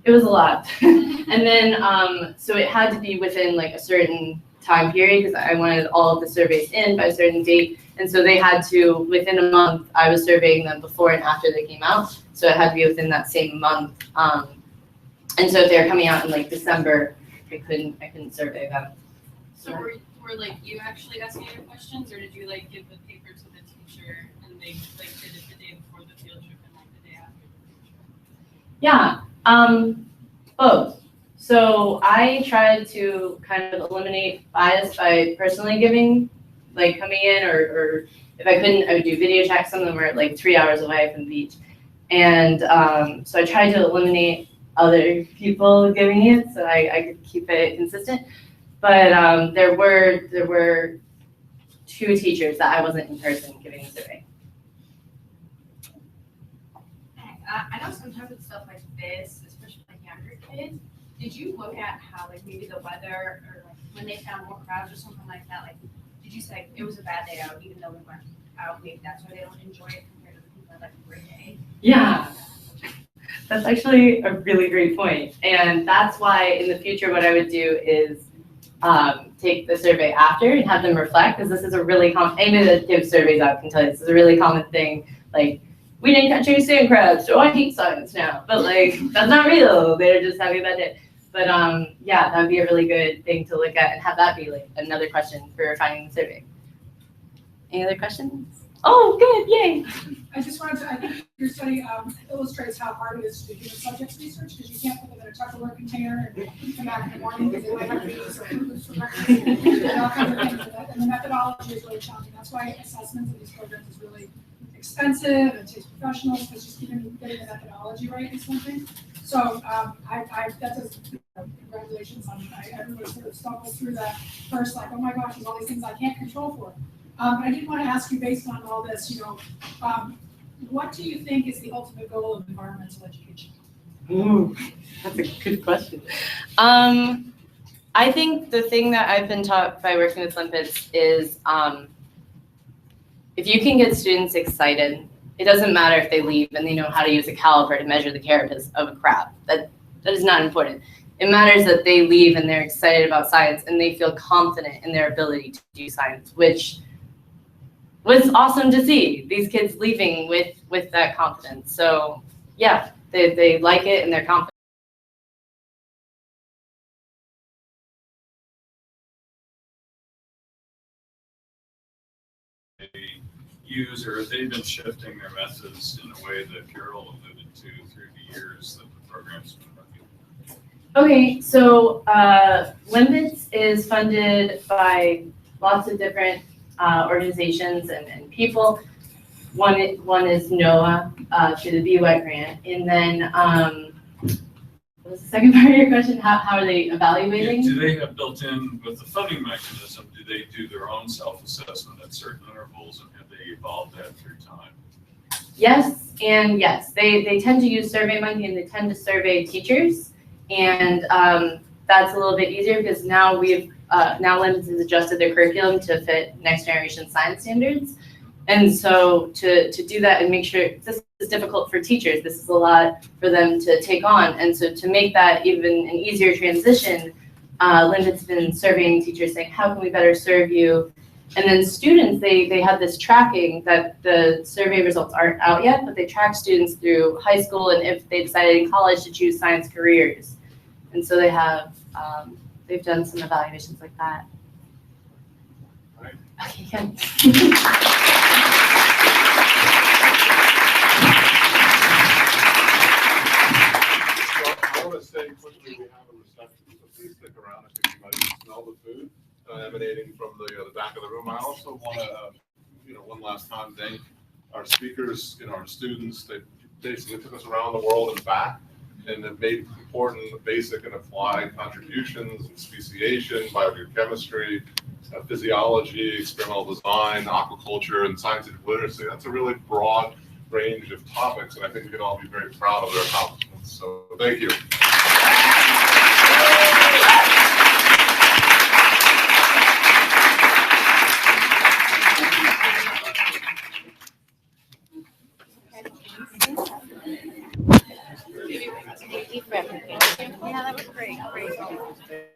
It was a lot. And then, so it had to be within like a certain time period because I wanted all of the surveys in by a certain date. And so they had to, within a month, I was surveying them before and after they came out. So it had to be within that same month. And so if they were coming out in like December, I couldn't survey them. So were like you actually asking your questions, or did you like give the paper to the teacher and they like did it the day before the field trip and like the day after the field trip? Yeah, both. So I tried to kind of eliminate bias by personally giving, like coming in, or if I couldn't, I would do video checks. Some of them were like 3 hours away from the beach. And so I tried to eliminate other people giving it so I could keep it consistent. But there were 2 teachers that I wasn't in person giving the survey. I know sometimes with stuff like this, especially like younger kids, did you look at how like maybe the weather or like when they found more crowds or something like that? Like, did you say it was a bad day out even though we went out? Maybe that's why they don't enjoy it compared to the people that like a great day. Yeah, that's actually a really great point. And that's why in the future what I would do is take the survey after and have them reflect, because this is a really common, anybody that gives surveys out can tell you this is a really common thing. Like, we didn't catch any sand crabs, so I hate science now. But like, that's not real. They're just having a bad day. But yeah, that would be a really good thing to look at and have that be like another question for refining the survey. Any other questions? Oh, good, yay. I just wanted to, I think your study illustrates how hard it is to do human subjects research, because you can't put them in a Tupperware container and come back in the morning because they might have bees or fruits for breakfast and all kinds of things. And the methodology is really challenging. That's why assessments in these programs is really expensive and it takes professionals, because just getting the methodology right is something. So that's congratulations on everybody sort of stumbles through that first, like, oh my gosh, there's all these things I can't control for. I did want to ask you, based on all this, what do you think is the ultimate goal of environmental education? Ooh, that's a good question. I think the thing that I've been taught by working with limpets is if you can get students excited, it doesn't matter if they leave and they know how to use a caliper to measure the carapace of a crab. That is not important. It matters that they leave and they're excited about science and they feel confident in their ability to do science, which was awesome to see, these kids leaving with that confidence. So yeah, they like it and they're confident. They use, or they've been shifting their methods in a way that Carol alluded to through the years that the program's been running. Okay, so Limpets is funded by lots of different organizations and people. One is NOAA through the BWET grant, and then what was the second part of your question? How are they evaluating? Do they have built in with the funding mechanism? Do they do their own self-assessment at certain intervals, and have they evolved that through time? Yes and yes. They tend to use SurveyMonkey and they tend to survey teachers, and that's a little bit easier because now now Limpets has adjusted their curriculum to fit next generation science standards. And so to do that and make sure, this is difficult for teachers, this is a lot for them to take on. And so to make that even an easier transition, Limpet's been surveying teachers saying, how can we better serve you? And then students, they have this tracking that the survey results aren't out yet, but they track students through high school and if they decided in college to choose science careers. And so they have, they've done some evaluations like that. Right. Okay, good. I want to say quickly, we have a reception, so please stick around if anybody can smell the food emanating from the back of the room. I also want to, one last time, thank our speakers, our students. They basically took us around the world and back, and have made important basic and applied contributions in speciation, biochemistry, physiology, experimental design, aquaculture, and scientific literacy. That's a really broad range of topics, and I think we can all be very proud of their accomplishments. So thank you. Deep breath. Great.